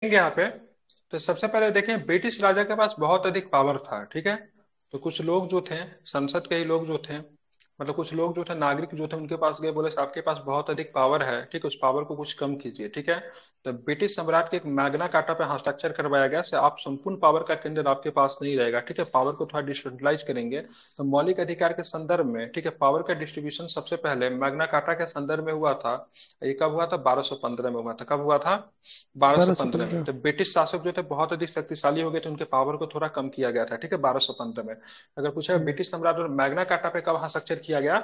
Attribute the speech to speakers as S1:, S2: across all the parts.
S1: यहाँ पे। तो सबसे पहले देखें, ब्रिटिश राजा के पास बहुत अधिक पावर था, ठीक है। तो कुछ लोग जो थे, संसद के ही लोग जो थे, मतलब कुछ लोग जो थे, नागरिक जो थे, उनके पास गए, बोले आपके पास बहुत अधिक पावर है, ठीक है, उस पावर को कुछ कम कीजिए, ठीक है। तो ब्रिटिश सम्राट के एक मैग्ना कार्टा पे हस्ताक्षर करवाया गया से आप संपूर्ण पावर का केंद्र आपके पास नहीं रहेगा, ठीक है, पावर को थोड़ा डिसेंट्रलाइज करेंगे। तो मौलिक अधिकार के संदर्भ में, ठीक है, पावर का डिस्ट्रीब्यूशन सबसे पहले मैग्ना कार्टा के संदर्भ में हुआ था। ये कब हुआ था? 1215 में हुआ था। कब हुआ था?
S2: बारह सौ
S1: 1215 में।
S2: पंद्रह
S1: तो ब्रिटिश शासक जो थे बहुत अधिक शक्तिशाली हो गए थे, उनके पावर को थोड़ा कम किया गया था, ठीक है, 1215 में। अगर पूछा
S2: हम्म
S1: ब्रिटिश सम्राट और मैग्ना कार्टा पे कब हस्ताक्षर किया गया?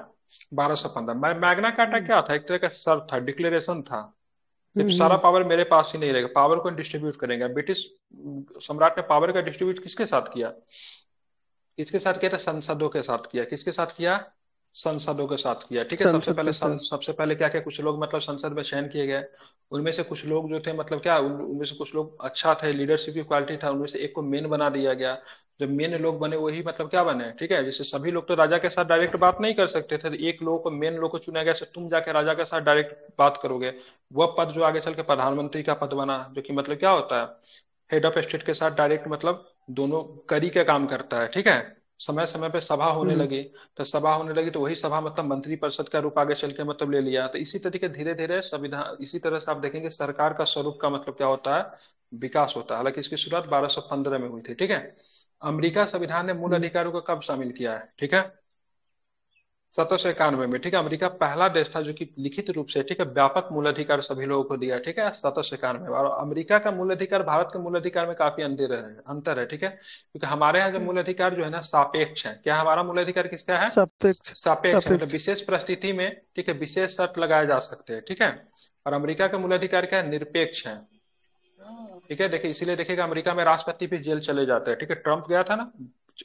S1: 1215। मैग्ना कार्टा
S2: हम्म
S1: क्या था? एक तरह का शर्त था, डिक्लेरेशन था। जब सारा
S2: हम्म।
S1: पावर मेरे पास ही नहीं रहेगा, पावर को डिस्ट्रीब्यूट करेंगे। ब्रिटिश सम्राट ने पावर का डिस्ट्रीब्यूट किसके साथ किया? किसके साथ किया था? संसदों के साथ किया। किसके साथ किया? संसदों के साथ किया, ठीक है।
S2: संसद के साथ।
S1: सबसे पहले क्या क्या, कुछ लोग मतलब संसद में चयन किए गए। उनमें से कुछ लोग जो थे, मतलब क्या, उनमें से कुछ लोग अच्छा थे, लीडरशिप की क्वालिटी था, उनमें से एक को मेन बना दिया गया। जब मेन लोग बने वही मतलब क्या बने, ठीक है। जैसे सभी लोग तो राजा के साथ डायरेक्ट बात नहीं कर सकते थे, तो एक लोग को, मेन लोग को चुना गया, से तुम जाके राजा के साथ डायरेक्ट बात करोगे। वह पद जो आगे चल के प्रधानमंत्री का पद बना, जो कि मतलब क्या होता है, हेड ऑफ स्टेट के साथ डायरेक्ट मतलब दोनों कड़ी का काम करता है, ठीक है। समय समय पे सभा होने
S2: हम्म
S1: लगी। तो सभा होने लगी तो वही सभा मतलब मंत्री परिषद का रूप आगे चल के मतलब ले लिया। तो इसी तरीके धीरे धीरे संविधान, इसी तरह से आप देखेंगे सरकार का स्वरूप का मतलब क्या होता है, विकास होता है। हालांकि इसकी शुरुआत 1215 में हुई थी, ठीक है। अमेरिका संविधान ने मूल
S2: हम्म।
S1: अधिकारों को कब शामिल किया है, ठीक है? 1791 में, ठीक है। अमेरिका पहला देश था जो कि लिखित रूप से, ठीक है, व्यापक मूल अधिकार सभी लोगों को दिया, ठीक है, 1791 में। और अमेरिका का मूल अधिकार भारत के मूल अधिकार में काफी अंतर है, ठीक है, क्योंकि हमारे यहाँ जो मूल अधिकार जो है ना, सापेक्ष है। क्या हमारा मूल अधिकार किसका है?
S2: सापेक्ष।
S1: सापेक्ष है, मतलब
S2: सापेक्ष।
S1: विशेष परिस्थिति में, ठीक है, विशेष शर्त लगाए जा सकते हैं, ठीक है। और अमेरिका का मूल अधिकार क्या है? निरपेक्ष है, ठीक है। देखिए, इसीलिए देखिएगा अमेरिका में राष्ट्रपति भी जेल चले जाते हैं, ठीक है। ट्रम्प गया था ना,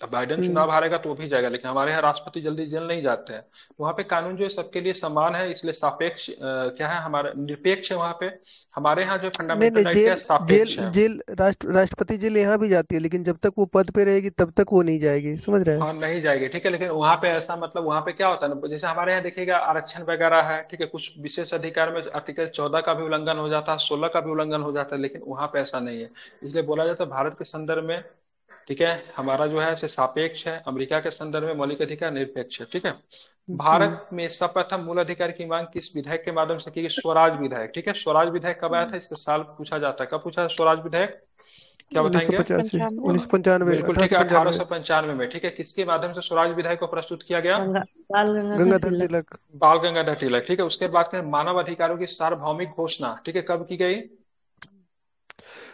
S1: अब बाइडेन
S2: हम्म
S1: चुनाव हारेगा तो वो भी जाएगा, लेकिन हमारे यहाँ राष्ट्रपति जल्दी जेल नहीं जाते हैं। वहां पे कानून जो है सबके लिए समान है, इसलिए सापेक्ष क्या है, हमारा निरपेक्ष है वहां पे। हमारे यहाँ जो
S2: नहीं
S1: फंडामेंटल
S2: नहीं,
S1: राइट क्या है,
S2: जेल जेल
S1: सापेक्ष है।
S2: जेल राष्ट्रपति जेल यहाँ भी जाती है, लेकिन जब तक वो पद पे रहेगी तब तक वो नहीं जाएगी, समझ रहे हैं।
S1: हाँ, नहीं जाएगी, ठीक है, लेकिन वहां पे ऐसा मतलब वहां पे क्या होता है ना, जैसे हमारे यहाँ देखिएगा आरक्षण वगैरह है, ठीक है, कुछ विशेष अधिकार में आर्टिकल 14 का भी उल्लंघन हो जाता है, 16 का भी उल्लंघन हो जाता है, लेकिन वहां पे ऐसा नहीं है। इसलिए बोला जाता है भारत के संदर्भ में, ठीक है, हमारा जो है से सापेक्ष है, अमेरिका के संदर्भ में मौलिक अधिकार निरपेक्ष है, ठीक है।
S2: हम्म।
S1: भारत में सर्वप्रथम मूल अधिकार की मांग किस विधेयक के माध्यम से की गई? स्वराज विधेयक, ठीक है। स्वराज विधेयक कब आया था? इसके साल पूछा जाता है, कब पूछा था स्वराज विधेयक? क्या
S2: उन्नीस सौ
S1: बताएंगे?
S2: पचासी
S1: उन
S2: 1995,
S1: बिल्कुल
S2: अठारह
S1: ठीक
S2: सौ
S1: है, अठारह
S2: पंचानवे
S1: सौ पंचानवे में, ठीक है। किसके माध्यम से स्वराज विधेयक को प्रस्तुत किया गया?
S3: बाल गंगाधर
S2: गंगाधर
S3: तिलक।
S2: तिलक।
S1: बाल गंगाधर तिलक, ठीक है। उसके बाद के मानव अधिकारों की सार्वभौमिक घोषणा, ठीक है, कब की गई?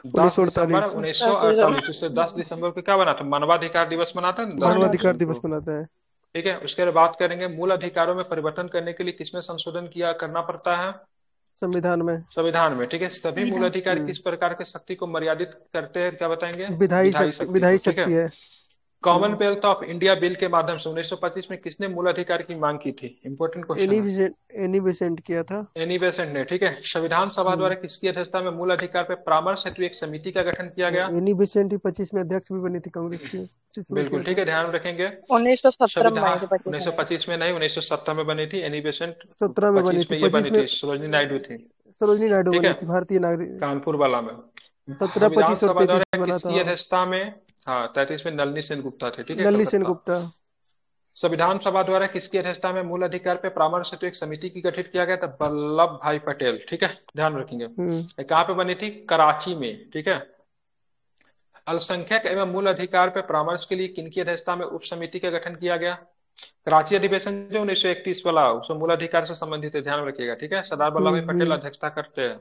S2: उन्नीस
S1: 10
S2: सौ
S1: दिसंबर
S2: अड़तालीस
S1: 1948। इससे 10 दिसंबर को क्या बना था? मानवाधिकार दिवस मनाते हैं ना, 10
S2: मानवाधिकार
S1: जून को।
S2: दिवस मनाते हैं।
S1: ठीक है, उसके बाद बात करेंगे मूल अधिकारों में परिवर्तन करने के लिए किसमें संशोधन किया करना पड़ता है?
S2: संविधान में।
S1: संविधान में, ठीक है। सभी मूल
S3: संविधान।
S1: अधिकार
S2: हम्म।
S1: किस प्रकार के शक्ति को मर्यादित करते हैं, क्या बताएंगे?
S2: विधायी
S1: विधायी
S2: शक्ति,
S1: शक्ति को,
S2: विधायी
S1: ठीक है।
S2: शक्ति है। हम्म।
S1: कॉमनवेल्थ ऑफ इंडिया बिल के माध्यम से 1925 में किसने मूल अधिकार की मांग की थी? इंपॉर्टेंट क्वेश्चन
S2: एनी
S1: है।
S2: बेसेंट, एनी बेसेंट किया था।
S1: एनी बेसेंट ने, ठीक है। संविधान सभा
S2: हम्म।
S1: द्वारा किसकी अध्यक्षता में मूल अधिकार पर परामर्श हेतु एक समिति का गठन किया गया?
S2: एनी बेसेंट ही 25 में अध्यक्ष भी बनी थी कांग्रेस की, 25 में
S1: बिल्कुल
S2: किया
S1: ठीक
S2: था।
S1: है, ध्यान रखेंगे।
S3: 1917 में बनी
S1: संविधान
S3: थी, 25 में नहीं।
S1: 1925 में नहीं, 1970 में बनी थी एनी बेसेंट।
S2: 17 में बनी
S1: 25
S2: थी,
S1: में ये
S2: 25
S1: बनी
S2: में
S1: थी, सरोजनी नायडू थी,
S2: सरोजनी नायडू
S1: ठीक है,
S2: बनी थी, भारतीय नागरिक।
S1: कानपुर वाला में।
S2: 17, 25 और
S1: विधानसभा
S2: 33
S1: द्वारा
S2: में बना था,
S1: किसकी
S2: हाँ।
S1: अध्यक्षता में? हाँ, 33 में नलिनी सेन गुप्ता थे, ठीक है,
S2: नलिनी
S1: कलकत्ता।
S2: सेनगुप्ता।
S1: संविधान सभा द्वारा किसकी अध्यक्षता में मूल अधिकार पे परामर्श हेतु एक समिति की गठित किया गया था? वल्लभ भाई पटेल, ठीक है, ध्यान रखेंगे।
S2: हम्म
S1: ये कहाँ पे बनी थी? कराची में, ठीक है। अल्पसंख्यक एवं मूल अधिकार पे परामर्श के लिए किनकी अध्यक्षता में उप समिति का गठन किया गया? कराची अधिवेशन जो 1931 वाला, उसमें मूल अधिकार से संबंधित है, ध्यान रखिएगा, ठीक है। सरदार वल्लभ भाई पटेल
S2: हम्म
S1: अध्यक्षता करते हैं,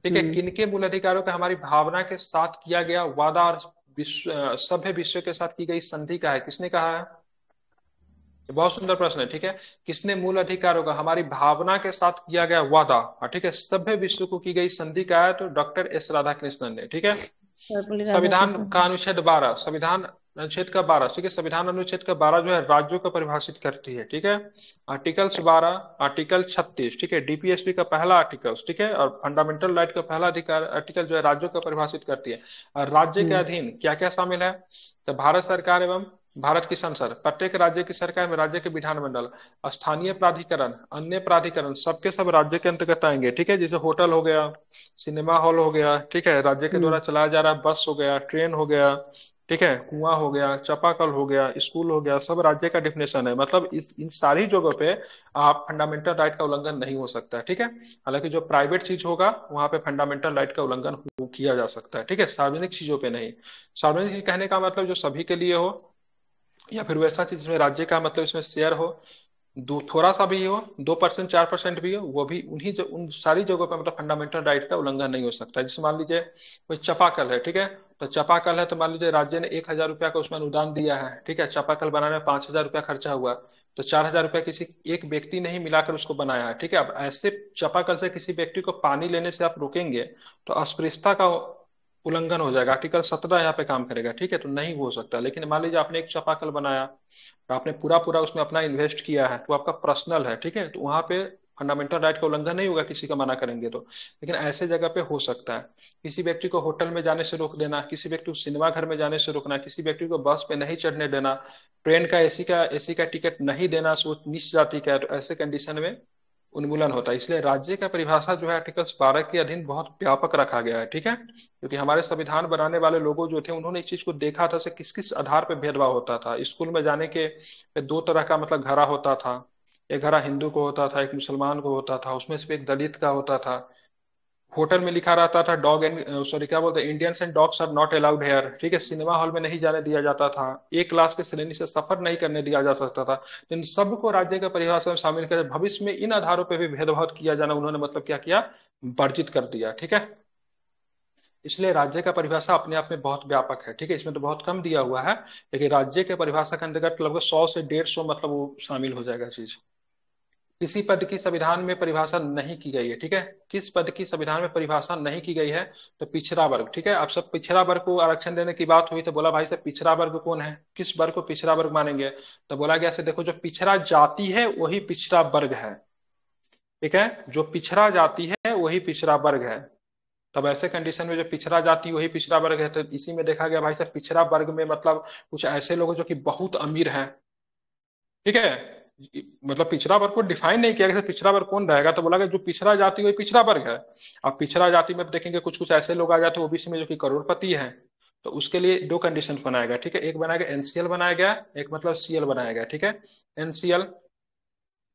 S1: ठीक है।
S2: हम्म।
S1: किनके मूल अधिकारों का हमारी भावना के साथ किया गया वादा और सभ्य विश्व के साथ की गई संधि का है? किसने कहा है? ये बहुत सुंदर प्रश्न है, ठीक है। किसने मूल अधिकारों का हमारी भावना के साथ किया गया वादा और, ठीक है, सभ्य विश्व को की गई संधि का है? तो डॉक्टर एस राधाकृष्णन ने, ठीक है।
S3: सर्वपल्ली
S1: संविधान
S3: राधाकृष्णन।
S1: का अनुच्छेद 12, संविधान अनुच्छेद का 12, ठीक है, संविधान अनुच्छेद का 12 जो है राज्यों को परिभाषित करती है, ठीक है। आर्टिकल्स 12, आर्टिकल 36, ठीक है, डीपीएसपी का पहला आर्टिकल, ठीक है, और फंडामेंटल राइट का पहला अधिकार आर्टिकल जो है राज्यों को परिभाषित करती है। और राज्य के
S2: हम्म।
S1: अधीन क्या क्या शामिल है? तो भारत सरकार एवं भारत की संसद, प्रत्येक राज्य की सरकार में राज्य के विधानमंडल, स्थानीय प्राधिकरण, अन्य प्राधिकरण, सबके सब राज्य के अंतर्गत आएंगे। ठीक है, जैसे होटल हो गया, सिनेमा हॉल हो गया, ठीक है, राज्य के द्वारा
S3: हम्म।
S1: चलाया जा रहा बस हो गया, ट्रेन हो गया, ठीक है, कुआं हो गया, चापाकल हो गया, स्कूल हो गया, सब राज्य का डिफिनेशन है। मतलब इस इन सारी जगहों पे आप फंडामेंटल राइट का उल्लंघन नहीं हो सकता है। ठीक है, हालांकि जो प्राइवेट चीज होगा वहां पे फंडामेंटल राइट का उल्लंघन किया जा सकता है। ठीक है, सार्वजनिक चीजों पे नहीं। सार्वजनिक चीज कहने का मतलब जो सभी के लिए हो, या फिर वैसा चीज जिसमें राज्य का मतलब इसमें शेयर हो, दो थोड़ा सा भी हो, 2% 4% भी हो, वो भी उन सारी जगहों पर मतलब फंडामेंटल राइट का उल्लंघन नहीं हो सकता। जैसे मान लीजिए कोई चापाकल है, ठीक है, तो चापाकल है, तो मान लीजिए राज्य ने 1,000 रुपया का उसमें अनुदान दिया है, ठीक है, चापाकल बनाने में 5,000 रुपया खर्चा हुआ, तो 4,000 रुपया किसी एक व्यक्ति ने ही मिलाकर उसको बनाया है। ठीक है, अब ऐसे चापाकल से किसी व्यक्ति को पानी लेने से आप रोकेंगे तो अस्पृश्यता का उल्लंघन हो जाएगा, आर्टिकल 17 यहाँ पे काम करेगा। ठीक है, तो नहीं हो सकता। लेकिन मान लीजिए आपने एक चापाकल बनाया, आपने पूरा पूरा उसमें अपना इन्वेस्ट किया है, तो आपका पर्सनल है, ठीक है, तो वहां पे फंडामेंटल राइट का उल्लंघन नहीं होगा किसी का मना करेंगे तो। लेकिन ऐसे जगह पे हो सकता है। किसी व्यक्ति को होटल में जाने से रोक देना, किसी व्यक्ति को सिनेमा घर में जाने से रोकना, किसी व्यक्ति को बस पे नहीं चढ़ने देना, ट्रेन का एसी का टिकट नहीं देना, सो नीच जाति का है, तो ऐसे कंडीशन में उन्मूलन होता है। इसलिए राज्य का परिभाषा जो है आर्टिकल 12 के अधीन बहुत व्यापक रखा गया है। ठीक है, क्योंकि हमारे संविधान बनाने वाले लोगों जो थे उन्होंने इस चीज को देखा था से किस किस आधार पर भेदभाव होता था। स्कूल में जाने के पे दो तरह का मतलब घड़ा होता था, एक घड़ा हिंदू को होता था, एक मुसलमान को होता था, उसमें से एक दलित का होता था। होटल में लिखा रहता था डॉग एंड सॉरी क्या बोलते हैं, Indians and dogs are not allowed here. ठीक है, सिनेमा हॉल में नहीं जाने दिया जाता था, एक क्लास के श्रेणी से सफर नहीं करने दिया जा सकता था। तो इन सबको राज्य के परिभाषा में शामिल कर भविष्य में इन आधारों पर भी भेदभाव किया जाना उन्होंने मतलब क्या किया, वर्जित कर दिया। ठीक है, इसलिए राज्य का परिभाषा अपने आप में बहुत व्यापक है। ठीक है, इसमें तो बहुत कम दिया हुआ है, लेकिन राज्य के परिभाषा के अंतर्गत लगभग 100 से 150 मतलब वो शामिल हो जाएगा चीज। किसी पद की संविधान में परिभाषा नहीं की गई है। ठीक है, किस पद की संविधान में परिभाषा नहीं की गई है, तो पिछड़ा वर्ग। ठीक है, आप सब पिछड़ा वर्ग को आरक्षण देने की बात हुई तो बोला भाई साहब पिछड़ा वर्ग कौन है, किस वर्ग को पिछड़ा वर्ग मानेंगे, तो बोला गया से देखो जो पिछड़ा जाति है वही पिछड़ा वर्ग है। ठीक है, जो पिछड़ा जाति है वही पिछड़ा वर्ग है। तब ऐसे कंडीशन में जो पिछड़ा जाति वही पिछड़ा वर्ग है, तो इसी में देखा गया भाई साहब पिछड़ा वर्ग में मतलब कुछ ऐसे लोग जो कि बहुत अमीर हैं। ठीक है, मतलब पिछड़ा वर्ग को डिफाइन नहीं किया गया कि पिछड़ा वर्ग कौन रहेगा, तो बोला गया जो पिछड़ा जाति वही पिछड़ा वर्ग है। अब पिछड़ा जाति में देखेंगे कुछ कुछ ऐसे लोग आ जाते हैं ओबीसी में जो कि करोड़पति हैं, तो उसके लिए दो कंडीशन बनाया गया। ठीक है, एक बनाया गया एनसीएल बनाया गया, एक मतलब सीएल बनाया गया। ठीक है, एनसीएल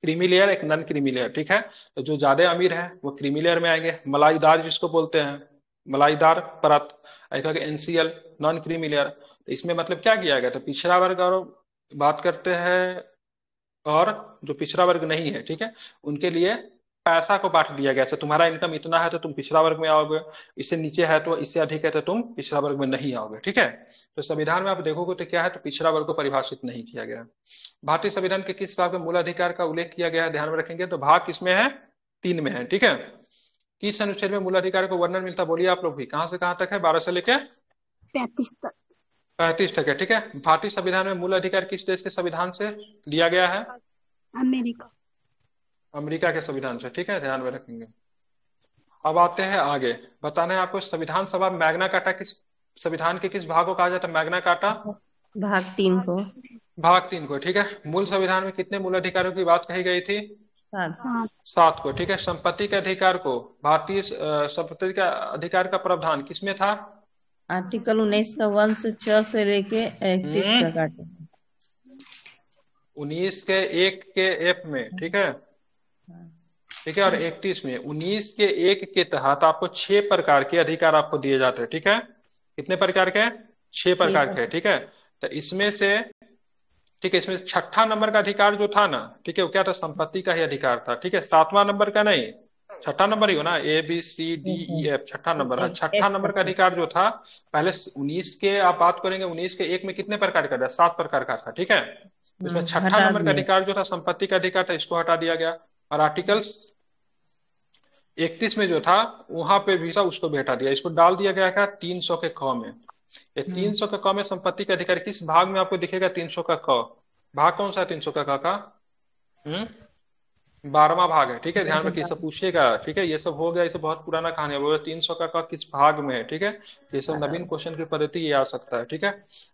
S1: क्रीमी लेयर, एक नॉन क्रीमी लेयर। ठीक है, तो जो ज्यादा अमीर है वो क्रीमी लेयर में आएंगे, मलाईदार जिसको बोलते हैं, मलाईदार परत, एक एनसीएल नॉन क्रीमी लेयर। तो इसमें मतलब क्या किया गया, तो पिछड़ा वर्ग और बात करते हैं, और जो पिछड़ा वर्ग नहीं है, ठीक है, उनके लिए पैसा को बांट दिया गया। जैसे तुम्हारा इनकम इतना है तो तुम पिछड़ा वर्ग में आओगे, इससे नीचे है तो इससे अधिक है तो तुम पिछड़ा वर्ग में नहीं आओगे। ठीक है, तो संविधान में आप देखोगे तो क्या है, तो पिछड़ा वर्ग को परिभाषित नहीं किया गया। भारतीय संविधान के किस भाग में मूल अधिकार का उल्लेख किया गया है, ध्यान में रखेंगे तो भाग किसमें है, 3 में है। ठीक है, किस अनुच्छेद में मूल अधिकार को वर्णन मिलता है? बोलिए आप लोग भी, कहां से कहां तक है, 12 से लेके
S3: 35 तक।
S1: 35 तक है। ठीक है, भारतीय संविधान में मूल अधिकार किस देश के संविधान से लिया गया है?
S3: अमेरिका।
S1: अमेरिका के संविधान से। ठीक है, ध्यान में रखेंगे। अब आते हैं आगे, बताना है आपको संविधान सभा मैग्ना कार्टा किस संविधान के किस भाग को कहा जाता है, मैग्ना कार्टा?
S3: भाग 3 को।
S1: भाग 3 को। ठीक है, मूल संविधान में कितने मूल अधिकारों की बात कही गई थी?
S3: 7।
S1: 7 को। ठीक है, संपत्ति के अधिकार को, भारतीय संपत्ति का अधिकार का प्रावधान किसमें था?
S3: आर्टिकल 19 का 1 से 6 से लेके 31
S1: हम्म,
S3: तक आर्टिकल।
S1: 19 के 1 के एफ में। ठीक है, ठीक है, और 31 में 19 के 1 के तहत आपको 6 प्रकार के अधिकार आपको दिए जाते हैं। ठीक है, कितने प्रकार के? 6
S3: 6
S1: प्रकार के।
S3: तक।
S1: ठीक है, तो इसमें से, ठीक है, इसमें छठा नंबर का अधिकार जो था ना, ठीक है, वो क्या था, संपत्ति का ही अधिकार था। ठीक है, 7वां नंबर का नहीं, छठा नंबर ही हो ना, A B C D E F, छठा नंबर। हाँ, छठा नंबर का अधिकार जो था, पहले 19 के आप बात करेंगे, 19 के 1 में कितने प्रकार का था, 7 प्रकार का था। ठीक है, तो इसमें छठा
S3: हटा
S1: नंबर का
S3: दिया।
S1: अधिकार जो था संपत्ति का अधिकार था, इसको हटा दिया गया। और आर्टिकल 31 में जो था वहां पे भी था, उसको भी हटा दिया, इसको डाल दिया गया था 300 के क में। ये 300 का क में संपत्ति का अधिकार किस भाग में आपको दिखेगा, 300 का क? भाग कौन सा है 300 का क का? हम्म, 12वां भाग है, ठीक है, ध्यान रखिए, सब पूछिएगा, ठीक है, ये सब हो गया, ये सब बहुत पुराना कहानी है, बोले 300 का किस भाग में है, ठीक है, ये सब नवीन क्वेश्चन की पद्धति ये आ सकता है, ठीक है।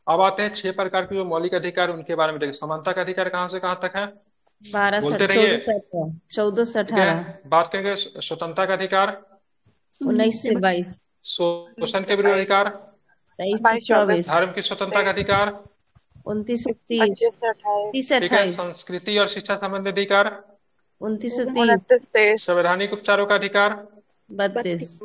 S1: अब आते हैं 6 प्रकार के जो मौलिक अधिकार उनके बारे में देखिए। समानता का अधिकार कहाँ से कहाँ तक है,
S3: 12 से
S1: बोलते रहिए,
S3: 14 से 18, 14 से
S1: ठीक है।
S3: 18,
S1: बात करेंगे स्वतंत्रता का अधिकार,
S3: 19 से 22,
S1: शोषण के विरुद्ध अधिकार,
S3: 23 से 24,
S1: धर्म की स्वतंत्रता का अधिकार,
S3: 29 से 30, 30 से
S1: ठीक है,
S3: 28,
S1: संस्कृति और शिक्षा संबंधी अधिकार,
S3: 29 से 30,
S1: संवैधानिक उपचारों का अधिकार,
S3: 32,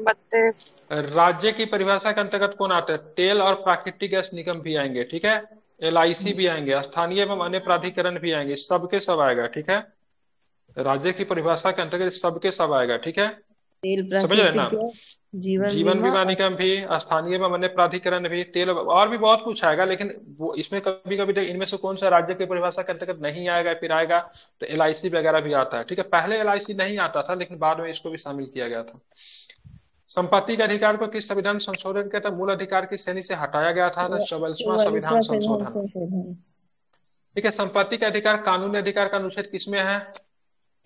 S1: राज्य की परिभाषा के अंतर्गत कौन आता है, तेल और प्राकृतिक गैस निगम भी आएंगे, ठीक है, एलआईसी भी आएंगे, स्थानीय एवं अन्य प्राधिकरण भी आएंगे, सबके सब आएगा, ठीक है, राज्य की परिभाषा के अंतर्गत सबके सब आएगा, ठीक है,
S3: तेल,
S1: समझ रहे हैं
S3: प्राकृतिक
S1: ना।
S3: गैस, जीवन
S1: जीवन
S3: बीमा
S1: बीमा
S3: और
S1: निगम भी, स्थानीय एवं अन्य प्राधिकरण भी, तेल, और भी बहुत कुछ आएगा, लेकिन वो इसमें कभी कभी इनमें से कौन सा राज्य की परिभाषा के अंतर्गत नहीं आएगा, फिर आएगा तो एलआईसी वगैरह भी आता है, ठीक है। पहले एलआईसी नहीं आता था, लेकिन बाद में इसको भी शामिल किया गया था। संपत्ति के अधिकार को किस संविधान संशोधन के तहत मूल अधिकार की श्रेणी से हटाया गया था, तो 44वां संविधान
S3: 44वां संविधान
S1: संशोधन,
S3: संशोधन,
S1: ठीक है। संपत्ति का अधिकार, कानूनी अधिकार का अनुच्छेद किसमें है,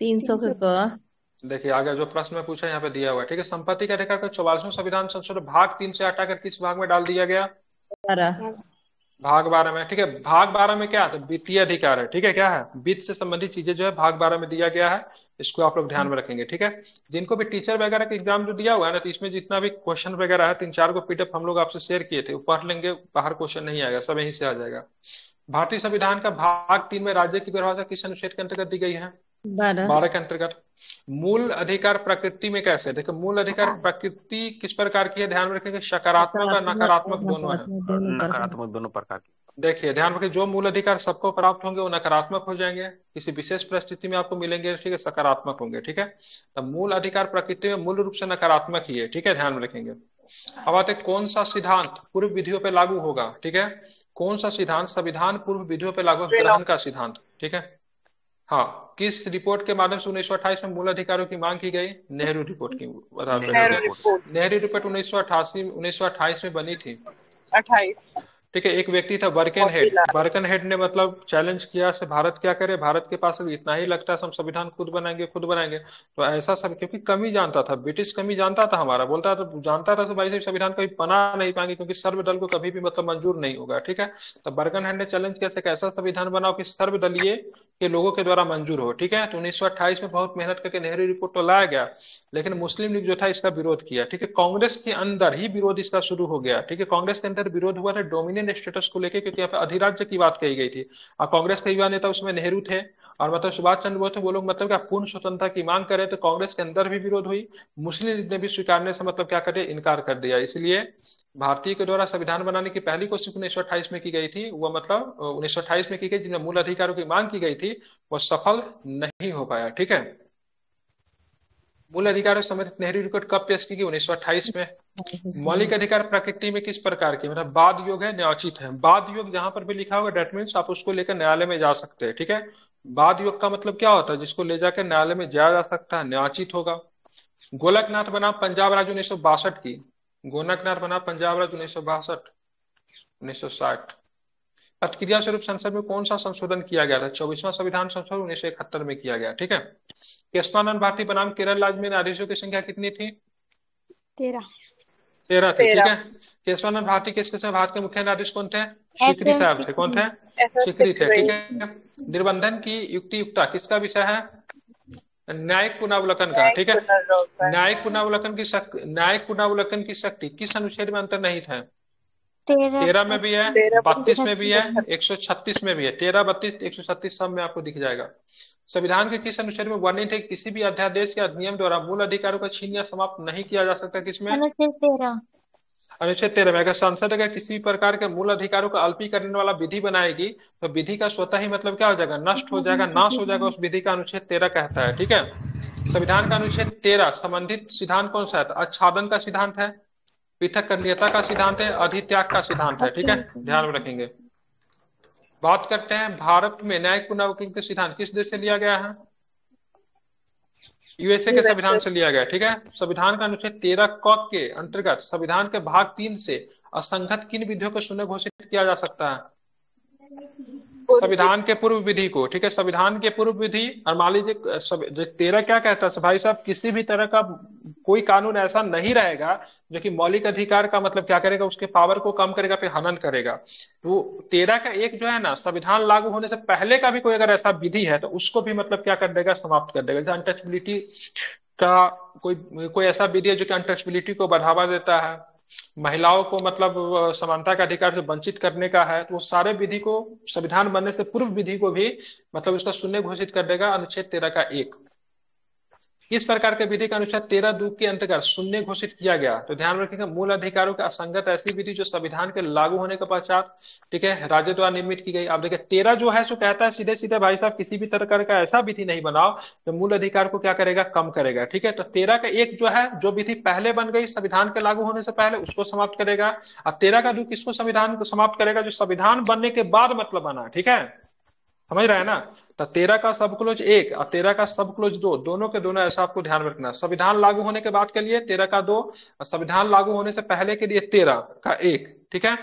S3: 300 के क,
S1: देखिए आगे जो प्रश्न में पूछा है यहाँ पे दिया हुआ है, ठीक है। संपत्ति का अधिकार को 44वां संविधान संशोधन भाग 3 से हटाकर किस भाग में डाल दिया गया,
S3: 12,
S1: भाग 12 में, ठीक है। भाग 12 में क्या है, तो वित्तीय अधिकार है, ठीक है, क्या है, वित्त से संबंधित चीजें जो है भाग 12 में दिया गया है, इसको आप लोग ध्यान में रखेंगे, ठीक है। जिनको भी टीचर वगैरह का एग्जाम जो दिया हुआ है ना, तो इसमें जितना भी क्वेश्चन वगैरह है, 3-4 को पीडीएफ हम लोग आपसे शेयर किए थे, वो पढ़ लेंगे, बाहर क्वेश्चन नहीं आएगा, सब यहीं से आ जाएगा। भारतीय संविधान का भाग 3 में राज्य की परिभाषा किस अनुच्छेद के अंतर्गत दी गई है,
S3: 12,
S1: 12 के अंतर्गत। मूल अधिकार प्रकृति में कैसे, देखो मूल अधिकार प्रकृति किस प्रकार की है, ध्यान में रखेंगे, सकारात्मक और
S3: सकारात्मक और
S1: नकारात्मक दोनों है।
S3: नकारात्मक दोनों प्रकार।
S4: नकारात्मक दोनों प्रकार की।
S1: देखिए ध्यान रखिए, जो मूल अधिकार सबको प्राप्त होंगे वो नकारात्मक हो जाएंगे, किसी विशेष परिस्थिति में आपको मिलेंगे, ठीक है, सकारात्मक होंगे, ठीक है। तो मूल अधिकार प्रकृति में मूल रूप से नकारात्मक ही है, ठीक है, ध्यान में रखेंगे। अब आते हैं कौन सा सिद्धांत पूर्व विधियों पर लागू होगा, ठीक है, कौन सा सिद्धांत संविधान पूर्व विधियों पर लागू, ग्रहण का सिद्धांत, ठीक है। हाँ, किस रिपोर्ट के माध्यम से 1928 में मूल अधिकारों की मांग की गई, नेहरू रिपोर्ट की आधार पर,
S4: नेहरू
S1: ठीक है।
S4: रिपोर्ट।
S1: नेहरू रिपोर्ट 1928 में बनी थी,
S5: 28।
S1: ठीक है। एक व्यक्ति था बर्कन हेड, बर्कन हेड ने मतलब चैलेंज किया से भारत क्या करे, भारत के पास अभी इतना ही लगता है हम संविधान खुद बनाएंगे खुद बनाएंगे, तो ऐसा सब, क्योंकि कमी जानता था, ब्रिटिश कमी जानता था हमारा, बोलता था जानता था तो भाई संविधान कभी बना नहीं पाएंगे, क्योंकि सर्वदल को कभी भी मतलब मंजूर नहीं होगा, ठीक है। तो बर्कन हेड ने चैलेंज किया एक ऐसा संविधान बनाओ कि सर्वदलीय के लोगों के द्वारा मंजूर हो, ठीक है। तो 1928 में बहुत मेहनत करके नेहरू रिपोर्ट तो लाया गया, लेकिन मुस्लिम लीग जो था इसका विरोध किया, ठीक है। कांग्रेस के अंदर ही विरोध इसका शुरू हो गया, ठीक है, कांग्रेस के अंदर विरोध हुआ था डोमिनियन स्टेटस को लेकर, क्योंकि यहाँ पे अधिराज्य की बात कही गई थी, और कांग्रेस के युवा नेता उसमें नेहरू थे, और मतलब सुभाष चंद्र बोस थे, वो लोग मतलब क्या पूर्ण स्वतंत्रता की मांग करे, तो कांग्रेस के अंदर भी विरोध हुई, मुस्लिम लीग ने भी स्वीकारने से मतलब क्या करे, इनकार कर दिया। इसलिए भारतीय के द्वारा संविधान बनाने की पहली कोशिश 1928 में की गई थी, वो मतलब 1928 में की गई, जिनमें मूल अधिकारों की मांग की गई थी, वो सफल नहीं हो पाया, ठीक है। मूल अधिकारों से संबंधित नेहरू रिपोर्ट कब पेश की गई, 1928 में। मौलिक अधिकार प्रकृति में किस प्रकार की, मतलब वाद योग है, न्यायोचित है। वाद योग जहां पर भी लिखा होगा डेट मीन्स आप उसको लेकर न्यायालय में जा सकते हैं, ठीक है। वाद योग का मतलब क्या होता है, जिसको ले जाकर न्यायालय में जाया जा सकता है, न्यायोचित होगा। गोलकनाथ बनाम पंजाब राज्य 1962 की, गोलकनाथ बनाम पंजाब राज्य 1962, 1960। प्रतिक्रिया स्वरूप संसद में कौन सा संशोधन किया गया था, 24वां संविधान संशोधन 1971 में किया गया, ठीक है। केशवानंद भारती बनाम केरल राज्य में न्यायाधीशों की संख्या कितनी थी, 13 थे, ठीक है। केशवानंद भारती किस किस में भारत के मुख्य न्यायाधीश कौन थे, सीकरी साहब थे, कौन थे, सीकरी थे, ठीक है। निर्बंधन की युक्तियुक्ता किसका विषय है, न्यायिक पुनरावलोकन का, ठीक है। न्यायिक पुनरावलोकन की शक्ति किस अनुच्छेद में अंतर नहीं था, 13 में भी है, 32 में भी है, 136 में भी है, 13, 32, 136 सब में आपको दिख जाएगा। संविधान के किस अनुच्छेद में वर्णित है किसी भी अध्यादेश या अधिनियम द्वारा मूल अधिकारों का छीन या समाप्त नहीं किया जा सकता, किसमें, अनुच्छेद 13 में। अगर संसद अगर किसी भी प्रकार के मूल अधिकारों का अल्पी करने वाला विधि बनाएगी, तो विधि का स्वतः ही मतलब क्या हो जाएगा, नष्ट हो जाएगा, नाश हो जाएगा, उस विधि का अनुच्छेद 13 कहता है, ठीक है। संविधान का अनुच्छेद 13 संबंधित सिद्धांत कौन सा है, आच्छादन का सिद्धांत है, पृथककरणीयता का सिद्धांत है, अधित्याग का सिद्धांत है, ठीक है, ध्यान में रखेंगे। बात करते हैं भारत में न्यायिक पुनरावलोकन के सिद्धांत किस देश से लिया गया है, यूएसए के संविधान से लिया गया, ठीक है। संविधान का अनुच्छेद 13 क के अंतर्गत संविधान के भाग 3 से असंगत किन विधियों को शून्य घोषित किया जा सकता है, संविधान के पूर्व विधि को, ठीक है, संविधान के पूर्व विधि। और मान लीजिए जो 13 क्या कहता है भाई साहब, किसी भी तरह का कोई कानून ऐसा नहीं रहेगा जो कि मौलिक अधिकार का मतलब क्या करेगा, उसके पावर को कम करेगा, फिर हनन करेगा। तो 13 का एक जो है ना, संविधान लागू होने से पहले का भी कोई अगर ऐसा विधि है तो उसको भी मतलब क्या कर देगा, समाप्त कर देगा। जैसे अनटचबिलिटी का कोई कोई ऐसा विधि है जो कि अनटचबिलिटी को बढ़ावा देता है, महिलाओं को मतलब समानता का अधिकार से वंचित करने का है, तो वो सारे विधि को संविधान बनने से पूर्व विधि को भी मतलब उसका शून्य घोषित कर देगा अनुच्छेद 13 का एक। किस प्रकार के विधि का अनुच्छेद 13(2) के अंतर्गत शून्य घोषित किया गया, तो ध्यान रखिएगा, मूल अधिकारों के असंगत ऐसी विधि जो संविधान के लागू होने के पश्चात, ठीक है, राज्य द्वारा निर्मित की गई। आप देखिए 13 जो है सो कहता है सीधे सीधे भाई साहब, किसी भी तरह का ऐसा विधि नहीं बनाओ जो मूल अधिकार को क्या करेगा, कम करेगा। ठीक है, तो 13 का एक जो है, जो विधि पहले बन गई संविधान के लागू होने से पहले, उसको समाप्त करेगा। और 13 का 2 किसको संविधान को समाप्त करेगा, जो संविधान बनने के बाद मतलब बना। ठीक है, समझ रहे हैं ना। तो 13 का सब क्लोज 1 और 13 का सब क्लोज 2, दोनों के दोनों ऐसा आपको ध्यान रखना। संविधान लागू होने के बाद के लिए 13 का 2 और संविधान लागू होने से पहले के लिए 13 का 1। ठीक है,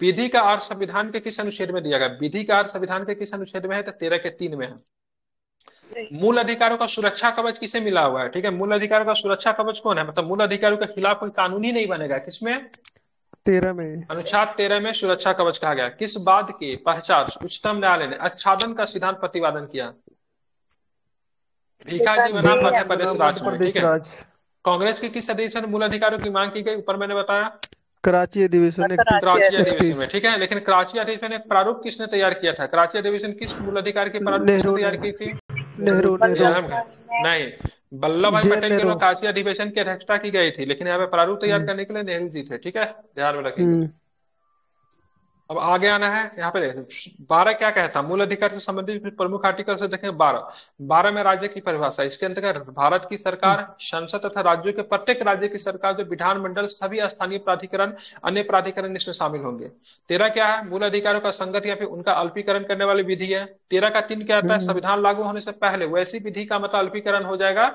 S1: विधि का अर्थ संविधान के किस अनुच्छेद में दिया गया, विधि का अर्थ संविधान के किस अनुच्छेद में है, तो 13 के 3 में है। मूल अधिकारों का सुरक्षा कवच किसे मिला हुआ है, ठीक है, मूल अधिकारों का सुरक्षा कवच कौन है, मतलब मूल अधिकारों के खिलाफ कोई कानून ही नहीं बनेगा, किसमें,
S2: 13 में।
S1: अनुच्छेद 13 में सुरक्षा कवच कहा गया। किस बात की पहचान उच्चतम न्यायालय ने आच्छादन का सिद्धांत प्रतिपादन किया, भीखा जी बनाम मध्य प्रदेश
S2: बनाम मध्य
S1: राज्य में। ठीक
S2: प्रदेश
S1: है,
S2: राज।
S1: कांग्रेस के किस अधिवेशन में मूल अधिकारों की मांग की गई, ऊपर मैंने बताया
S2: कराची अधिवेशन
S1: कराची
S2: 31।
S1: अधिवेशन
S2: 31।
S1: में। ठीक है, लेकिन कराची अधिवेशन एक प्रारूप किसने तैयार किया था, कराची अधिवेशन किस मूल अधिकार की प्रारूप किसने
S2: नेहरू
S1: तैयार
S2: ने।
S1: की थी,
S2: नेहरू नेहरू।
S1: नहीं, वल्लभ भाई
S2: जे
S1: पटेल के द्वारा
S2: नेहरू।
S1: कराची अधिवेशन की अध्यक्षता की गई थी, लेकिन यहाँ पे प्रारूप तैयार
S2: हम्म।
S1: करने के लिए नेहरू जी थे। ठीक है, ध्यान में रखेंगे।
S2: हम्म।
S1: अब आगे आना है, यहाँ पे देखें 12 क्या कहता है, मूल अधिकार से संबंधित प्रमुख आर्टिकल से देखें 12 में राज्य की परिभाषा। इसके अंतर्गत भारत की सरकार, संसद तथा राज्यों के प्रत्येक राज्य की सरकार, जो विधानमंडल, सभी स्थानीय प्राधिकरण, अन्य प्राधिकरण इसमें शामिल होंगे। 13 क्या है, मूल अधिकारों का संगत या फिर उनका अल्पीकरण करने वाली विधि है। 13 का 3 क्या आता है,
S2: हम्म।
S1: संविधान लागू होने से पहले वैसी विधि का मतलब अल्पीकरण हो जाएगा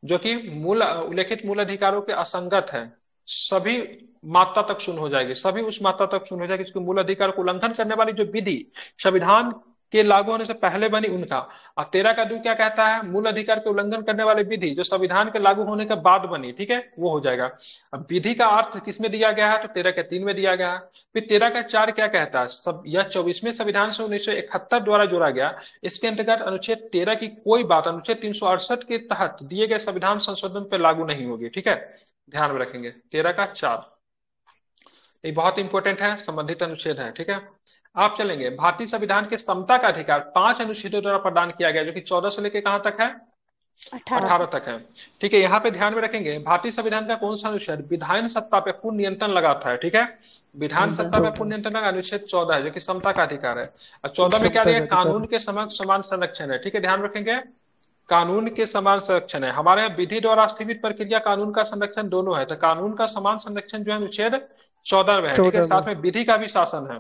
S1: जो कि मूल उल्लेखित मूल अधिकारों के असंगत है, सभी मात्रा तक शून्य हो जाएगी, सभी उस मात्रा तक शून्य हो जाएगी जिसके मूल अधिकार को उल्लंघन करने वाली जो विधि संविधान के लागू होने से पहले बनी उनका। और 13 का 2 क्या कहता है, मूल अधिकार के उल्लंघन करने वाली विधि जो संविधान के लागू होने के बाद बनी, ठीक है, वो हो जाएगा। अब विधि का अर्थ किसमें दिया गया है, तो 13 के 3 में दिया गया है। फिर 13 का 4 क्या कहता है, सब यह 24वें संविधान से 1971 द्वारा जोड़ा गया। इसके अंतर्गत अनुच्छेद 13 की कोई बात अनुच्छेद 368 के तहत दिए गए संविधान संशोधन पर लागू नहीं होगी। ठीक है, ध्यान में रखेंगे 13 का 4, ये बहुत इंपॉर्टेंट है, संबंधित अनुच्छेद है। ठीक है, आप चलेंगे भारतीय संविधान के समता का अधिकार 5 अनुच्छेदों द्वारा प्रदान किया गया, जो कि 14 से लेकर कहां तक है, 18 तक है। ठीक है, यहाँ पे ध्यान में रखेंगे भारतीय संविधान का कौन सा अनुच्छेद विधान सत्ता पे पूर्ण नियंत्रण लगाता है। ठीक है, विधान सत्ता पे पूर्ण नियंत्रण का अनुच्छेद 14 है, जो कि समता का अधिकार है। और 14 में क्या
S2: समता
S1: दिया,
S2: का अधिकार।
S1: कानून के समक्ष समान संरक्षण है। ठीक है, ध्यान रखेंगे, कानून के समान संरक्षण है। हमारे यहाँ विधि द्वारा स्थगित प्रक्रिया, कानून का संरक्षण दोनों है, तो कानून का समान संरक्षण जो है अनुच्छेद 14 में है। ठीक है,
S2: 14 में।
S1: साथ में विधि का भी शासन है।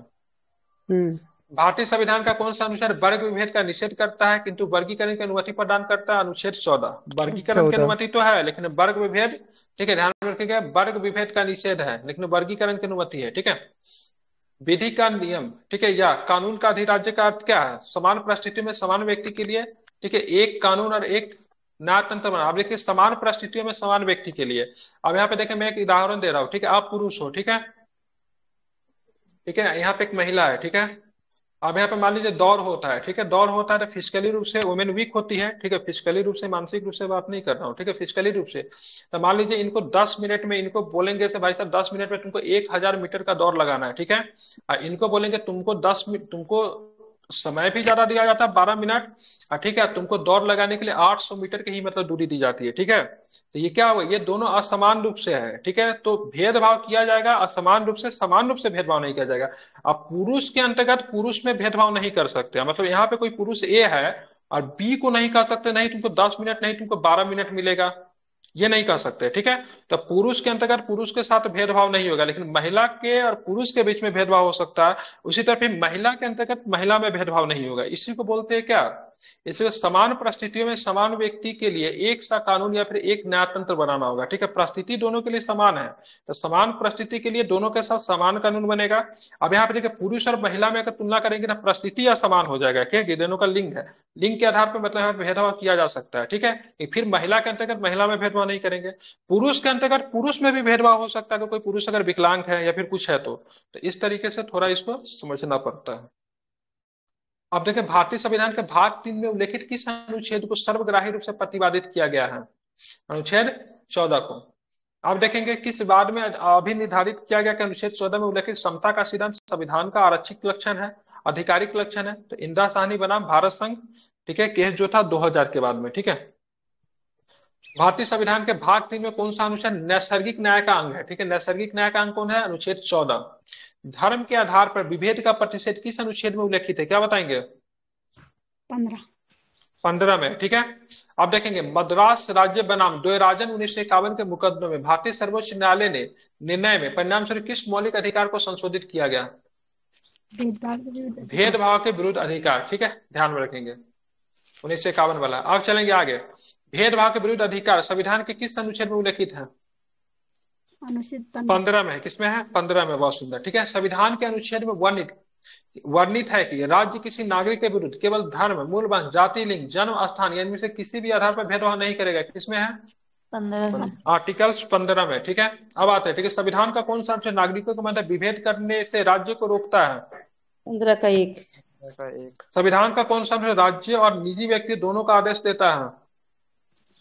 S2: हम्म।
S1: भारतीय संविधान का कौन सा अनुच्छेद वर्ग विभेद का निषेध करता है किंतु वर्गीकरण की अनुमति प्रदान करता है, अनुच्छेद 14। वर्गीकरण की
S2: 14।
S1: अनुमति तो है लेकिन वर्ग विभेद, ठीक है, ध्यान रखिएगा, वर्ग विभेद का निषेध है लेकिन वर्गीकरण की अनुमति है। ठीक है, विधि का नियम, ठीक है, या कानून का अधिराज्य का अर्थ क्या है, समान परिस्थिति में समान व्यक्ति के लिए, ठीक है, एक कानून और एक न्यायतंत्र बना। आप देखिए समान परिस्थितियों में समान व्यक्ति के लिए। अब यहाँ पे देखिए मैं एक उदाहरण दे रहा हूँ, ठीक है, आप पुरुष हो, ठीक है, ठीक है, यहाँ पे एक महिला है, ठीक है। अब यहाँ पे मान लीजिए दौड़ होता है, ठीक है, दौड़ होता है तो फिजिकली रूप से वुमेन वीक होती है, ठीक है, फिजिकली रूप से, मानसिक रूप से बात नहीं कर रहा हूँ, ठीक है, फिजिकली रूप से। तो मान लीजिए इनको 10 मिनट में, इनको बोलेंगे से भाई साहब 10 मिनट में तुमको 1000 मीटर का दौड़ लगाना है, ठीक है। और इनको बोलेंगे तुमको 10 मिनट, तुमको समय भी ज्यादा दिया जाता है 12 मिनट, और ठीक है, तुमको दौड़ लगाने के लिए 800 मीटर की ही मतलब दूरी दी जाती है। ठीक है, तो ये क्या हुआ, ये दोनों असमान रूप से है। ठीक है, तो भेदभाव किया जाएगा असमान रूप से, समान रूप से भेदभाव नहीं किया जाएगा। अब पुरुष के अंतर्गत पुरुष में भेदभाव नहीं कर सकते, मतलब यहाँ पे कोई पुरुष ए है और बी को नहीं कह सकते नहीं तुमको 10 मिनट, नहीं तुमको 12 मिनट मिलेगा, ये नहीं कह सकते। ठीक है, तो पुरुष के अंतर्गत पुरुष के साथ भेदभाव नहीं होगा, लेकिन महिला के और पुरुष के बीच में भेदभाव हो सकता है। उसी तरह फिर महिला के अंतर्गत महिला में भेदभाव नहीं होगा। इसी को बोलते हैं क्या, इसलिए समान परिस्थितियों में समान व्यक्ति के लिए एक सा कानून या फिर एक न्याय तंत्र बनाना होगा। ठीक है, परिस्थिति दोनों के लिए समान है, तो समान परिस्थिति के लिए दोनों के साथ समान कानून बनेगा। अब यहाँ पे देखिए पुरुष और महिला में अगर तुलना करेंगे ना, परिस्थिति असमान हो जाएगा। ठीक है, दोनों का लिंग है, लिंग के आधार पर मतलब यहाँ पे भेदभाव किया जा सकता है। ठीक है, फिर महिला के अंतर्गत महिला में भेदभाव नहीं करेंगे। पुरुष के अंतर्गत पुरुष में भी भेदभाव हो सकता है, कि कोई पुरुष अगर विकलांग है या फिर कुछ है तो इस तरीके से थोड़ा इसको समझना पड़ता है। अब देखिए भारतीय संविधान के भाग 3 में उल्लेखित किस अनुच्छेद को सर्वग्राही रूप से प्रतिपादित किया गया है? अनुच्छेद 14 को। अब देखेंगे किस बाद में अभी निर्धारित किया गया कि अनुच्छेद 14 में उल्लेखित समता का सिद्धांत संविधान का आरक्षित लक्षण है, आधिकारिक लक्षण है। तो इंदिरा साहनी बनाम भारत संघ, ठीक है, केस जो था 2000 के बाद में। ठीक है, भारतीय संविधान के भाग 3 में कौन सा अनुच्छेद नैसर्गिक न्याय का अंग है? ठीक है, नैसर्गिक न्याय का अंग कौन है? अनुच्छेद 14। धर्म के आधार पर विभेद का प्रतिषेध किस अनुच्छेद में उल्लेखित है? क्या बताएंगे? 15 में। ठीक है, अब देखेंगे मद्रास राज्य बनाम द्वैराजन 1951 के मुकदमे में भारतीय सर्वोच्च न्यायालय ने निर्णय में परिणाम स्वरूप किस मौलिक अधिकार को संशोधित किया गया? भेदभाव के विरुद्ध अधिकार। ठीक है, ध्यान में रखेंगे 1951 वाला। अब चलेंगे आगे। भेदभाव के विरुद्ध अधिकार संविधान के किस अनुच्छेद में उल्लेखित है?
S3: अनुच्छेद
S1: 15 में है। किसमें है? 15 में। बहुत सुंदर। ठीक है, संविधान के अनुच्छेद में वर्णित है कि राज्य किसी नागरिक के विरुद्ध केवल धर्म, मूल वंश, जाति, लिंग, जन्म स्थान या इनमें से किसी भी आधार पर भेदभाव नहीं करेगा। किसमें है?
S3: 15 में।
S1: आर्टिकल 15 में। ठीक है, अब आते हैं। ठीक है, संविधान का कौन सा अनुच्छेद नागरिकों के मध्य विभेद करने से राज्य को रोकता है?
S3: 15 का 1।
S1: संविधान का कौन सा अनुच्छेद राज्य और निजी व्यक्ति दोनों का आदेश देता है?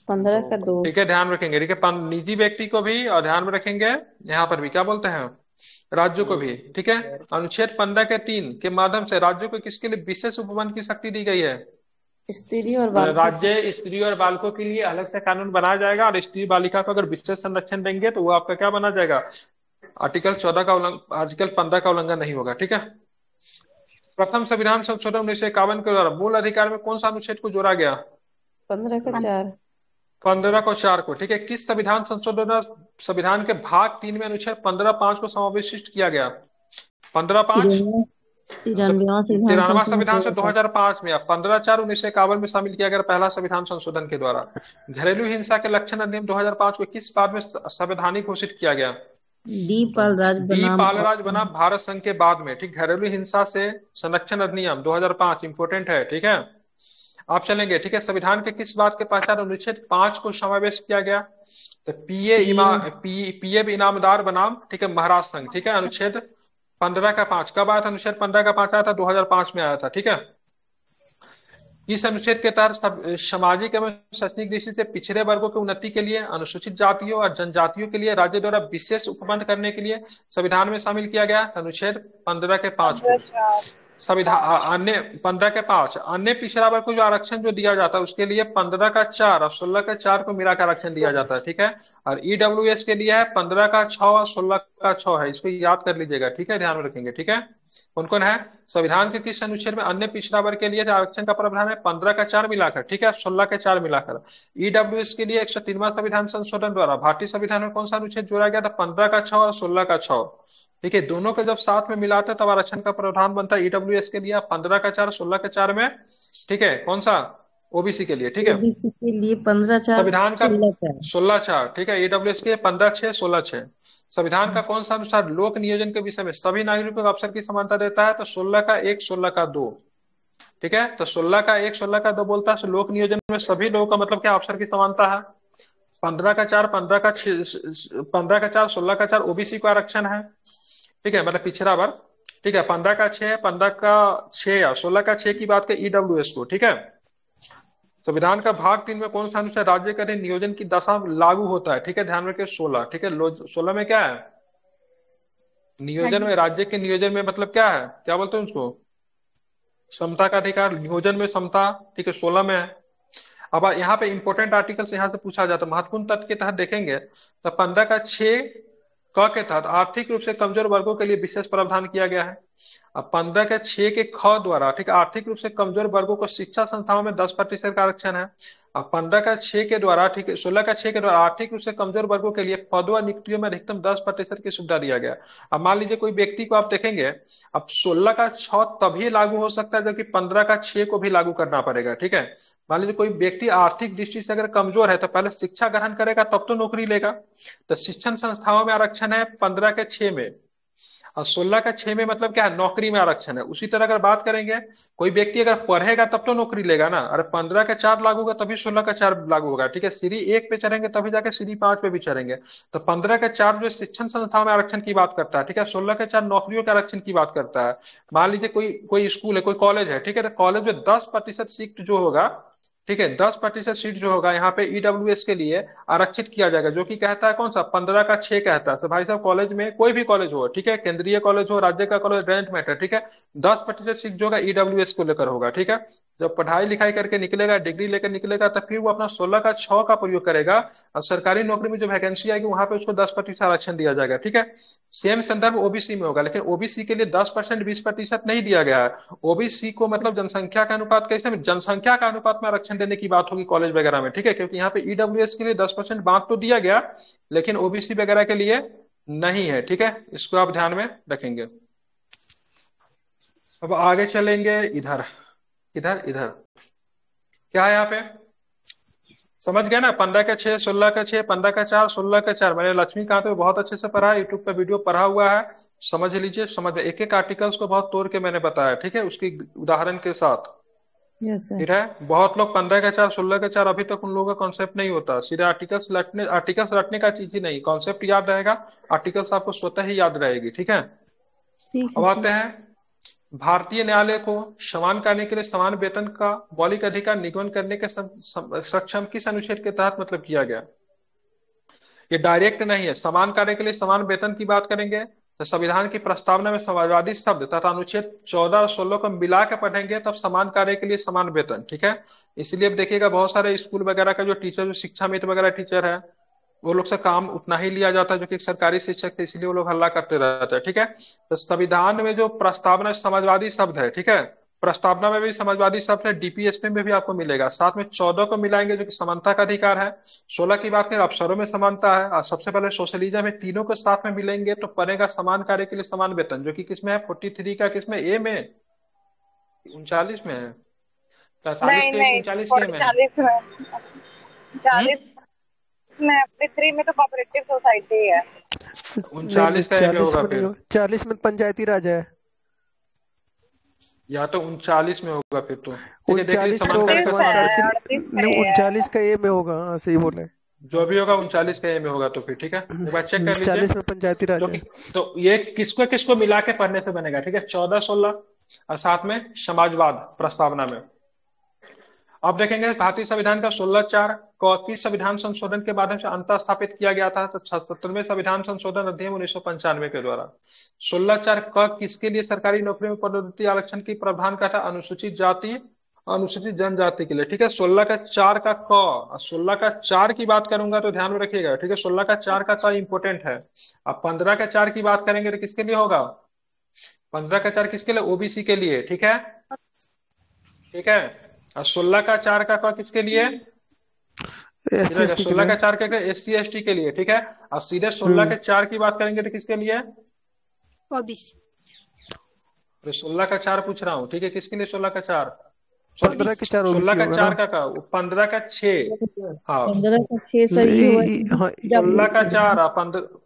S3: 15 का 2।
S1: ठीक है, ध्यान रखेंगे। ठीक है, निजी व्यक्ति को भी और ध्यान में रखेंगे, यहाँ पर भी क्या बोलते हैं? राज्यों को भी। ठीक है, अनुच्छेद 15 के 3 के माध्यम से राज्यों को किसके लिए विशेष उपबंध की शक्ति दी गई है?
S3: स्त्री और बालकों।
S1: राज्य स्त्री और बालकों के लिए अलग से कानून बनाया जाएगा, और स्त्री बालिका को अगर विशेष संरक्षण देंगे तो वो आपका क्या बना जाएगा? आर्टिकल 14 का आर्टिकल 15 का उल्लंघन नहीं होगा। ठीक है, प्रथम संविधान संशोधन 1951 के द्वारा मूल अधिकार में कौन सा अनुच्छेद को जोड़ा गया?
S3: 15 का 4।
S1: 15 को 4 को। ठीक है, किस संविधान संशोधन संविधान के भाग 3 में अनुच्छेद 15(5) को समावेशित किया गया? 15(5) 93वां संविधान से 2005 में, 15(4) 1951 में शामिल किया गया पहला संविधान संशोधन के द्वारा। घरेलू हिंसा के लक्षण अधिनियम 2005 को किस बाद में संवैधानिक घोषित किया गया? डी पालराज बनाम भारत संघ के बाद में। ठीक, घरेलू हिंसा से संरक्षण अधिनियम 2005 इंपोर्टेंट है। ठीक है, आप चलेंगे। ठीक है, संविधान के किस बात के पहचान अनुच्छेद 5 को समावेश किया गया? तो पीए इनामदार बनाम, ठीक है, महाराष्ट्र संघ। ठीक है, अनुच्छेद 15 का 5 कब आया था? अनुच्छेद 15 का 5 आया था 2005 में आया था। ठीक है, इस अनुच्छेद के तहत सामाजिक एवं शैक्षणिक दृष्टि से पिछड़े वर्गों की उन्नति के लिए, अनुसूचित जातियों और जनजातियों के लिए राज्य द्वारा विशेष उपबंध करने के लिए संविधान में शामिल किया गया अनुच्छेद 15 के 5 को। संविधान अन्य 15 के 5 अन्य पिछड़ा वर्ग को जो आरक्षण जो दिया जाता है उसके लिए 15 का 4 और 16 का 4 को मिलाकर आरक्षण दिया जाता है। ठीक है, और ईडब्ल्यूएस के लिए है 15 का 6 और 16 का 6 है। इसको याद कर लीजिएगा। ठीक है, ध्यान में रखेंगे। ठीक है, कौन कौन है? संविधान के किस अनुच्छेद में अन्य पिछड़ा वर्ग के लिए आरक्षण का प्रावधान है? 15 का 4 मिलाकर। ठीक है, 16 के 4 मिलाकर। ईडब्ल्यूएस के लिए 103वां संविधान संशोधन द्वारा भारतीय संविधान में कौन सा अनुच्छेद जोड़ा गया था? 15 का 6 और 16 का 6। ठीक है, दोनों को जब साथ में मिलाते तब आरक्षण का प्रावधान बनता है ईडब्ल्यूएस के लिए 15 का 4 16 के 4 में। ठीक है, कौन सा? ओबीसी के लिए। ठीक है,
S3: ओबीसी के लिए 15/4
S1: संविधान का
S3: 16/4।
S1: 16/4। ठीक है, ईडब्ल्यूएस के 15/6 16/6। संविधान का कौन सा अनुसार लोक नियोजन के विषय में सभी नागरिकों को अवसर की समानता देता है? तो 16 का 1 16 का 2। ठीक है, तो 16 का 1 16 का 2 बोलता है लोक नियोजन में सभी लोगों का मतलब क्या? अवसर की समानता है। 15 का 4 15 का 4 16 का 4 ओबीसी को आरक्षण है। ठीक है, मतलब पिछड़ा वर्ग। ठीक है, 15 का 6 15 का 6 और 16 का 6 की बात करें ईडब्ल्यूएस को। ठीक है, संविधान का भाग 3 में कौन सा अनुच्छेद राज्य के अधीन नियोजन की दशा लागू होता है? ठीक है, ध्यान रखिए 16। ठीक है, 16 में क्या है? नियोजन में, राज्य के नियोजन में मतलब क्या है? क्या बोलते हैं उसको? समता का अधिकार, नियोजन में समता। ठीक है, 16 में है। अब यहाँ पे इंपोर्टेंट आर्टिकल्स यहाँ से पूछा जाता है, महत्वपूर्ण तथ्य के तहत देखेंगे तो 15 का 6 क के तहत आर्थिक रूप से कमजोर वर्गों के लिए विशेष प्रावधान किया गया है। अब 15 के 6 के ख द्वारा, ठीक है, आर्थिक रूप से कमजोर वर्गों को शिक्षा संस्थाओं में 10% का आरक्षण है। अब 15 का 6 के द्वारा, ठीक है, 16 का 6 के द्वारा आर्थिक रूप से कमजोर वर्गों के लिए पदों व नियुक्तियों में अधिकतम 10% की सुविधा दिया गया। अब मान लीजिए कोई व्यक्ति को आप देखेंगे, अब 16 का 6 तभी लागू हो सकता है जबकि 15 का 6 को भी लागू करना पड़ेगा, ठीक है। मान लीजिए कोई व्यक्ति आर्थिक दृष्टि से अगर कमजोर है तो पहले शिक्षा ग्रहण करेगा तब तो नौकरी लेगा। तो शिक्षण संस्थाओं में आरक्षण है 15 के 6 में, और 16 का 6 में मतलब क्या है, नौकरी में आरक्षण है। उसी तरह अगर बात करेंगे, कोई व्यक्ति अगर पढ़ेगा तब तो नौकरी लेगा ना, अरे 15 का 4 लागू होगा तभी 16 का 4 लागू होगा, ठीक है। सीढ़ी 1 पे चढ़ेंगे तभी जाके सीढ़ी 5 पे भी चढ़ेंगे। तो 15 का 4 जो शिक्षण संस्थाओं में आरक्षण की बात करता है, ठीक है। 16 का 4 नौकरियों के आरक्षण की बात करता है। मान लीजिए कोई कोई स्कूल है, कोई कॉलेज है, ठीक है, तो कॉलेज में 10% सीट जो होगा, ठीक है, 10% सीट जो होगा यहाँ पे ईडब्ल्यूएस के लिए आरक्षित किया जाएगा, जो कि कहता है कौन सा, 15 का 6 कहता है। तो भाई साहब कॉलेज में कोई भी कॉलेज हो, ठीक है, केंद्रीय कॉलेज हो, राज्य का कॉलेज, रेंट मैटर, ठीक है, 10% सीट जो होगा ईडब्ल्यूएस को लेकर होगा, ठीक है। जब पढ़ाई लिखाई करके निकलेगा, डिग्री लेकर निकलेगा, तो फिर वो अपना 16 का 6 का प्रयोग करेगा, और सरकारी नौकरी में जो वैकेंसी आएगी वहां पे उसको 10% आरक्षण दिया जाएगा, ठीक है। सेम संदर्भ ओबीसी में होगा, लेकिन ओबीसी के लिए 10% 20% नहीं दिया गया है। ओबीसी को मतलब जनसंख्या का अनुपात कैसे में, जनसंख्या का अनुपात में आरक्षण देने की बात होगी कॉलेज वगैरह में, ठीक है, क्योंकि यहाँ पे ईडब्ल्यूएस के लिए 10% बांट तो दिया गया, लेकिन ओबीसी वगैरह के लिए नहीं है, ठीक है। इसको आप ध्यान में रखेंगे। अब आगे चलेंगे, इधर इधर इधर क्या है यहाँ पे, समझ गए ना। 15 का 6, 16 का 6, 15 का 4, 16 का 4, मैंने लक्ष्मीकांत पे बहुत अच्छे से पढ़ा है, यूट्यूब पे वीडियो पढ़ा हुआ है, समझ लीजिए, समझ एक एक आर्टिकल्स को बहुत तोड़ के मैंने बताया, ठीक है, उसकी उदाहरण के साथ।
S3: Yes sir.
S1: फिर है, बहुत लोग 15 का 4, 16 का 4 अभी तक उन लोगों का कॉन्सेप्ट नहीं होता, सीधे आर्टिकल्स रटने का चीज ही नहीं, कॉन्सेप्ट याद रहेगा, आर्टिकल्स आपको स्वतः ही याद रहेगी, ठीक है।
S3: ठीक है
S1: अब
S3: सर।
S1: आते हैं, भारतीय न्यायालय को समान कार्य के लिए समान वेतन का मौलिक अधिकार निगमन करने के सक्षम किस अनुच्छेद के तहत मतलब किया गया। ये डायरेक्ट नहीं है, समान कार्य के लिए समान वेतन की बात करेंगे तो संविधान की प्रस्तावना में समाजवादी शब्द तथा अनुच्छेद 14 और 16 को मिला के पढ़ेंगे तब समान कार्य के लिए समान वेतन, ठीक है। इसलिए अब देखिएगा बहुत सारे स्कूल वगैरह का जो टीचर, जो शिक्षा मित्र वगैरह टीचर है, वो लोग से काम उतना ही लिया जाता है जो कि एक सरकारी शिक्षक थे, इसलिए वो लोग हल्ला करते रहते हैं, ठीक है। तो संविधान में जो प्रस्तावना समाजवादी शब्द है, ठीक है, प्रस्तावना में भी समाजवादी शब्द है, डीपीएसपी में भी आपको मिलेगा, साथ में 14 को मिलाएंगे जो कि समानता का अधिकार है, 16 की बात करें अवसरों में समानता है, और सबसे पहले सोशलिज्म में, तीनों को साथ में मिलेंगे तो पड़ेगा समान कार्य के लिए समान वेतन, जो कि किसमें है, 43 का, किसमें, ए में, 39 में है, 43
S4: नहीं
S1: के
S4: नहीं,
S1: 39 के
S4: फोर्टी
S1: में है।
S4: 40 में 43 में तो कोऑपरेटिव सोसाइटी है।
S2: नहीं नहीं,
S1: 39 का ए में
S2: 40
S1: होगा
S2: में नहीं
S1: फिर,
S2: हो, 40 में पंचायती राज है।
S1: या तो 39 में होगा फिर तो, ठीक है, देख लीजिए
S2: 39 में
S1: समान
S2: होगा
S1: कार्य का
S4: 38
S2: समान
S1: समान
S2: कार्य
S4: है,
S2: के
S1: वेतन,
S2: लिए।
S4: 38
S2: नहीं,
S4: में है।
S2: 39 का ए में होगा, हाँ सही बोले।
S1: जो भी होगा 39 का ए में होगा, तो फिर ठीक है, एक बार चेक कर लीजिए।
S2: 40 में पंचायती राज
S1: जो
S2: है।
S1: कि, तो ये किसको किसको मिला के पढ़ने से बनेगा, ठीक है, 14 16 और साथ में समाजवाद प्रस्तावना में। अब देखेंगे भारतीय संविधान का 16(4) को किस संविधान संशोधन के माध्यम से अंतः स्थापित किया गया था, तो 77वें संविधान संशोधन अधिनियम 1995 के द्वारा। 16(4) क किसके लिए सरकारी नौकरी में पदोन्नति आरक्षण की प्रावधान का था, अनुसूचित जाति, अनुसूचित जनजाति के लिए, ठीक है। 16 का 4 का क और 16 का 4 की बात करूंगा तो ध्यान में रखिएगा, ठीक है, 16 का 4 का क इंपोर्टेंट है। अब 15 का 4 की बात करेंगे तो किसके लिए होगा, 15 का 4 किसके लिए, ओबीसी के लिए, ठीक है, ठीक है। और 16 का 4 का क किसके लिए,
S2: एस सी
S1: इधर
S2: एस टी के
S1: 16
S2: लिए।
S1: का 4 का एससी एसटी के लिए, ठीक है। और सीधे 16
S2: हम्म।
S1: के 4 की बात करेंगे तो किसके लिए,
S5: ओबीसी।
S1: तो 16 का 4 पूछ रहा हूँ, ठीक है, किसके लिए 16 का 4, सॉरी
S2: 15 के 4
S1: सोलह
S2: ओबीसी
S1: का
S2: होगा ना।
S1: चार का 15 का 6, हाँ
S3: 15 का 6 सही हुआ।
S2: हाँ।
S1: 16 का 4 और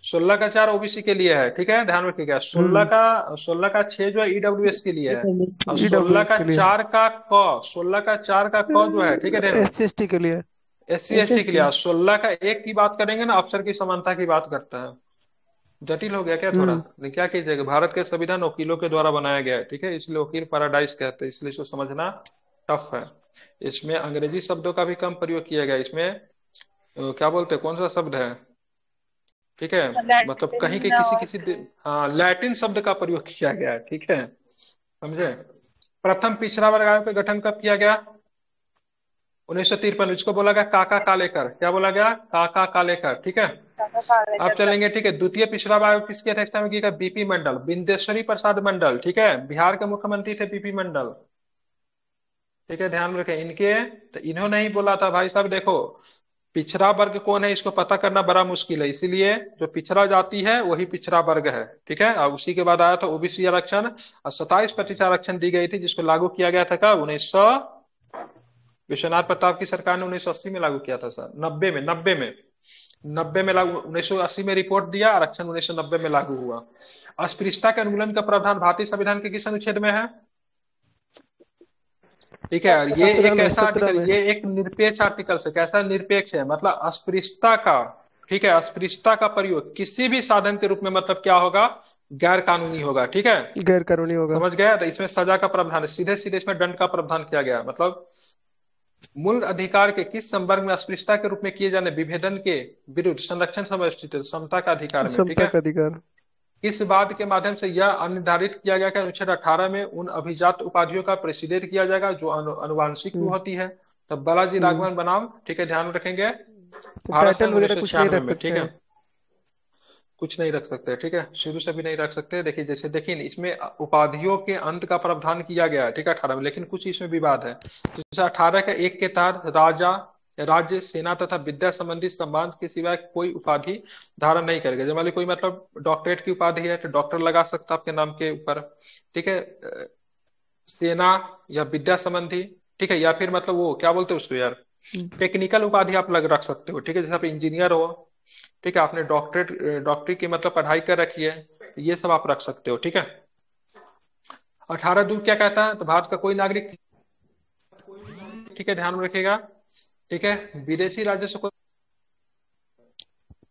S1: 16 का 4 ओबीसी के लिए है, ठीक है, ध्यान रखिएगा। सोलह
S2: हम्म।
S1: का 16 का 6 जो है ईडब्ल्यूएस के लिए है, और सोलह
S2: ईडब्ल्यूएस
S1: का
S2: के लिए।
S1: चार का क 16 का 4 का क जो है, ठीक है, ध्यान,
S2: एस सी एस टी के लिए।
S1: एससी एसटी के लिए। और 16 का 1 की बात करेंगे ना, अफसर की समानता की बात करता है। जटिल हो गया क्या थोड़ा,
S2: हम्म।
S1: लेकिन क्या कीजिएगा, भारत के संविधान वकीलों के द्वारा बनाया गया है, ठीक है, इसलिए वकील पैराडाइज कहते हैं, इसलिए इसको समझना टफ है। इसमें अंग्रेजी शब्दों का भी कम प्रयोग किया गया, इसमें क्या बोलते हैं, कौन सा शब्द है, ठीक है, मतलब कहीं के
S4: लैटिन
S1: किसी
S4: और
S1: किसी हाँ लैटिन शब्द का प्रयोग किया गया है, ठीक है, समझे। प्रथम पिछड़ा वर्ग आयोग का गठन कब किया गया, 1953, इसको बोला गया काका कालेकर, क्या बोला गया, काका कालेकर, ठीक है। अब चलेंगे, ठीक है। द्वितीय पिछड़ा वायु किसकी अध्यक्षता में किया? बीपी मंडल, बिंदेश्वरी प्रसाद मंडल, ठीक है, बिहार के मुख्यमंत्री थे बीपी मंडल, ठीक है, ध्यान में रखें इनके। तो इन्होंने ही बोला था भाई साहब देखो, पिछड़ा वर्ग कौन है इसको पता करना बड़ा मुश्किल है, इसीलिए जो पिछड़ा जाति है वही पिछड़ा वर्ग है, ठीक है। और उसी के बाद आया था ओबीसी आरक्षण, और 27% आरक्षण दी गई थी, जिसको लागू किया गया था कब? 1900, विश्वनाथ प्रताप की सरकार ने 1980 में लागू किया था सर, 90 में लागू, 1980 में रिपोर्ट दिया, आरक्षण 1990 में लागू हुआ। अस्पृश्यता के उन्मूलन का प्रावधान भारतीय संविधान के किस अनुच्छेद में है? ठीक है, और ये
S2: 17
S1: एक
S2: में,
S1: ऐसा
S2: 17
S1: आर्टिकल,
S2: में।
S1: ये एक निरपेक्ष आर्टिकल से, कैसा निरपेक्ष है, मतलब अस्पृश्यता का, ठीक है, अस्पृश्यता का प्रयोग किसी भी साधन के रूप में मतलब क्या होगा? गैर कानूनी होगा, ठीक है,
S2: गैर कानूनी होगा।
S1: समझ गया। तो इसमें सजा का प्रावधान है, सीधे सीधे इसमें दंड का प्रावधान किया गया, मतलब मूल अधिकार के किस संवर्ग में अस्पृश्यता के रूप में किए जाने विभेदन के विरुद्ध संरक्षण समष्टित समता का अधिकार में, ठीक
S2: समता
S1: है।
S2: का अधिकार।
S1: इस बात के माध्यम से यह निर्धारित किया गया कि अनुच्छेद 18 में उन अभिजात उपाधियों का प्रेसिडेंट किया जाएगा जो अनुवांशिक
S2: हम्म।
S1: होती है। तब बालाजी
S2: हम्म।
S1: राघवन बनाम, ठीक है, ध्यान में रखेंगे,
S2: तो
S1: भारत
S2: टाइटल
S1: संघ
S2: वगैरह कुछ नहीं
S1: 1996
S2: रख
S1: में,
S2: सकते
S1: ठीक है,
S2: हैं।
S1: कुछ नहीं रख सकते, ठीक है, शुरू से भी नहीं रख सकते। देखिए जैसे देखिए इसमें उपाधियों के अंत का प्रावधान किया गया है, ठीक है, 18 में, लेकिन कुछ इसमें विवाद है। जैसे 18 के 1 के तहत राजा, राज्य, सेना तथा विद्या संबंधी सम्मान के सिवाय कोई उपाधि धारण नहीं करेगा। जब मान ली कोई मतलब डॉक्टरेट की उपाधि है तो डॉक्टर लगा सकता आपके नाम के ऊपर, ठीक है, सेना या विद्या संबंधी, ठीक है, या फिर मतलब वो क्या बोलते हैं उसको यार, टेक्निकल उपाधि आप लग रख सकते हो, ठीक है, जैसे आप इंजीनियर हो, ठीक है, आपने डॉक्टरी की मतलब पढ़ाई कर रखी है, तो ये सब आप रख सकते हो, ठीक है। 18(2) क्या कहता है? तो भारत का कोई नागरिक, ठीक है, ध्यान में रखिएगा, ठीक है, विदेशी राज्य से कोई,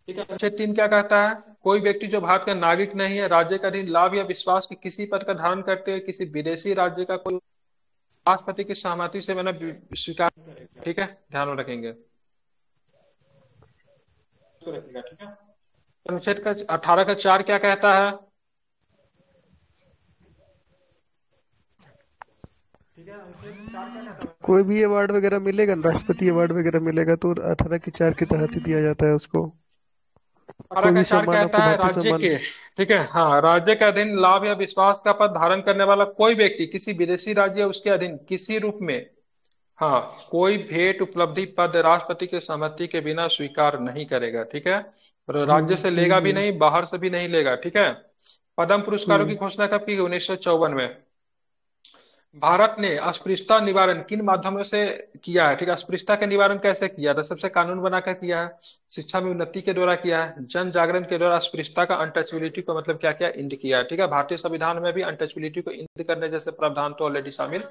S1: ठीक है। अनुच्छेद 3 क्या कहता है? कोई व्यक्ति जो भारत का नागरिक नहीं है, राज्य के अधीन लाभ या विश्वास के किसी पद का धारण करते हुए किसी विदेशी राज्य का कोई राष्ट्रपति की सहमति से मैंने स्वीकार, ठीक है, ध्यान में रखेंगे, ठीक है। अनुच्छेद का 18 का 4 क्या कहता है?
S2: कोई भी अवार्ड वगैरह मिलेगा ना, राष्ट्रपति अवार्ड वगैरह मिलेगा तो 18 की 4 के तहत ही दिया जाता है उसको।
S1: 18
S2: कोई
S1: का
S2: भी
S1: 4
S2: सम्मान
S1: कहता
S2: आपको
S1: है
S2: भारतीय
S1: राज्य
S2: सम्मान।
S1: के, ठीक है, हाँ, राज्य के अधीन लाभ या विश्वास का पद धारण करने वाला कोई व्यक्ति किसी विदेशी राज्य या उसके अधीन किसी रूप में, हाँ, कोई भेंट, उपलब्धि, पद राष्ट्रपति की सहमति के बिना स्वीकार नहीं करेगा, ठीक है, और राज्य से लेगा भी नहीं, बाहर से भी नहीं लेगा, ठीक है। पद्म पुरस्कारों की घोषणा कब की गई? 1954 में। भारत ने अस्पृश्यता निवारण किन माध्यमों से किया है? ठीक है, अस्पृश्यता का निवारण कैसे किया था? सबसे कानून बनाकर किया है, शिक्षा में उन्नति के द्वारा किया है, जन जागरण के द्वारा अस्पृश्यता का अनटचेबिलिटी को मतलब क्या क्या इंड किया है, ठीक है। भारतीय संविधान में भी अनटचेबिलिटी को इंड करने जैसे प्रावधान तो ऑलरेडी शामिल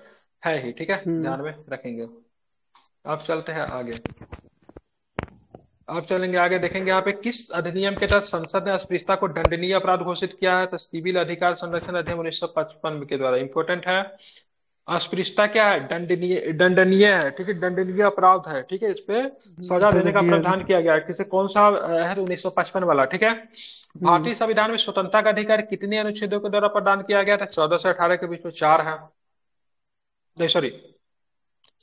S1: है ही, ठीक है, ध्यान में रखेंगे। अब चलते हैं आगे, अब चलेंगे आगे, देखेंगे यहाँ पे किस अधिनियम के तहत संसद ने अस्पृश्यता को दंडनीय अपराध घोषित किया है? तो सिविल अधिकार संरक्षण अधिनियम 1955 के द्वारा, इंपोर्टेंट है। अस्पृश्यता क्या है? दंडनीय है, ठीक है, दंडनीय अपराध है, ठीक है, इस पे सजा देने का
S2: दंडनीय।
S1: प्रावधान किया गया है। किसे, कौन सा है? 1955 वाला, ठीक है। भारतीय संविधान में स्वतंत्रता का अधिकार कितने अनुच्छेदों के द्वारा प्रदान किया गया था? 14 से 18 के बीच में 4 है, नहीं सॉरी,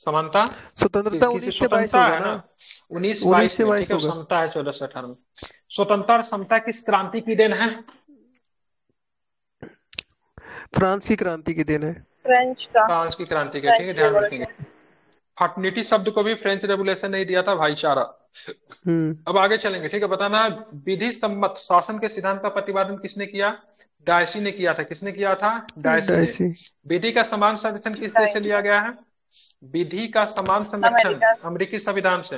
S1: समानता,
S2: स्वतंत्रता
S1: किसी
S2: 19 से 22
S1: स्वतंत्रता
S2: होगा
S1: है
S2: ना।
S1: ना 19
S2: 19
S1: 22
S2: से
S1: में,
S2: 22
S1: ठीक है,
S2: होगा।
S1: समता है 14 से 18 में। स्वतंत्रता और समता किस क्रांति की देन है?
S2: फ्रांस की क्रांति की देन है।
S4: फ्रेंच का,
S1: फ्रांस की क्रांति के, ठीक है,
S4: फ्रेंच
S1: ध्यान में रखेंगे।
S4: रेवोल्यूशन।
S1: फर्टर्निटी शब्द को भी फ्रेंच रेवोल्यूशन नहीं दिया था, भाईचारा।
S2: हम्म।
S1: अब आगे चलेंगे, ठीक है, बताना है विधि सम्मत शासन के सिद्धांत का प्रतिपादन किसने किया? डायसी ने किया था। किसने किया था? डायसी ने।
S2: डायसी।
S1: विधि का समान संरक्षण किस देश से लिया गया है? विधि का समान संरक्षण
S4: अमेरिका।
S1: अमेरिकी संविधान से।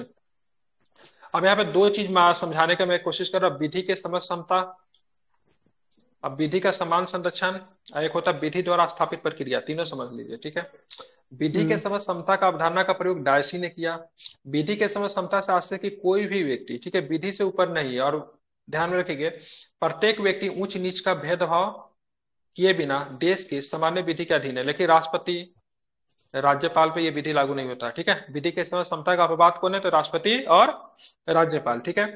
S1: अब यहाँ पे दो चीज मैं समझाने का मैं कोशिश कर रहा हूँ, विधि के समक्ष समता, अब विधि का समान संरक्षण, एक होता है विधि द्वारा स्थापित प्रक्रिया, तीनों समझ लीजिए, ठीक है। विधि के समक्ष समता का अवधारणा का प्रयोग डायसी ने किया। विधि के समक्ष समता से आशय कि कोई भी व्यक्ति, ठीक है, विधि से ऊपर नहीं है, और ध्यान में रखिए प्रत्येक व्यक्ति उच्च नीच का भेदभाव किए बिना देश के सामान्य विधि के अधीन है, लेकिन राष्ट्रपति, राज्यपाल पे ये विधि लागू नहीं होता, ठीक है। विधि के समय समता का अपवाद कौन है? तो राष्ट्रपति और राज्यपाल, ठीक है।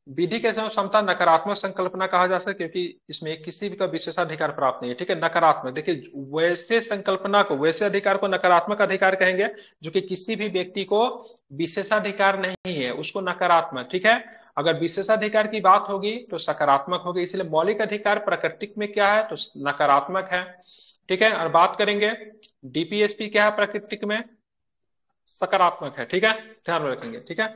S1: विधि के समय समता नकारात्मक संकल्पना कहा जा सकता है क्योंकि इसमें किसी भी का विशेषाधिकार प्राप्त नहीं है, ठीक है, नकारात्मक। देखिए वैसे संकल्पना को, वैसे अधिकार को नकारात्मक अधिकार कहेंगे जो कि किसी भी व्यक्ति को विशेषाधिकार नहीं है, उसको नकारात्मक, ठीक है। अगर विशेषाधिकार की बात होगी तो सकारात्मक होगी, इसलिए मौलिक अधिकार प्राकृतिक में क्या है तो नकारात्मक है। ठीक है, और बात करेंगे डीपीएसपी क्या है प्राकृतिक में, सकारात्मक है। ठीक है, ध्यान में रखेंगे। ठीक है,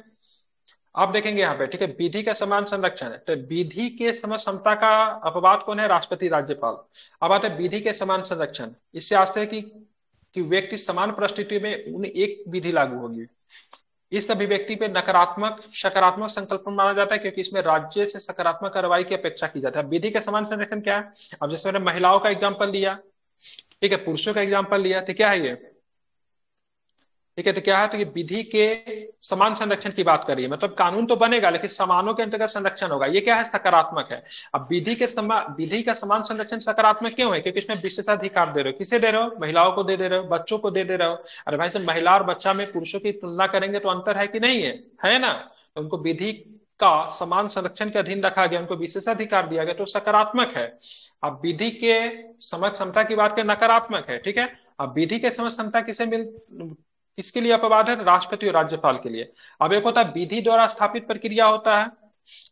S1: आप देखेंगे यहाँ पे, ठीक है, विधि का समान संरक्षण है, तो विधि के सम समता का अपवाद कौन है, राष्ट्रपति राज्यपाल। अब आते हैं विधि के समान संरक्षण, इससे आशय है कि व्यक्ति समान परिस्थिति में उन्हें एक विधि लागू होगी। इस अभिव्यक्ति पे नकारात्मक सकारात्मक संकल्पन माना जाता है, क्योंकि इसमें राज्य से सकारात्मक कार्रवाई की अपेक्षा की जाती है। विधि के समान संरक्षण क्या है, अब जैसे मैंने महिलाओं का एग्जाम्पल लिया, ठीक है, पुरुषों का एग्जाम्पल लिया, तो क्या है ये, ठीक है, तो क्या है, तो ये विधि के समान संरक्षण की बात करिए, मतलब कानून तो बनेगा लेकिन समानों के अंतर्गत संरक्षण होगा, ये क्या है, सकारात्मक है। अब विधि का समान संरक्षण सकारात्मक क्यों है, क्योंकि इसमें विशेषाधिकार दे रहे हो, किसे दे रहे हो, महिलाओं को दे रहे हो, बच्चों को दे रहे हो। अरे भाई साहब, महिला और बच्चा में पुरुषों की तुलना करेंगे तो अंतर है कि नहीं है ना, तो उनको विधि का समान संरक्षण के अधीन रखा गया, उनको विशेषाधिकार दिया गया, तो सकारात्मक है। अब विधि के समझ क्षमता की बात करें, नकारात्मक है। ठीक है, अब विधि के समझ क्षमता किसके लिए अपवाद है, राष्ट्रपति और राज्यपाल के लिए। अब एक होता है विधि द्वारा स्थापित प्रक्रिया होता है,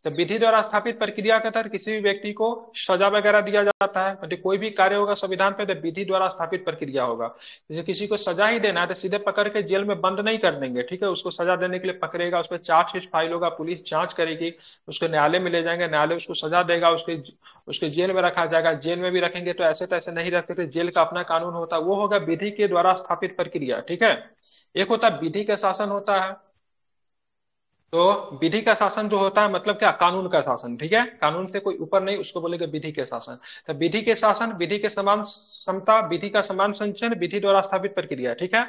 S1: तो विधि द्वारा स्थापित प्रक्रिया के तहत किसी भी व्यक्ति को सजा वगैरह दिया जाता है, मतलब कोई भी कार्य होगा संविधान पे तो विधि द्वारा स्थापित प्रक्रिया होगा। जैसे किसी को सजा ही देना है तो सीधे पकड़ के जेल में बंद नहीं कर देंगे, ठीक है, उसको सजा देने के लिए पकड़ेगा, उस पर चार्जशीट फाइल होगा, पुलिस जांच करेगी, उसको न्यायालय में ले जाएंगे, न्यायालय उसको सजा देगा, उसके जेल में रखा जाएगा। जेल में भी रखेंगे तो ऐसे तैसे नहीं रखते, जेल का अपना कानून होता है, वो होगा विधि के द्वारा स्थापित प्रक्रिया। ठीक है, एक होता है विधि का शासन होता है, तो विधि का शासन जो होता है मतलब क्या, कानून का शासन। ठीक है, कानून से कोई ऊपर नहीं, उसको बोलेंगे विधि के शासन। तो विधि के शासन, विधि के समान समता, विधि का समान संचयन, विधि द्वारा स्थापित प्रक्रिया। ठीक है,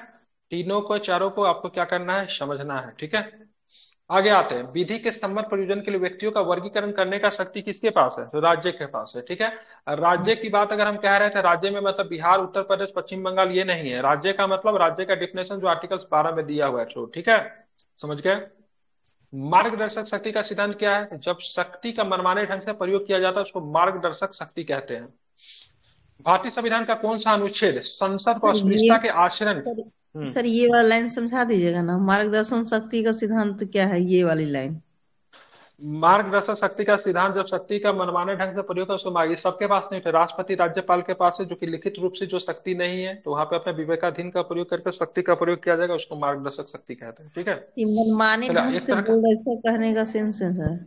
S1: तीनों को चारों को आपको क्या करना है, समझना है। ठीक है, आगे आते हैं, विधि के सम्मत प्रयोजन के लिए व्यक्तियों का वर्गीकरण करने का शक्ति किसके पास है, तो राज्य के पास है। ठीक है, राज्य की बात अगर हम कह रहे थे, राज्य में मतलब बिहार, उत्तर प्रदेश, पश्चिम बंगाल ये नहीं है, राज्य का मतलब राज्य का डिफिनेशन जो आर्टिकल 12 में दिया हुआ है। तो ठीक है, समझ गए। मार्गदर्शक शक्ति का सिद्धांत क्या है, जब शक्ति का मनमाने ढंग से प्रयोग किया जाता है उसको मार्गदर्शक शक्ति कहते हैं। भारतीय संविधान का कौन सा अनुच्छेद संसद को
S3: सर ये
S1: अस्पृश्यता के आचरण,
S3: सर ये वाला लाइन समझा दीजिएगा ना, मार्गदर्शन शक्ति का सिद्धांत क्या है, ये वाली लाइन।
S1: मार्गदर्शक शक्ति का सिद्धांत, जब शक्ति का मनमाने ढंग से प्रयोग है उसको मार्ग, सबके पास नहीं थे, राष्ट्रपति राज्यपाल के पास है, जो कि लिखित रूप से जो शक्ति नहीं है, तो वहां पे अपने विवेकाधीन का प्रयोग करके शक्ति का प्रयोग किया जाएगा, उसको मार्गदर्शक शक्ति कहते हैं। ठीक है,
S3: ये मनमाने ढंग
S1: चलिए एक
S3: से
S1: तरह का
S3: बोल ऐसा कहने का सेंस है सर।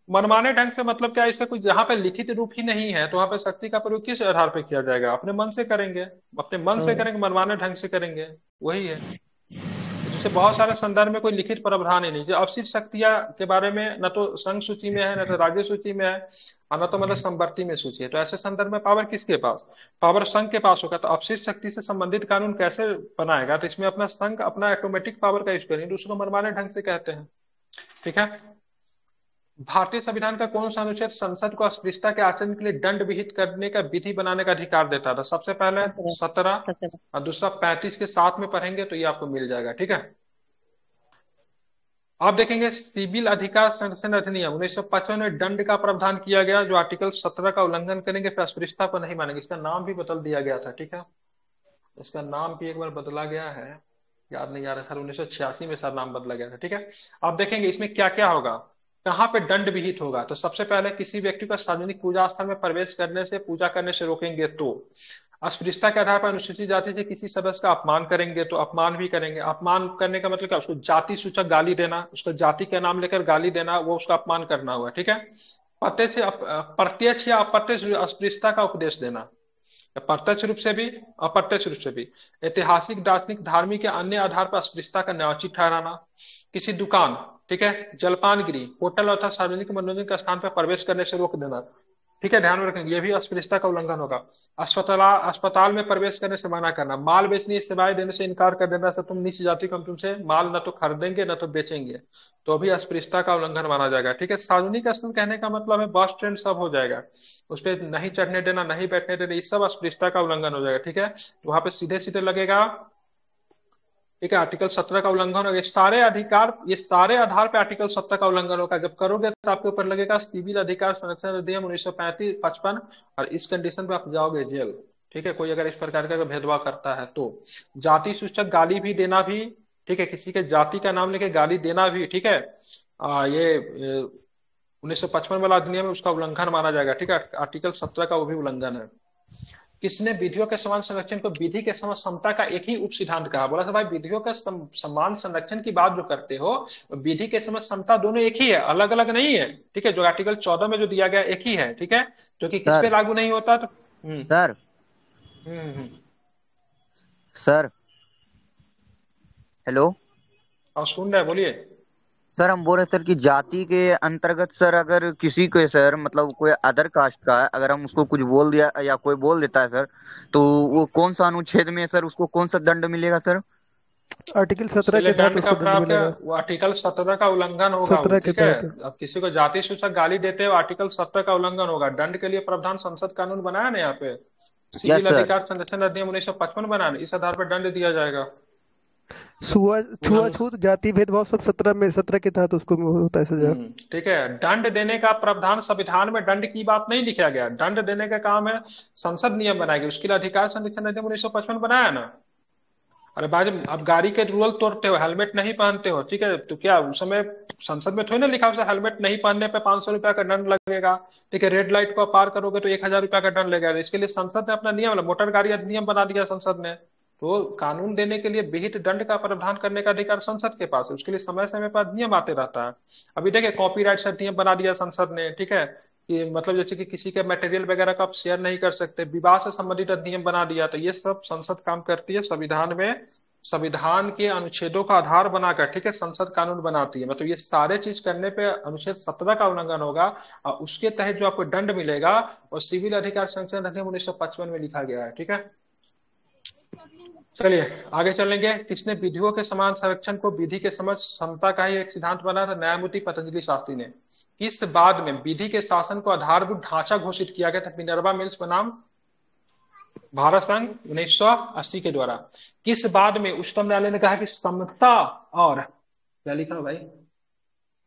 S1: मनमाने ढंग से मतलब क्या, इसका कुछ जहां पे लिखित रूप ही नहीं है तो वहां पे शक्ति का प्रयोग किस आधार पे किया जाएगा, अपने मन से करेंगे, अपने मन से करेंगे, मनमाने ढंग से करेंगे, वही है। तो जैसे बहुत सारे संदर्भ में कोई लिखित प्रावधान ही नहीं, जो अवशिष्ट शक्तियां के बारे में न तो संघ सूची में है, न तो राज्य सूची में है, और न तो मतलब संवर्ती में सूची है, तो ऐसे संदर्भ में पावर किसके पास, पावर संघ के पास होगा। तो अवशिष्ट शक्ति से संबंधित कानून कैसे बनाएगा, तो इसमें अपना संघ अपना ऑटोमेटिक पावर का यूज करेंगे, तो उसको मनमाने ढंग से कहते हैं। ठीक है, भारतीय संविधान का कौन सा अनुच्छेद संसद को अस्पृश्यता के आचरण के लिए दंड विहित करने का विधि बनाने का अधिकार देता था, सबसे पहले
S3: 17
S1: 17
S3: 17।
S1: और दूसरा 35 के साथ में पढ़ेंगे तो ये आपको मिल जाएगा। ठीक है, आप देखेंगे सिविल अधिकार संरक्षण अधिनियम 1955 में दंड का प्रावधान किया गया, जो आर्टिकल 17 का उल्लंघन करेंगे फिर अस्पृश्यता को नहीं मानेंगे, इसका नाम भी बदल दिया गया था। ठीक है, इसका नाम भी एक बार बदला गया है, याद नहीं आ रहा सर, 1986 में सर नाम बदला गया था। ठीक है, आप देखेंगे इसमें क्या क्या होगा, कहाँ पे दंड विहित होगा, तो सबसे पहले किसी व्यक्ति को सार्वजनिक पूजा स्थल में प्रवेश करने से, पूजा करने से रोकेंगे तो, अस्पृश्यता के आधार पर अनुसूचित जाति से किसी सदस्य का अपमान करेंगे तो अपमान भी करेंगे। अपमान करने का मतलब क्या, उसको जाति सूचक गाली देना, उसको जाति का नाम लेकर गाली देना, वो उसका अपमान करना हुआ। ठीक है, प्रत्यक्ष या अप्रत्यक्ष अस्पृश्यता का उपदेश देना, प्रत्यक्ष रूप से भी अप्रत्यक्ष रूप से भी, ऐतिहासिक, दार्शनिक, धार्मिक या अन्य आधार पर अस्पृश्यता का न्यायोचित ठहराना, किसी दुकान, ठीक है, जलपान गृह, होटल अथवा सार्वजनिक मनोरंजन का स्थान पर प्रवेश करने से रोक देना। ठीक है, ध्यान में रखेंगे, ये भी अस्पृश्यता का उल्लंघन होगा। अस्पताल में प्रवेश करने से मना करना, माल बेचने, सेवाएं देने से इनकार कर देना, से तुम नीच जाति को, हम तुमसे माल न तो खरीदेंगे न तो बेचेंगे, तो भी अस्पृश्यता का उल्लंघन माना जाएगा। ठीक है, सार्वजनिक स्थल कहने का मतलब है बस ट्रेन सब हो जाएगा, उस पर नहीं चढ़ने देना, नहीं बैठने देना, ये सब अस्पृश्यता का उल्लंघन हो जाएगा। ठीक है, तो वहां पे सीधे सीधे लगेगा। ठीक है, आर्टिकल 17 का उल्लंघन होगा, सारे अधिकार, ये सारे आधार पे आर्टिकल 17 का उल्लंघन होगा, जब करोगे तो आपके ऊपर लगेगा सिविल अधिकार संरक्षण अधिनियम 1955, और इस कंडीशन पे आप जाओगे जेल। ठीक है, कोई अगर इस प्रकार का भेदभाव करता है तो, जाति सूचक गाली भी देना भी, ठीक है, किसी के जाति का नाम लेके गाली देना भी, ठीक है, ये 1955 वाला अधिनियम है, उसका उल्लंघन माना जाएगा। ठीक है, आर्टिकल 17 का वो भी उल्लंघन है। किसने विधियों के समान संरक्षण को विधि के समान समता का एक ही उप सिद्धांत कहा? बोला था भाई विधियों का समान संरक्षण की बात जो करते हो, विधि के समान समता दोनों एक ही है, अलग अलग नहीं है। ठीक है, जो आर्टिकल 14 में जो दिया गया एक ही है। ठीक है, जो कि किस पे
S6: सर
S1: लागू नहीं होता तो
S6: सर
S1: हम्म हम्म।
S6: Sir hello.
S1: और सुन रहे हैं, बोलिए।
S6: सर हम बोल रहे सर कि जाति के अंतर्गत सर अगर किसी को सर मतलब कोई अदर कास्ट का है, अगर हम उसको कुछ बोल दिया या कोई बोल देता है सर, तो वो कौन सा अनुच्छेद में है सर, उसको कौन सा दंड मिलेगा सर?
S2: आर्टिकल
S1: उसके
S2: 17
S1: लिए
S2: के तहत
S1: दंड का
S2: उसको दंड
S1: प्राप्त है,
S2: मिलेगा।
S1: वो आर्टिकल 17 का उल्लंघन होगा वो।
S2: 17 के
S1: ठीक है,
S2: तहत।
S1: अब किसी को जाति सूचक गाली देते हो, आर्टिकल 17 का उल्लंघन होगा। दंड के लिए प्रावधान संसद कानून बनाया ना यहाँ पे,
S6: यस
S1: सिविल
S6: सर।
S1: अधिकार संरक्षण अधिनियम 1955 बनाया ना, इस आधार पर दंड दिया जाएगा। उल्लंघन।
S2: छुआछूत जाति भेदभाव सब 17 के तहत उसको होता है सजा।
S1: ठीक है, दंड देने का प्रावधान संविधान में दंड की बात नहीं लिखा गया। दंड देने का काम है संसद नियम बनाएगी, उसके लिए अधिकार संरक्षण अधिनियम 1955 बनाया ना। अरे भाई, अब गाड़ी के रूल तोड़ते हो, हेलमेट नहीं पहनते हो, ठीक है, तो क्या उस समय संसद में थोड़ी ना लिखा उसे हेलमेट नहीं पहनने पे 500 रुपया का दंड लगेगा? ठीक है, रेड लाइट को पार करोगे तो 1000 रुपया का दंड लगेगा। इसके लिए संसद ने अपना नियम, मोटर गाड़ी अधिनियम बना दिया संसद ने। तो कानून देने के लिए विहित दंड का प्रावधान करने का अधिकार संसद के पास है, उसके लिए समय समय पर नियम आते रहता है। अभी देखिए, कॉपीराइट अधिनियम बना दिया संसद ने। ठीक है, कि मतलब जैसे कि किसी के मटेरियल वगैरह का आप शेयर नहीं कर सकते, विवाह से संबंधित अधिनियम बना दिया। तो ये सब संसद काम करती है संविधान में, संविधान के अनुच्छेदों का आधार बनाकर। ठीक है, संसद कानून बनाती है, मतलब ये सारे चीज करने पे अनुच्छेद 17 का उल्लंघन होगा, और उसके तहत जो आपको दंड मिलेगा और सिविल अधिकार संरक्षण अधिनियम 1955 में लिखा गया है। ठीक है, चलिए आगे चलेंगे। किसने विधियों के समान संरक्षण को विधि के समझ समता का ही एक सिद्धांत बनाया था? न्यायमूर्ति पतंजलि शास्त्री ने। किस बाद में विधि के शासन को आधारभूत ढांचा घोषित किया गया था? मिनर्वा मिल्स बनाम भारत संघ 1980 के द्वारा। किस बाद में उच्चतम न्यायालय ने कहा कि समता और क्या लिखा है भाई,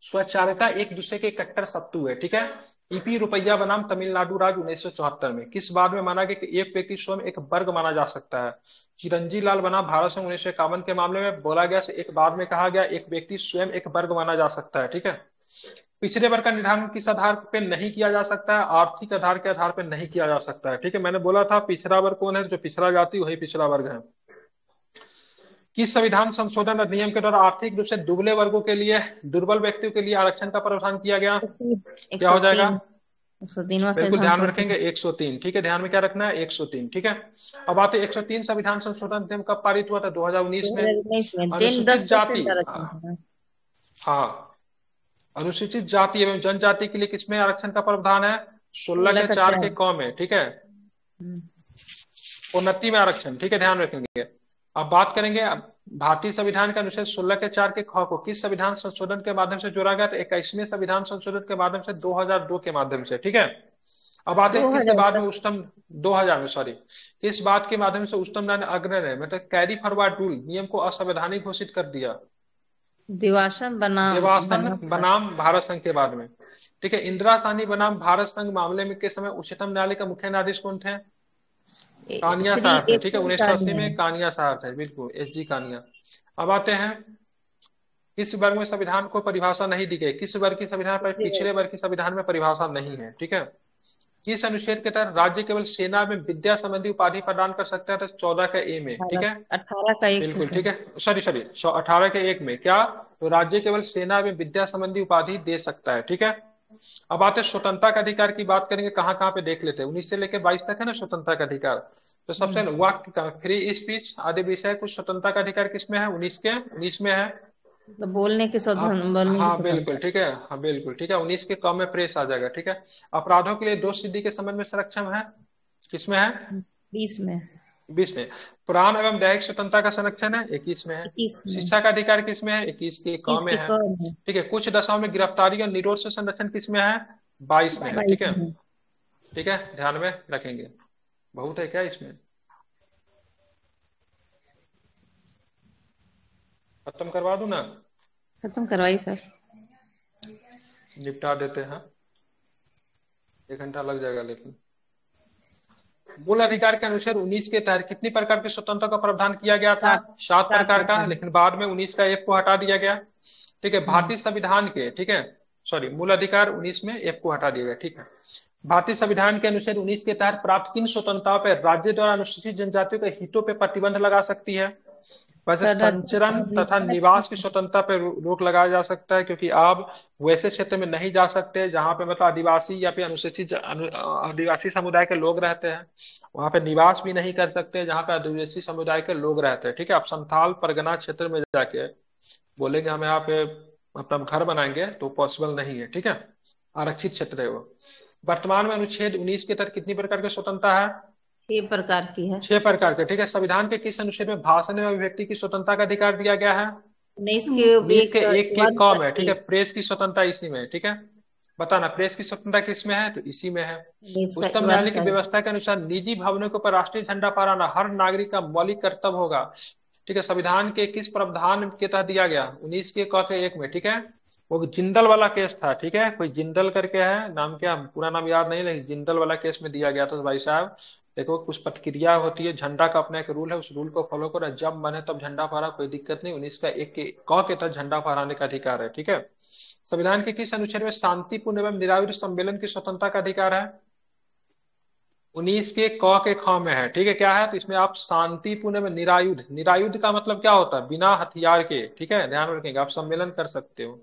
S1: स्वचारिता एक दूसरे के कट्टर शत्रु है? ठीक है, ईपी रुपैया बनाम तमिलनाडु राज्य 1974 में। किस बाद में माना गया कि एक व्यक्ति स्वयं एक वर्ग माना जा सकता है? चिरंजी लाल बनाम भारत संघ 1951 के मामले में बोला गया से एक बाद में कहा गया एक व्यक्ति स्वयं एक वर्ग माना जा सकता है। ठीक है, पिछड़े वर्ग का निर्धारण किस आधार पे नहीं किया जा सकता है? आर्थिक आधार के आधार पे नहीं किया जा सकता है। ठीक है, मैंने बोला था पिछड़ा वर्ग कौन है, जो पिछड़ा जाति वही पिछड़ा वर्ग है। किस संविधान संशोधन अधिनियम के द्वारा आर्थिक रूप से दुबले वर्गों के लिए, दुर्बल व्यक्तियों के लिए आरक्षण का प्रावधान किया गया?
S3: एक
S1: क्या
S3: सौ
S1: हो जाएगा?
S3: तीन 103वां
S1: बिल्कुल
S3: संविधान
S1: ध्यान में
S3: संशोधन।
S1: रखेंगे 103। ठीक है, ध्यान में क्या रखना है? 103। ठीक है, अब आते 103 संविधान संशोधन अधिनियम कब पारित हुआ था? 2019 में।
S3: 2019 में
S1: अनुसूचित जाति,
S3: 10% आरक्षण था।
S1: हाँ, अनुसूचित जाति एवं जनजाति के लिए किसमें आरक्षण का प्रावधान है? 16
S3: 16
S1: के
S3: का
S1: 4 के
S3: 4।
S1: क में। ठीक है,
S3: हम्म।
S1: उन्नति में आरक्षण। ठीक है, ध्यान रखेंगे। अब बात करेंगे, अब भारतीय संविधान के अनुच्छेद 16 के 4 के ख को किस संविधान संशोधन के माध्यम से जोड़ा गया? तो 21वें संविधान संशोधन के माध्यम से, 2002 के माध्यम से। ठीक है, अब आते हैं किस
S3: 2000
S1: बाद में
S3: तक
S1: उच्चतम, 2000 में सॉरी, किस बात के माध्यम से उच्चतम न्यायालय ने अग्रणी ने मतलब कैरी फॉरवर्ड रूल नियम को असंवैधानिक घोषित कर दिया?
S3: देवासन बनाम
S1: देवासन
S3: भारत।
S1: बनाम भारत संघ के बाद में। ठीक है, इंदिरा साहनी बनाम भारत संघ मामले में के समय उच्चतम न्यायालय के मुख्य न्यायाधीश कौन थे? कानिया
S3: श्री
S1: साहब थे। ठीक है,
S3: एपी
S1: 1980
S3: कानिया।
S1: में कानिया साहब थे, बिल्कुल एस जी कानिया। अब आते हैं, किस वर्ग में संविधान को परिभाषा नहीं दी गई? किस वर्ग की संविधान पर, पिछड़े वर्ग की संविधान में परिभाषा नहीं है? ठीक है, किस अनुच्छेद के तहत राज्य केवल सेना में विद्या संबंधी उपाधि प्रदान कर सकता है? तो 14 का ए में। ठीक है,
S3: 18 का 1
S1: बिल्कुल
S3: से।
S1: ठीक है, सॉरी सॉरी, 18 के 1 में क्या, तो राज्य केवल सेना में विद्या संबंधी उपाधि दे सकता है। ठीक है, अब आते हैं स्वतंत्रता का अधिकार की बात करेंगे, कहाँ कहाँ पे देख लेते हैं। 19 से लेकर 22 तक है ना स्वतंत्रता का अधिकार। तो सबसे वाक्य का फ्री स्पीच आदि विषय कुछ स्वतंत्रता का अधिकार किसमें है? 19 में है।
S3: तो बोलने की
S1: आप,
S3: स्वतंत्र, बोलने की
S1: हाँ बिल्कुल
S3: स्वतंत्रता।
S1: ठीक है, हाँ बिल्कुल ठीक है, 19 के कम में प्रेस आ जाएगा। ठीक है, अपराधों के लिए दोष सिद्धि के संबंध में संरक्षण है, किसमें है?
S3: 20 में।
S1: 20 में। पुराण एवं दैहिक स्वतंत्रता का संरक्षण है, 21 में है।
S3: 21 में।
S1: शिक्षा का अधिकार किसमें है? 21 के क
S3: 21
S1: में
S3: के
S1: है।
S3: क में।
S1: ठीक है, कुछ दशाओं में गिरफ्तारी और निरोध से संरक्षण किसमें है? 22 में है। ठीक
S3: 22
S1: है,
S3: में।
S1: ठीक है, ध्यान में रखेंगे। बहुत है क्या इसमें? खत्म करवा दूं ना?
S3: खत्म करवाइए सर।
S1: निपटा देते हैं, 1 घंटा लग जाएगा लेकिन। मूल अधिकार के अनुच्छेद 19 के तहत कितनी प्रकार की स्वतंत्रता का प्रावधान किया गया था?
S3: 7
S1: 7 प्रकार का,
S3: प्रकार।
S1: लेकिन बाद में 19 का 1 को हटा दिया गया। ठीक है। भारतीय संविधान के, ठीक है, सॉरी, मूल अधिकार 19 में एफ को हटा दिया गया, ठीक है। भारतीय संविधान के अनुच्छेद 19 के तहत प्राप्त किन स्वतंत्रताओं पर राज्य द्वारा अनुसूचित जनजातियों के हितों पर प्रतिबंध लगा सकती है? वैसे संचरण तथा निवास की स्वतंत्रता पर रोक लगाया जा सकता है, क्योंकि आप वैसे क्षेत्र में नहीं जा सकते जहां पे मतलब आदिवासी या फिर आदिवासी समुदाय के लोग रहते हैं। वहां पे निवास भी नहीं कर सकते जहां पे आदिवासी समुदाय के लोग रहते हैं, ठीक है। आप संथाल परगना क्षेत्र में जाके बोलेंगे हम यहाँ पे अपना घर बनाएंगे तो पॉसिबल नहीं है, ठीक है। आरक्षित क्षेत्र है वो। वर्तमान में अनुच्छेद 19 के तहत कितनी प्रकार की स्वतंत्रता है?
S3: 6 प्रकार की है।
S1: 6 प्रकार के, ठीक है। संविधान के किस अनुच्छेद में भाषण एवं अभिव्यक्ति की स्वतंत्रता का अधिकार दिया गया है?
S3: 19
S1: 19 के
S3: के
S1: एक के कम है, ठीक है। प्रेस की स्वतंत्रता इसी में है, ठीक है। बताना प्रेस की स्वतंत्रता किसमें है? तो इसी में है। उच्चतम न्यायालय की व्यवस्था के अनुसार निजी भवनों के ऊपर राष्ट्रीय झंडा फहराना हर नागरिक का मौलिक कर्तव्य होगा, ठीक है। संविधान के किस प्रावधान के तहत दिया गया? 19 के क के 1 में, ठीक है। वो जिंदल वाला केस था, ठीक है। कोई जिंदल करके है नाम, क्या पूरा नाम याद नहीं, लेकिन जिंदल वाला केस में दिया गया था। तो भाई साहब देखो, कुछ प्रतिक्रिया होती है, झंडा का अपना एक रूल है, उस रूल को फॉलो करो, जब मन है तब झंडा फहरा, कोई दिक्कत नहीं। 19 का 1 के क के तहत झंडा फहराने का अधिकार है, ठीक है। संविधान के किस अनुच्छेद में शांतिपूर्ण एवं निरायुध सम्मेलन की स्वतंत्रता का अधिकार है? 19 के क के ख में है, ठीक है। क्या है? तो इसमें आप शांतिपूर्ण एवं निरायुध, निरायुध का मतलब क्या होता है? बिना हथियार के, ठीक है, ध्यान रखेंगे। आप सम्मेलन कर सकते हो।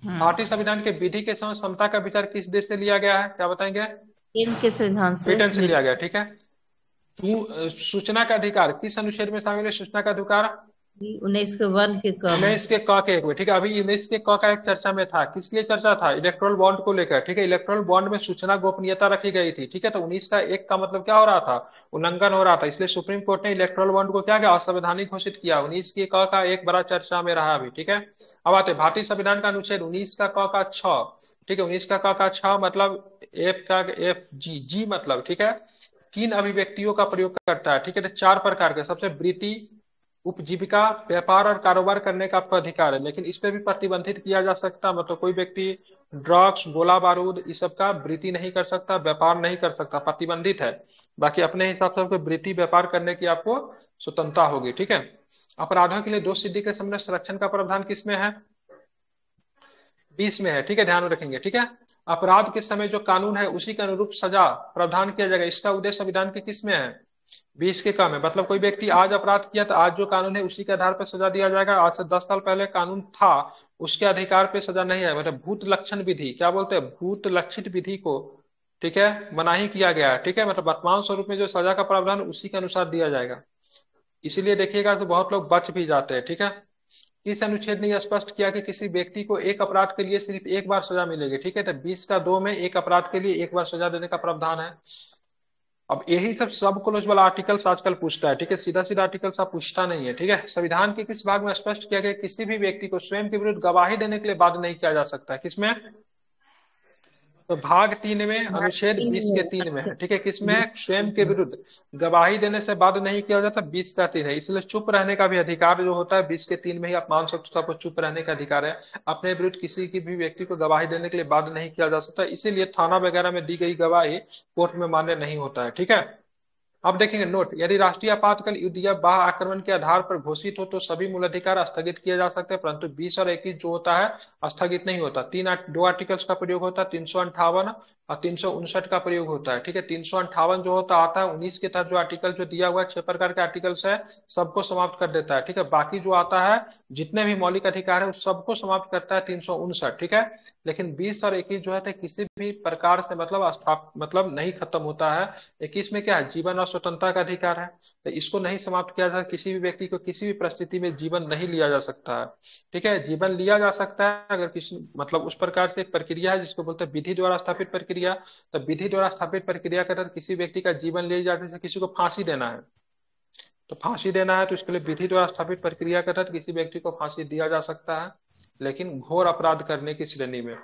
S1: भारतीय संविधान के विधि के समय समता का विचार किस देश से लिया गया है? क्या बताएंगे?
S3: इनके संविधान से,
S1: ब्रिटेन से लिया गया, ठीक है। सूचना का अधिकार किस अनुच्छेद में शामिल है? सूचना का अधिकार
S3: 19 के 1 के क में।
S1: 19 के क के 1 में, ठीक है। अभी 19 के क का एक चर्चा में था, किस लिए चर्चा था? इलेक्ट्रल बॉन्ड को लेकर, ठीक है। इलेक्ट्रल बॉन्ड में सूचना गोपनीयता रखी गई थी, ठीक है। तो 19 का 1 का मतलब क्या हो रहा था? उल्लंघन हो रहा था, इसलिए सुप्रीम कोर्ट ने इलेक्ट्रल बॉन्ड को क्या किया? असंवैधानिक घोषित किया। 19 के क का 1 बड़ा चर्चा में रहा अभी, ठीक है। अब आते भारतीय संविधान का अनुच्छेद 19 का क का 6, ठीक है। 19 का क का 6 मतलब एफ का एफ जी जी मतलब, ठीक है, किन अभिव्यक्तियों का प्रयोग करता है? ठीक है। तो 4 प्रकार के, सबसे वृत्ति, उपजीविका, व्यापार और कारोबार करने का आपका अधिकार है, लेकिन इस पे भी प्रतिबंधित किया जा सकता है। मतलब कोई व्यक्ति ड्रग्स, गोला बारूद, इस सब का वृत्ति नहीं कर सकता, व्यापार नहीं कर सकता, प्रतिबंधित है। बाकी अपने हिसाब से आपको वृत्ति व्यापार करने की आपको स्वतंत्रता होगी, ठीक है। अपराधों के लिए दोष सिद्धि के समय संरक्षण का प्रावधान किसमें है? 20 में है, ठीक है, ध्यान रखेंगे, ठीक है। अपराध के समय जो कानून है उसी के अनुरूप सजा प्रावधान किया जाएगा, इसका उद्देश्य संविधान के किस में है? 20 के कम है। मतलब कोई व्यक्ति आज अपराध किया तो आज जो कानून है उसी के आधार पर सजा दिया जाएगा। आज से 10 साल पहले कानून था, उसके अधिकार पे सजा नहीं है। मतलब भूत लक्षण विधि, क्या बोलते हैं? भूत लक्षित विधि को, ठीक है, मनाही किया गया है, ठीक है। मतलब वर्तमान स्वरूप में जो सजा का प्रावधान उसी के अनुसार दिया जाएगा। इसीलिए देखिएगा तो बहुत लोग बच भी जाते हैं, ठीक है। इस अनुच्छेद ने यह स्पष्ट किया कि किसी व्यक्ति को एक अपराध के लिए सिर्फ एक बार सजा मिलेगी, ठीक है। तो 20 का 2 में एक अपराध के लिए एक बार सजा देने का प्रावधान है। अब यही सब क्लोज वाला आर्टिकल्स आजकल पूछता है, ठीक है। सीधा सीधा आर्टिकल्स आप पूछता नहीं है, ठीक है। संविधान के किस भाग में स्पष्ट किया गया किसी भी व्यक्ति को स्वयं के विरुद्ध गवाही देने के लिए बाध्य नहीं किया जा सकता है? किसमें? तो भाग 3 में, अनुच्छेद 20 के 3 में है, ठीक है। किसमें? स्वयं के विरुद्ध गवाही देने से बाध्य नहीं किया जाता, 20 का 3 है। इसलिए चुप रहने का भी अधिकार जो होता है 20 के 3 में ही आप मान सकते हो, आपको चुप रहने का अधिकार है। अपने विरुद्ध किसी की भी व्यक्ति को गवाही देने के लिए बाध्य नहीं किया जा सकता, इसीलिए थाना वगैरह में दी गई गवाही कोर्ट में मान्य नहीं होता है, ठीक है। अब देखेंगे नोट, यदि राष्ट्रीय आपातकाल युद्ध या बाह्य आक्रमण के आधार पर घोषित हो तो सभी मूल अधिकार स्थगित किए जा सकते हैं, परंतु 20 और 21 जो होता है स्थगित नहीं होता। 2 आर्टिकल्स का प्रयोग होता है, 358 और 359 का प्रयोग होता है, ठीक है। 358 जो होता आता है 19 के तहत जो आर्टिकल जो दिया हुआ है, 6 प्रकार के आर्टिकल्स है, सबको समाप्त कर देता है, ठीक है। बाकी जो आता है जितने भी मौलिक अधिकार है उस सबको समाप्त करता है 359, ठीक है। लेकिन 20 और 21 जो है किसी भी प्रकार से मतलब नहीं खत्म होता है। 21 में क्या है? जीवन और स्वतंत्रता का अधिकार है, तो इसको नहीं समाप्त किया जा सकता। किसी भी व्यक्ति को किसी भी परिस्थिति में जीवन नहीं लिया जा सकता है, ठीक है। जीवन लिया जा सकता है अगर किसी मतलब उस प्रकार से एक प्रक्रिया है जिसको बोलते हैं विधि द्वारा स्थापित प्रक्रिया। तो विधि द्वारा स्थापित प्रक्रिया के तहत किसी व्यक्ति का जीवन लिया जाता है। किसी को फांसी देना है तो फांसी देना है तो इसके लिए विधि द्वारा स्थापित प्रक्रिया के तहत किसी व्यक्ति को फांसी दिया जा सकता है, लेकिन घोर अपराध करने की श्रेणी में।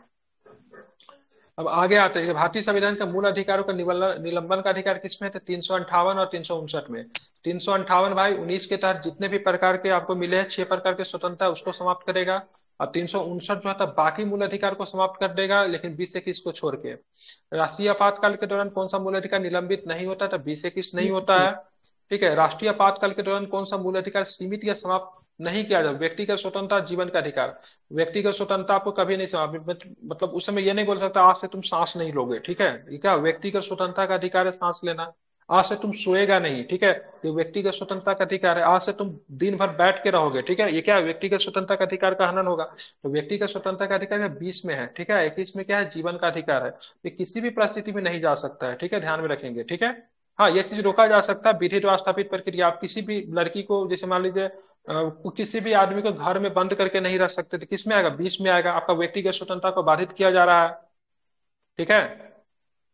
S1: अब आगे आते हैं, भारतीय संविधान का मूल अधिकारों का निलंबन का अधिकार किसमें है? तो 358 और 359 में। 358 भाई 19 के तहत जितने भी प्रकार के आपको मिले हैं 6 प्रकार के स्वतंत्रता उसको समाप्त करेगा, और 359 जो है बाकी मूल अधिकार को समाप्त कर देगा, लेकिन 20-21 को छोड़ के। राष्ट्रीय आपातकाल के दौरान कौन सा मूल अधिकार निलंबित नहीं होता? तो 20-21 नहीं होता है, ठीक है। राष्ट्रीय आपातकाल के दौरान कौन सा मूल अधिकार सीमित या समाप्त नहीं किया जाए। व्यक्तिगत स्वतंत्रता जीवन का अधिकार, व्यक्तिगत स्वतंत्रता आपको कभी नहीं मतलब उस समय ये नहीं बोल सकता आज से तुम सांस नहीं लोगे, ठीक है, ये क्या व्यक्तिगत स्वतंत्रता का अधिकार है सांस लेना। आज से तुम सोएगा नहीं, ठीक है, ये व्यक्तिगत स्वतंत्रता का अधिकार है। आज से तुम दिन भर बैठ के रहोगे, ठीक है, ये क्या व्यक्तिगत स्वतंत्रता का अधिकार का हनन होगा। तो व्यक्तिगत स्वतंत्रता का अधिकार 20 में है, ठीक है, 21 में क्या है, जीवन का अधिकार है। ये किसी भी परिस्थिति में नहीं जा सकता है, ठीक है, ध्यान में रखेंगे, ठीक है। हाँ, ये चीज रोका जा सकता है विधि द्वारा स्थापित प्रक्रिया। आप किसी भी लड़की को जैसे मान लीजिए किसी भी आदमी को घर में बंद करके नहीं रख सकते, तो किस में आएगा, 20 में आएगा। आपका व्यक्तिगत स्वतंत्रता को बाधित किया जा रहा है, ठीक है।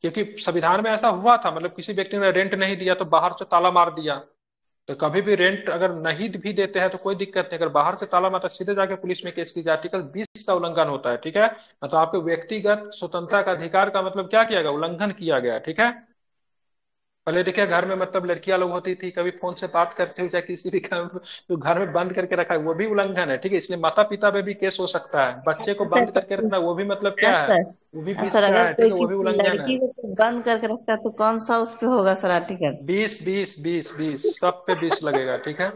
S1: क्योंकि संविधान में ऐसा हुआ था, मतलब किसी व्यक्ति ने रेंट नहीं दिया तो बाहर से ताला मार दिया। तो कभी भी रेंट अगर नहीं भी देते हैं तो कोई दिक्कत नहीं, अगर बाहर से ताला मारता सीधे जाके पुलिस में केस की जाए। आर्टिकल 20 का उल्लंघन होता है, ठीक है, मतलब आपके व्यक्तिगत स्वतंत्रता का अधिकार का मतलब क्या किया गया, उल्लंघन किया गया, ठीक है। पहले देखिए घर में मतलब लड़कियां लोग होती थी, कभी फोन से बात करते हुए चाहे किसी भी काम तो घर में बंद करके रखा है, वो भी उल्लंघन है, ठीक है। इसलिए माता पिता पे भी केस हो सकता है। बच्चे को
S3: सर
S1: बंद करके रखना वो भी मतलब क्या है,
S3: सर
S1: वो भी
S3: सर
S1: 20 का
S3: अगर
S1: है, ठीक
S3: कोई
S1: है, वो भी
S3: किसी
S1: उल्लंघन है।
S3: लड़की को बंद करके रखता है तो कौन सा उस पे होगा सर आर्टिकल?
S1: 20 सब पे 20 लगेगा, ठीक है,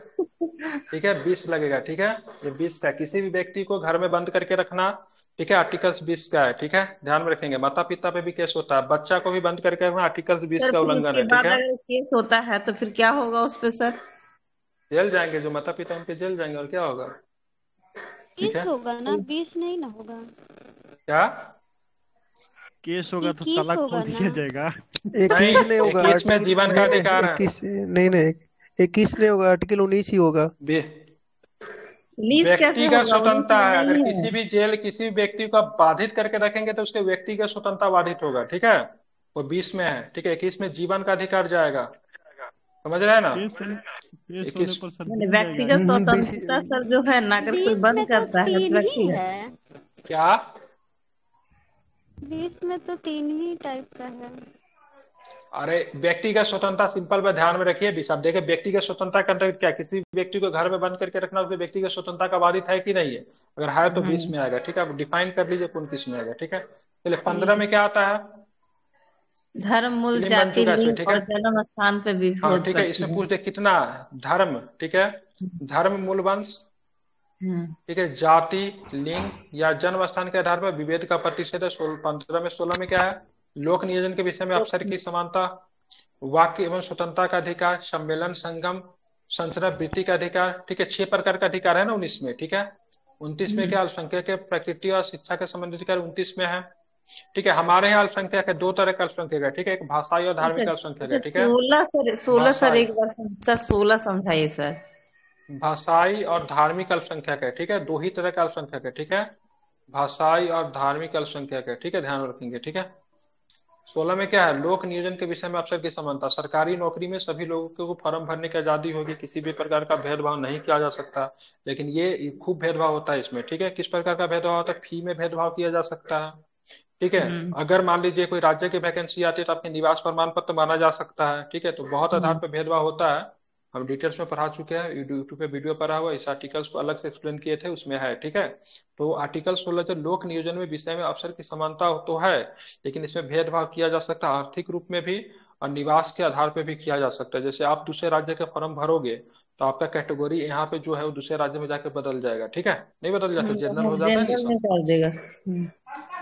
S1: ठीक है, 20 लगेगा, ठीक है। ये 20 का किसी भी व्यक्ति को घर में बंद करके रखना, ठीक है, आर्टिकल्स 20 का है, ठीक है, ध्यान में रखेंगे। माता पिता पे भी केस होता है, बच्चा को भी बंद करके रखना, आर्टिकल्स 20
S3: सर
S1: का
S3: फिर
S1: उल्लंघन
S3: उसके
S1: है, ठीक
S3: बाद
S1: है।
S3: अगर केस होता है तो फिर क्या होगा उस पे सर?
S1: जेल जाएंगे जो माता पिता उनके, जेल जाएंगे, और क्या होगा, ठीक है।
S5: केस होगा ना, 20 नहीं ना होगा।
S1: क्या
S7: केस होगा तो
S5: 21
S7: ताला खोल
S5: होगा ना।
S7: दिया जाएगा।
S2: 21 नहीं होगा
S1: 21 में
S2: आर्टिकल,
S1: जीवन का
S2: नहीं नहीं
S1: अधिकार है।
S2: 21 नहीं नहीं 21 नहीं होगा, आर्टिकल 19 ही होगा।
S1: बे-
S3: पुलिस कैसे
S1: व्यक्तिगत
S3: होगा, पुलिस
S1: स्वतंत्रता
S3: में
S1: है, अगर
S3: नहीं है।
S1: किसी भी जेल किसी भी व्यक्ति को आप बाधित करके रखेंगे तो उसके व्यक्तिगत स्वतंत्रता बाधित होगा, ठीक है। वो 20 में है, ठीक है, 21 में जीवन का अधिकार जाएगा, समझ रहे हैं ना।
S7: केस होने
S1: 21
S7: पर सर
S3: मैंने
S7: मिल जाएगा।
S3: व्यक्तिगत
S2: 20
S3: स्वतंत्रता सर जो है ना, अगर कोई
S5: 20
S3: बंद
S5: में तो
S3: करता है तो
S5: 3 ही
S3: व्यक्तिगत।
S5: है।
S1: क्या
S5: 20 में तो 3 ही टाइप का है।
S1: अरे व्यक्तिगत स्वतंत्रता सिंपल में ध्यान में रखिए भी साहब, देखिए व्यक्तिगत स्वतंत्रता के अंतर्गत क्या, किसी व्यक्ति को घर में बंद करके रखना उसके व्यक्तिगत स्वतंत्रता का बाधित है कि नहीं है। अगर है तो 20
S3: हम्म,
S1: में आएगा, ठीक है, आप डिफाइन कर लीजिए कौन किस में आएगा, ठीक है। चलिए
S3: ठीक
S1: 15
S3: है।
S1: में क्या आता है,
S3: धर्म, मूल,
S1: फिल्म बन
S3: जाति,
S1: चुका है इसमें,
S3: लिंग
S1: ठीक है।
S3: और जन्म स्थान पे
S1: हाँ
S3: विरोध
S1: ठीक है,
S3: करती
S1: इसमें
S3: है।
S1: पूछ दे कितना धर्म, ठीक है, धर्म, मूल वंश,
S3: हम्म,
S1: ठीक है, जाति, लिंग या जन्म स्थान के आधार पर विभेद का प्रतिषेध है। 15 में 16 में क्या है, लोक नियोजन के विषय में अवसर की समानता, वाक्य एवं स्वतंत्रता का अधिकार, सम्मेलन, संगम, संचरण, वृत्ति का अधिकार, ठीक है, 6 प्रकार का अधिकार है ना 19 में, ठीक है। 29 में क्या, अल्पसंख्यक के प्रकृति और शिक्षा के संबंधित अधिकार 29 में है, ठीक है। हमारे यहाँ अल्पसंख्यक है, दो तरह का अल्पसंख्यक है, ठीक है, एक भाषाई और
S3: अच्छा
S1: धार्मिक अल्पसंख्यक है,
S3: अच्छा,
S1: ठीक है।
S3: 16 सर
S1: भाषाई
S3: एक बार सर 16 समझाइए सर।
S1: भाषाई और धार्मिक अल्पसंख्यक है, ठीक है, दो ही तरह का अल्पसंख्यक है, ठीक है, भाषाई और धार्मिक अल्पसंख्यक है, ठीक है, ध्यान रखेंगे, ठीक है। 16 में क्या है, लोक नियोजन के विषय में अवसर की समानता, सरकारी नौकरी में सभी लोगों को फॉर्म भरने की आजादी होगी, किसी भी प्रकार का भेदभाव नहीं किया जा सकता। लेकिन ये खूब भेदभाव होता है इसमें, ठीक है। किस प्रकार का भेदभाव होता है, फी में भेदभाव किया जा सकता है, ठीक है।
S3: हम्म
S1: अगर मान लीजिए कोई राज्य की वैकेंसी आती है तो आपके निवास प्रमाण पत्र माना जा सकता है, ठीक है, तो बहुत आधार
S3: हम्म
S1: पर भेदभाव होता है। हम डिटेल्स में पढ़ा चुके हैं, यूट्यूब पे वीडियो पढ़ा हुआ, इस आर्टिकल्स को अलग से एक्सप्लेन किए थे, उसमें है, ठीक है। तो आर्टिकल 16 जो लोक नियोजन में विषय में अवसर की समानता तो है, लेकिन इसमें भेदभाव किया जा सकता है आर्थिक रूप में भी और निवास के आधार पर भी किया जा सकता है। जैसे आप दूसरे राज्य के फॉर्म भरोगे तो आपका कैटेगरी यहाँ पे जो है वो दूसरे राज्य में जाके बदल जाएगा, ठीक है, नहीं बदल जाता, जनरल हो जाता है नहीं
S3: जनरल में
S1: सब।
S3: कर देगा।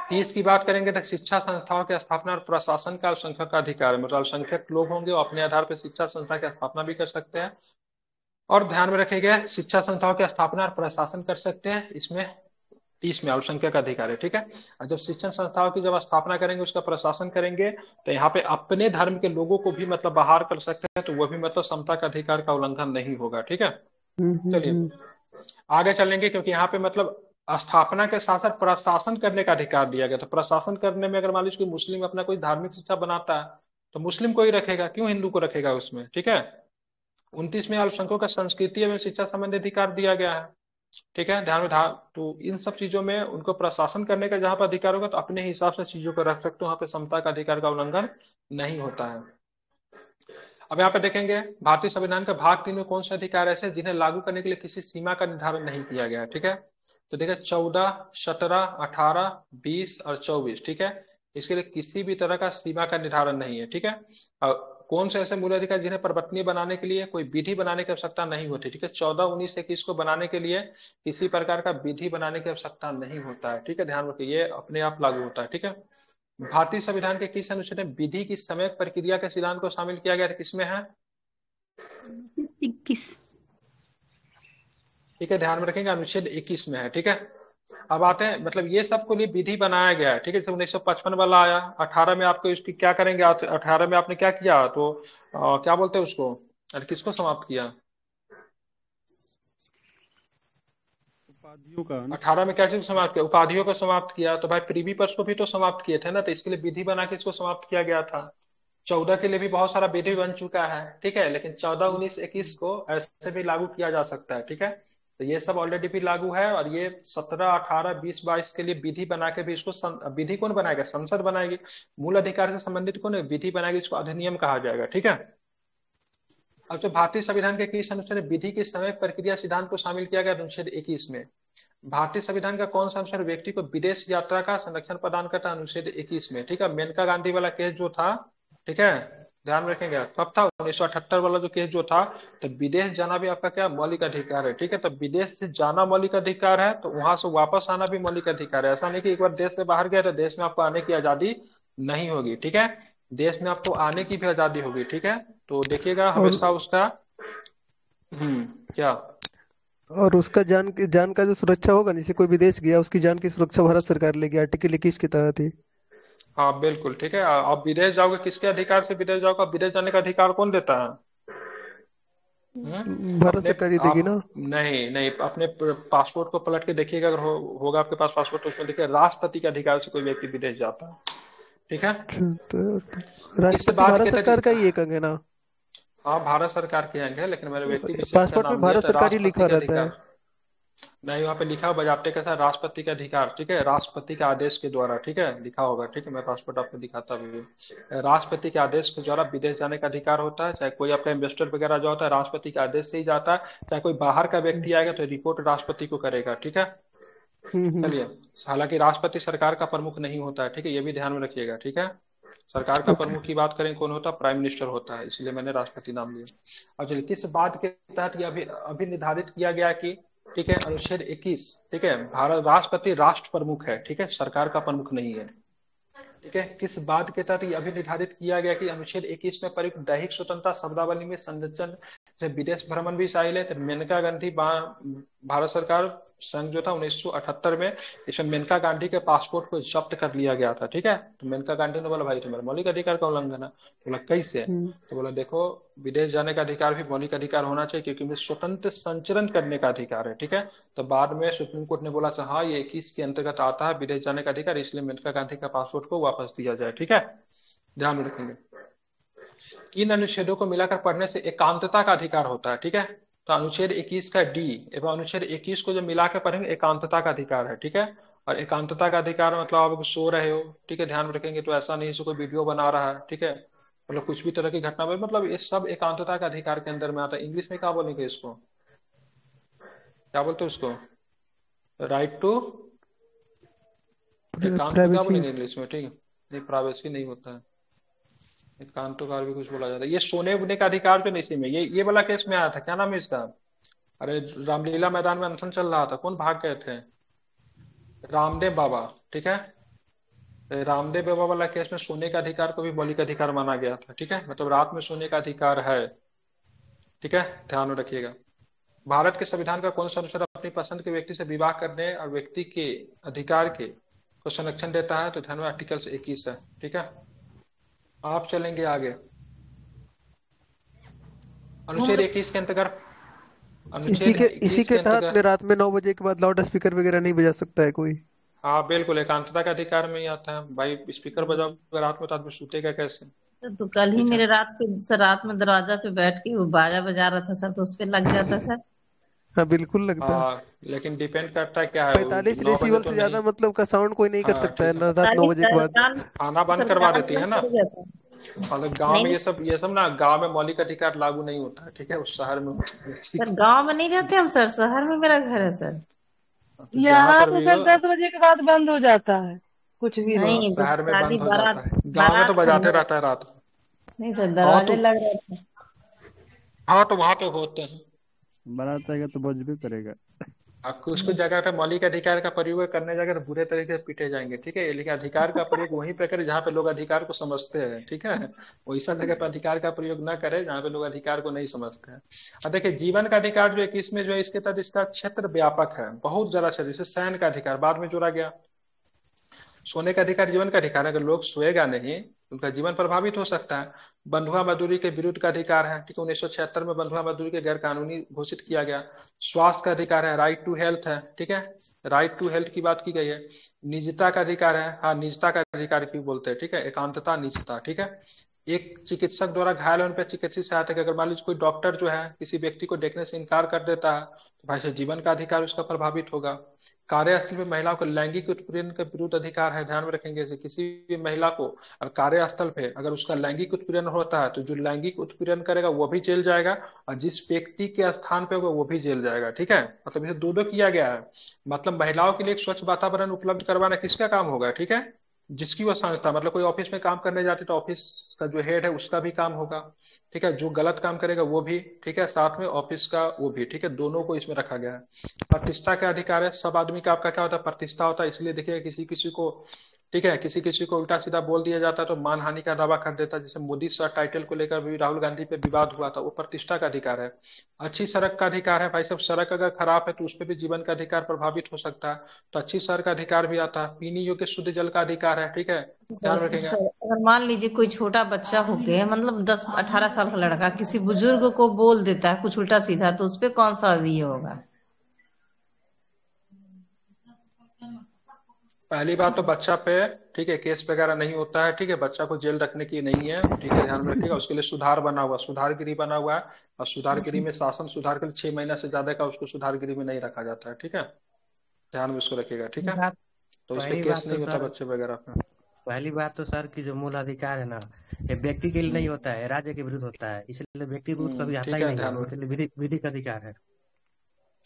S1: 30 की बात करेंगे तो शिक्षा संस्थाओं की स्थापना और प्रशासन का अल्पसंख्यक का अधिकार है, मतलब अल्पसंख्यक लोग होंगे वो अपने आधार पर शिक्षा संस्था की स्थापना भी कर सकते हैं। और ध्यान में रखिएगा शिक्षा संस्थाओं की स्थापना और प्रशासन कर सकते हैं, इसमें 30 में अल्पसंख्यक का अधिकार है, ठीक है। और जब शिक्षण संस्थाओं की जब स्थापना करेंगे उसका प्रशासन करेंगे तो यहाँ पे अपने धर्म के लोगों को भी मतलब बाहर कर सकते हैं, तो वो भी मतलब समता का अधिकार का उल्लंघन नहीं होगा, ठीक है। चलिए आगे चलेंगे, क्योंकि यहाँ पे मतलब स्थापना के साथ साथ प्रशासन करने का अधिकार दिया गया। तो प्रशासन करने में अगर मान लीजिए कोई मुस्लिम अपना कोई धार्मिक शिक्षा बनाता है तो मुस्लिम को ही रखेगा, क्यों हिंदू को रखेगा उसमें, ठीक है। 29 में अल्पसंख्यकों का संस्कृति एवं शिक्षा संबंधी अधिकार दिया गया है, ठीक है, ध्यान में तो इन सब चीजों में उनको प्रशासन करने का जहां पर अधिकार होगा तो अपने हिसाब से चीजों को रख सकते हो, वहां पे समता का अधिकार का उल्लंघन नहीं होता है। अब यहाँ पे देखेंगे भारतीय संविधान का भाग 3 में कौन से अधिकार ऐसे जिन्हें लागू करने के लिए किसी सीमा का निर्धारण नहीं किया गया है, ठीक है। तो देखिए 14, 17, 18, 20 और 24, ठीक है, इसके लिए किसी भी तरह का सीमा का निर्धारण नहीं है, ठीक है। और कौन से ऐसे मूल अधिकार जिन्हें परिवर्तनीय बनाने के लिए कोई विधि बनाने की आवश्यकता नहीं होती, ठीक है। 14, 19, 21 को बनाने के लिए किसी प्रकार का विधि बनाने की आवश्यकता नहीं होता है, ठीक है। ध्यान रखिए, ये अपने आप लागू होता है, ठीक है। भारतीय संविधान के किस अनुच्छेद में विधि की समय प्रक्रिया के सिद्धांत को शामिल किया गया है, किसमें है?
S5: 21।
S1: ठीक है, ध्यान में रखेंगे, अनुच्छेद 21 में है, ठीक है। अब आते हैं, मतलब ये सबको लिए विधि बनाया गया है, ठीक है। जब 1955 वाला आया, 18 में आपको इसकी क्या करेंगे, 18 में आपने क्या किया, तो क्या बोलते हैं उसको, अरे किसको समाप्त किया?
S7: उपाधियों का अंत।
S1: 18 में क्या चीज समाप्त किया? उपाधियों को समाप्त किया। तो भाई प्रीवी पर्स को भी तो समाप्त किए थे ना, तो इसके लिए विधि बना के इसको समाप्त किया गया था। 14 के लिए भी बहुत सारा विधि बन चुका है, ठीक है, लेकिन 14, 19, 21 को ऐसे भी लागू किया जा सकता है, ठीक है। तो ये सब ऑलरेडी भी लागू है, और ये 17, 18, 20, 22 के लिए विधि बना के भी इसको विधि कौन बनाएगा? संसद बनाएगी। मूल अधिकार से संबंधित कौन विधि बनाएगी? इसको अधिनियम कहा जाएगा, ठीक है। अब जो भारतीय संविधान के किस अनुच्छेद में विधि की समय प्रक्रिया सिद्धांत को शामिल किया गया? अनुच्छेद 21 में। भारतीय संविधान का कौन सा अनुच्छेद व्यक्ति को विदेश यात्रा का संरक्षण प्रदान करता है? अनुच्छेद 21 में, ठीक है। मेनका गांधी वाला केस जो था, ठीक है, ध्यान रखेंगे, कब था? 1978 वाला जो केस जो था। तो विदेश जाना भी आपका क्या मौलिक अधिकार है, ठीक है। तो विदेश से जाना मौलिक अधिकार है, तो वहां से वापस आना भी मौलिक अधिकार है। ऐसा नहीं कि एक बार देश से बाहर गए तो देश में आपको आने की आजादी नहीं होगी, ठीक है। देश में आपको आने की भी आजादी होगी, ठीक है। तो देखिएगा
S2: और
S1: हमेशा उसका क्या,
S2: और उसका जान का जो सुरक्षा होगा, जैसे कोई विदेश गया उसकी जान की सुरक्षा भारत सरकार लेगी, आर्टिकल 21 के तहत ही।
S1: हाँ बिल्कुल, ठीक है। आप विदेश जाओगे, किसके अधिकार से विदेश जाओगे? आप विदेश जाने का अधिकार कौन देता है?
S2: भारत
S1: अपने
S2: सरकार ही देगी ना।
S1: आप नहीं नहीं, अपने पासपोर्ट को पलट के देखिएगा, अगर होगा आपके पास पासपोर्ट, तो उसमें देखिए राष्ट्रपति के अधिकार से कोई व्यक्ति विदेश जाता है, ठीक है।
S2: तो
S1: इस
S2: राष्ट्रपति
S1: बात
S2: भारत
S1: के
S2: सरकार का
S1: तहत,
S2: ही एक अंग है ना।
S1: हाँ भारत सरकार के अंग है, लेकिन मेरे व्यक्ति विशेष का
S2: पासपोर्ट में
S1: नाम दिया
S2: भारत
S1: था
S2: सरकार ही
S1: राष्ट्रपति
S2: लिखा
S1: का
S2: रहता है।
S1: अधिकार। नहीं, वहाँ पे लिखा हुआ बजाते कैसा, राष्ट्रपति का अधिकार, ठीक है, राष्ट्रपति के आदेश के द्वारा, ठीक है, लिखा होगा, ठीक है। मैं पासपोर्ट आपको दिखाता भी हूँ। राष्ट्रपति के आदेश के द्वारा विदेश जाने का अधिकार होता है। चाहे कोई आपका इन्वेस्टर वगैरह जो होता है, राष्ट्रपति के आदेश से ही जाता है। चाहे कोई बाहर का व्यक्ति आएगा तो रिपोर्ट राष्ट्रपति को करेगा, ठीक है।
S2: हम्म।
S1: चलिए, हालांकि राष्ट्रपति सरकार का प्रमुख नहीं होता है, ठीक है, ये भी ध्यान में रखिएगा, ठीक है। सरकार का
S2: ओके।
S1: प्रमुख की बात करें कौन होता है? प्राइम मिनिस्टर होता है, इसलिए मैंने राष्ट्रपति नाम लिया। अब चलिए, किस बात के तहत ये अभी अभी निर्धारित किया गया कि, ठीक है, अनुच्छेद 21, ठीक है, भारत राष्ट्रपति राष्ट्र प्रमुख है, ठीक है, सरकार का प्रमुख नहीं है, ठीक है। किस बात के तहत ये अभी निर्धारित किया गया कि अनुच्छेद 21 में प्रयुक्त दैहिक स्वतंत्रता शब्दावली में संरक्षण से विदेश भ्रमण भी शामिल है। तो मेनका गांधी भारत सरकार संघ जो था 1978 में, इसमें मेनका गांधी के पासपोर्ट को जब्त कर लिया गया था, ठीक है। तो मेनका गांधी ने बोला भाई तुम्हारा मौलिक अधिकार का उल्लंघन है। बोला कैसे? तो बोला देखो, विदेश जाने का अधिकार भी मौलिक अधिकार होना चाहिए, क्योंकि मुझे स्वतंत्र संचरण करने का अधिकार है, ठीक है। तो बाद में सुप्रीम कोर्ट ने बोला हाँ ये 21 के अंतर्गत आता है विदेश जाने का अधिकार, इसलिए मेनका गांधी का पासपोर्ट को वापस दिया जाए, ठीक है। ध्यान में रखेंगे, इन अनुच्छेदों को मिलाकर पढ़ने से एकांतता का अधिकार होता है, ठीक है। तो अनुच्छेद 21 का डी एवं अनुच्छेद 21 को जब मिलाकर पढ़ेंगे, एकांतता का अधिकार है, ठीक है। और एकांतता का अधिकार मतलब आप सो रहे हो, ठीक है, ध्यान में रखेंगे, तो ऐसा नहीं कोई वीडियो बना रहा है, ठीक है, मतलब कुछ भी तरह की घटना में, मतलब ये सब एकांतता का अधिकार के अंदर में आता है। इंग्लिश में क्या बोलेंगे इसको, क्या बोलते हैं उसको? राइट टू एकांत को क्या
S2: प्राइवेसी।
S1: बोलेंगे इंग्लिश में? ठीक है, नहीं प्राइवेसी नहीं होता है, एकांतों का भी कुछ बोला जाता है। ये सोने बुने का अधिकार जो नहीं, इसी में ये वाला केस में आया था, क्या नाम है इसका? अरे रामलीला मैदान में अनशन चल रहा था, कौन भाग गए थे? रामदेव बाबा, ठीक है। रामदेव बाबा वाला केस में सोने का अधिकार को भी मौलिक अधिकार माना गया था, ठीक है, मतलब रात में सोने का अधिकार है, ठीक है, ध्यान में रखिएगा। भारत के संविधान का कौन सा अनुच्छेद अपनी पसंद के व्यक्ति से विवाह करने और व्यक्ति के अधिकार के को संरक्षण देता है? तो ध्यान में आर्टिकल 21 है, ठीक है। आप चलेंगे आगे, अनुच्छेद 21 के अंतर्गत, अनुच्छेद
S2: इसी
S1: 21
S2: के
S1: के
S2: तहत में
S1: अंतर्गत,
S2: रात में 9 बजे के बाद लाउड स्पीकर वगैरह नहीं बजा सकता है कोई।
S1: हाँ बिल्कुल, एकांतता का अधिकार में ही आता है भाई। स्पीकर बजाओ रात में तो आदमी सूतेगा कैसे?
S3: तो कल ही
S1: ठीक है,
S3: मेरे रात में दरवाजा पे बैठ के वो बाजा बजा रहा था सर, तो उस पे लग जाता सर।
S2: हाँ बिल्कुल लगता है।
S1: हाँ लेकिन डिपेंड करता है क्या है वो,
S2: 45
S1: 9 बजे
S2: डेसिबल
S1: तो
S2: से
S1: नहीं।
S2: ज्यादा मतलब का साउंड कोई नहीं कर
S1: हाँ
S2: सकता है
S1: ठीक है,
S2: ना रात 9 बजे के बाद।
S1: खाना बंद
S3: सर
S1: करवा
S3: कान
S1: देती है ना,
S3: बंद कर जाता है।
S1: मतलब गांव में
S3: नहीं
S1: ये सब ना, गांव में मौलिक अधिकार लागू नहीं होता है, ठीक है, उस शहर में होता है, ठीक
S3: सर, गांव में नहीं रहते हम सर, शहर में मेरा घर है सर।
S1: है। तो जहां
S4: यहाँ
S1: पर
S4: तो
S1: भी
S4: सर
S1: हो,
S4: 10 बजे के बाद बंद हो जाता है, कुछ भी हो।
S1: हाँ
S3: नहीं, जब
S1: शहर में
S3: शादी
S1: बंद हो जाता
S3: बारात
S1: है, गांव में तो
S3: बारात
S1: बजाते
S3: समझ,
S1: रहता है रात को।
S3: नहीं सर,
S1: हाँ
S3: दरवाजे
S1: तो
S3: लग रहे थे।
S1: हाँ तो वहां पे होते हैं।
S7: बारात आएगा तो बजबे करेगा।
S1: आपको उसको जगह पे मौलिक अधिकार का प्रयोग करने जाएंगे तो बुरे तरीके से पीटे जाएंगे, ठीक है। लेकिन अधिकार का प्रयोग वहीं पे करें जहाँ पे लोग अधिकार को समझते हैं, ठीक है। वैसा जगह पे अधिकार का प्रयोग ना करें जहाँ पे लोग अधिकार को नहीं समझते हैं। अब देखिए जीवन का अधिकार जो है कि इसमें जो है इसके तहत इसका क्षेत्र व्यापक है, बहुत ज्यादा क्षेत्र। जैसे शयन का अधिकार बाद में जोड़ा गया। सोने का अधिकार जीवन का अधिकार है, अगर लोग सोएगा नहीं तो उनका जीवन प्रभावित हो सकता है। बंधुआ मजदूरी के विरुद्ध का अधिकार है, ठीक है। 1976 में बंधुआ मजदूरी के गैर कानूनी घोषित किया गया। स्वास्थ्य का अधिकार है, राइट टू हेल्थ है, ठीक है। राइट टू हेल्थ की बात की गई है। निजता का अधिकार है, हाँ निजता का अधिकार क्यों बोलते हैं, ठीक है। एकांतता निजता, ठीक है। एक चिकित्सक द्वारा घायल होने पर चिकित्सीय सहायता की, अगर मान लीजिए कोई डॉक्टर जो है किसी व्यक्ति को देखने से इनकार कर देता है तो भाई साहब जीवन का अधिकार उसका प्रभावित होगा। कार्यस्थल में महिलाओं को लैंगिक उत्पीड़न के विरुद्ध अधिकार है, ध्यान में रखेंगे। जैसे किसी भी महिला को और कार्यस्थल पे अगर उसका लैंगिक उत्पीड़न होता है तो जो लैंगिक उत्पीड़न करेगा वो भी जेल जाएगा, और जिस व्यक्ति के स्थान पे होगा वो भी जेल जाएगा, ठीक है। मतलब इसे दो दो किया गया है। मतलब महिलाओं के लिए एक स्वच्छ वातावरण उपलब्ध करवाना किसका काम होगा, ठीक है। जिसकी वो संस्था, मतलब कोई ऑफिस में काम करने जाते तो ऑफिस का जो हेड है उसका भी काम होगा, ठीक है। जो गलत काम करेगा वो भी, ठीक है, साथ में ऑफिस का वो भी, ठीक है। दोनों को इसमें रखा गया है। प्रतिष्ठा का अधिकार है, सब आदमी का आपका क्या होता है, प्रतिष्ठा होता है। इसलिए देखिए किसी किसी को, ठीक है, किसी किसी को उल्टा सीधा बोल दिया जाता है तो मानहानि का दावा कर देता है। जैसे मोदी सर टाइटल को लेकर भी राहुल गांधी पे विवाद हुआ था, वो प्रतिष्ठा का अधिकार है। अच्छी सड़क का अधिकार है, भाई साहब सड़क अगर खराब है तो उस पर भी जीवन का अधिकार प्रभावित हो सकता है। तो अच्छी सड़क का अधिकार भी आता है। पीने योग्य शुद्ध जल का अधिकार है, ठीक है, ध्यान
S3: सर,
S1: रखेंगे।
S3: सर अगर मान लीजिए कोई छोटा बच्चा हो गया, मतलब 10-18 साल का लड़का किसी बुजुर्ग को बोल देता है कुछ उल्टा सीधा, तो उस पे कौन सा ये होगा?
S1: पहली बात तो बच्चा पे, ठीक है, केस वगैरह नहीं होता है, ठीक है। बच्चा को जेल रखने की नहीं है, ठीक है, ध्यान में रखिएगा। उसके लिए सुधार बना हुआ, सुधार गृह बना हुआ है। और सुधार गृह में शासन सुधार के लिए 6 महीना से ज्यादा का उसको सुधार गृह में नहीं रखा जाता है, ठीक है। ध्यान में उसको रखिएगा, ठीक है।
S8: बात
S1: तो उस पर
S8: पहली
S1: केस
S8: बात तो
S1: नहीं होता
S8: सर
S1: बच्चे वगैरह पे।
S8: पहली बात तो सर की जो मूल अधिकार है ना, ये व्यक्ति के लिए नहीं
S1: हम्म
S8: होता है, राज्य के विरुद्ध होता है, इसलिए व्यक्ति के विरुद्ध कभी आता
S1: ठीक
S8: ही
S1: है,
S8: नहीं है,
S1: ध्यान में।
S8: उनके लिए विधिक अधिकार है।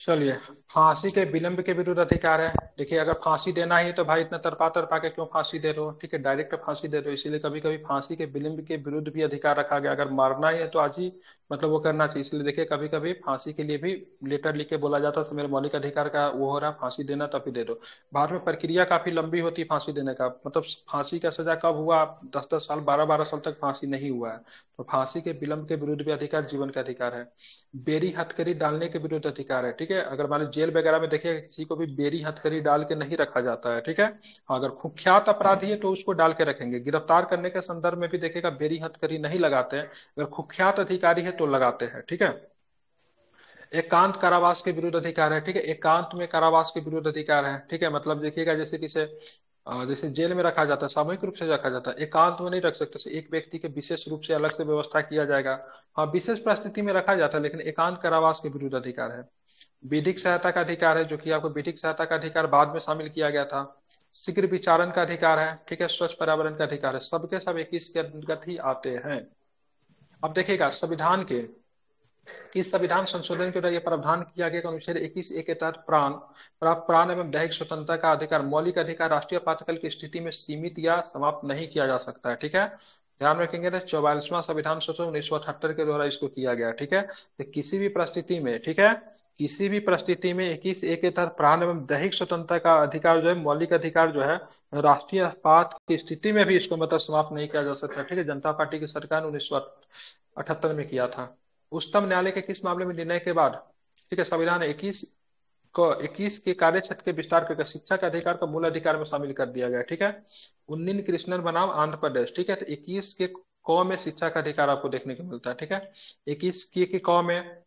S1: चलिए, फांसी के विलंब के विरुद्ध अधिकार है। देखिए अगर फांसी देना ही है तो भाई इतना तरपा तरपा के क्यों फांसी दे रहे हो, ठीक है, डायरेक्ट फांसी दे रहे हो। इसीलिए कभी कभी फांसी के विलंब के विरुद्ध भी अधिकार रखा गया। अगर मारना ही है तो आज ही मतलब वो करना चाहिए। इसलिए देखिए कभी कभी फांसी के लिए भी लेटर लिख के बोला जाता है मेरे मौलिक अधिकार का वो हो रहा है, फांसी देना तो अभी दे दो। भारत में प्रक्रिया काफी लंबी होती है फांसी देने का, मतलब फांसी का सजा कब हुआ, 10-10 साल 12-12 साल तक फांसी नहीं हुआ है। तो फांसी के विलंब के विरुद्ध भी अधिकार जीवन का अधिकार है। बेरी हथकड़ी डालने के विरुद्ध अधिकार है, ठीक है। अगर मान लो जेल वगैरह में देखिए किसी को भी बेरी हथकड़ी डाल के नहीं रखा जाता है, ठीक है। हाँ, अगर कुख्यात अपराधी है तो उसको डाल के रखेंगे। गिरफ्तार करने के संदर्भ में भी देखिएगा बेरी हथकड़ी नहीं लगाते हैं, अगर कुख्यात अधिकारी है तो लगाते हैं, ठीक है। एकांत कारावास के विरुद्ध अधिकार है, ठीक है। एकांत में कारावास के विरुद्ध अधिकार है, ठीक है। मतलब देखिएगा जैसे किसे जैसे जेल में रखा जाता है सामूहिक रूप से रखा जाता है, एकांत में नहीं रख सकते। जैसे एक व्यक्ति के विशेष रूप से अलग से व्यवस्था किया जाएगा। हाँ विशेष परिस्थिति में रखा जाता है, लेकिन एकांत कारावास के विरुद्ध अधिकार है। विधिक सहायता का अधिकार है, जो कि आपको विधिक सहायता का अधिकार बाद में शामिल किया गया था। शीघ्र विचारण का अधिकार है, ठीक है। स्वच्छ पर्यावरण का अधिकार है, सबके सब 21 के अंतर्गत ही आते हैं। अब देखिएगा संविधान के इस संविधान संशोधन के द्वारा यह प्रावधान किया गया कि अनुच्छेद 21(a) के तहत प्राण एवं दैहिक स्वतंत्रता का अधिकार, मौलिक अधिकार राष्ट्रीय आपातकाल की स्थिति में सीमित या समाप्त नहीं किया जा सकता है, ठीक है। ध्यान रखेंगे तो 44वां संविधान संशोधन 1978 के द्वारा इसको किया गया, ठीक है। तो किसी भी परिस्थिति में, ठीक है, किसी भी परिस्थिति में 21(a) के तहत प्राण एवं दैहिक स्वतंत्रता का अधिकार जो है, मौलिक अधिकार जो है, राष्ट्रीय आपात की स्थिति में भी इसको मतलब समाप्त नहीं किया जा सकता, ठीक है। जनता पार्टी की सरकार ने 1978 में किया था। उच्चतम न्यायालय के किस मामले में निर्णय के बाद, ठीक है, संविधान 21 के कार्य क्षेत्र के विस्तार करके शिक्षा के अधिकार को मूल अधिकार में शामिल कर दिया गया, ठीक है। उन्नीन कृष्णन बनाम आंध्र प्रदेश, ठीक है। तो 21 के क में शिक्षा का अधिकार आपको देखने को मिलता है, ठीक है। 21 के क में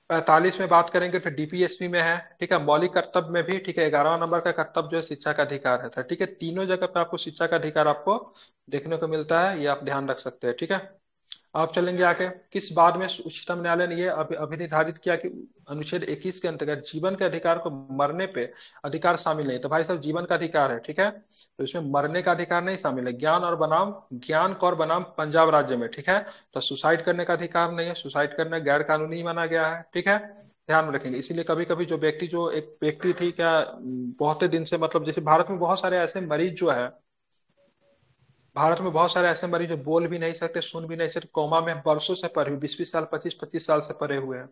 S1: 45 में बात करेंगे तो डीपीएसपी में है, ठीक है। मौलिक कर्तव्य में भी, ठीक है, 11वां नंबर का कर्तव्य जो है शिक्षा का अधिकार है, ठीक है। तीनों जगह पे आपको शिक्षा का अधिकार आपको देखने को मिलता है, ये आप ध्यान रख सकते हैं, ठीक है। आप चलेंगे आगे, किस बात में उच्चतम न्यायालय ने यह अभिनिर्धारित किया कि अनुच्छेद 21 के अंतर्गत जीवन के अधिकार को मरने पे अधिकार शामिल नहीं। तो भाई साहब जीवन का अधिकार है, ठीक है, तो इसमें मरने का अधिकार नहीं शामिल है। ज्ञान कौर बनाम पंजाब राज्य में, ठीक है, तो सुसाइड करने का अधिकार नहीं है। सुसाइड करना गैर कानूनी माना गया है, ठीक है, ध्यान में रखेंगे। इसीलिए कभी कभी जो एक व्यक्ति थी क्या बहुत दिन से, मतलब जैसे भारत में बहुत सारे ऐसे मरीज जो है भारत में बहुत सारे ऐसे मरीज जो बोल भी नहीं सकते, सुन भी नहीं सकते, कोमा में वर्षों से पड़े हुए, 20-20 साल, 25-25 साल से पड़े हुए हैं।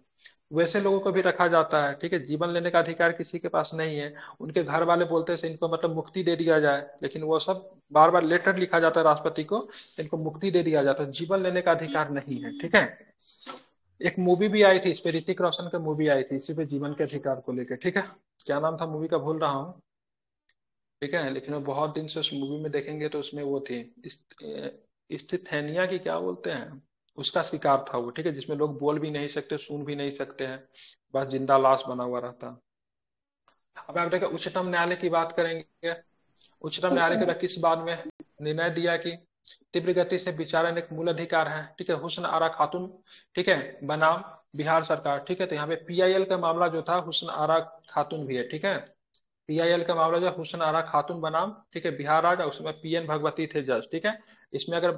S1: वैसे लोगों को भी रखा जाता है, ठीक है। जीवन लेने का अधिकार किसी के पास नहीं है। उनके घर वाले बोलते हैं इनको मतलब मुक्ति दे दिया जाए, लेकिन वो सब बार बार लेटर लिखा जाता है राष्ट्रपति को, इनको मुक्ति दे दिया जाता है, जीवन लेने का अधिकार नहीं है, ठीक है। एक मूवी भी आई थी इस पे, ऋतिक रोशन की मूवी आई थी इसी पे, जीवन के अधिकार को लेकर, ठीक है। क्या नाम था मूवी का भूल रहा हूँ, ठीक है। लेकिन वो बहुत दिन से उस मूवी में देखेंगे तो उसमें वो थी स्थिथैनिया की क्या बोलते हैं, उसका शिकार था वो, ठीक है, जिसमें लोग बोल भी नहीं सकते, सुन भी नहीं सकते हैं, बस जिंदा लाश बना हुआ रहता। अब आप देखिए उच्चतम न्यायालय की बात करेंगे। उच्चतम न्यायालय के बाद किस बात में निर्णय दिया कि तीव्र गति से विचारण एक मूल अधिकार है, ठीक है। हुस्न आरा खातून, ठीक है, बनाम बिहार सरकार, ठीक है। तो यहाँ पे पीआईएल का मामला जो था हुस्न आरा खातून भी है, ठीक है। पीआईएल का मामला जो हुस्न आरा खातून बनाम, ठीक है, बिहार राज्य, उसमें पीएन भगवती थे जज, ठीक है। इसमें अगर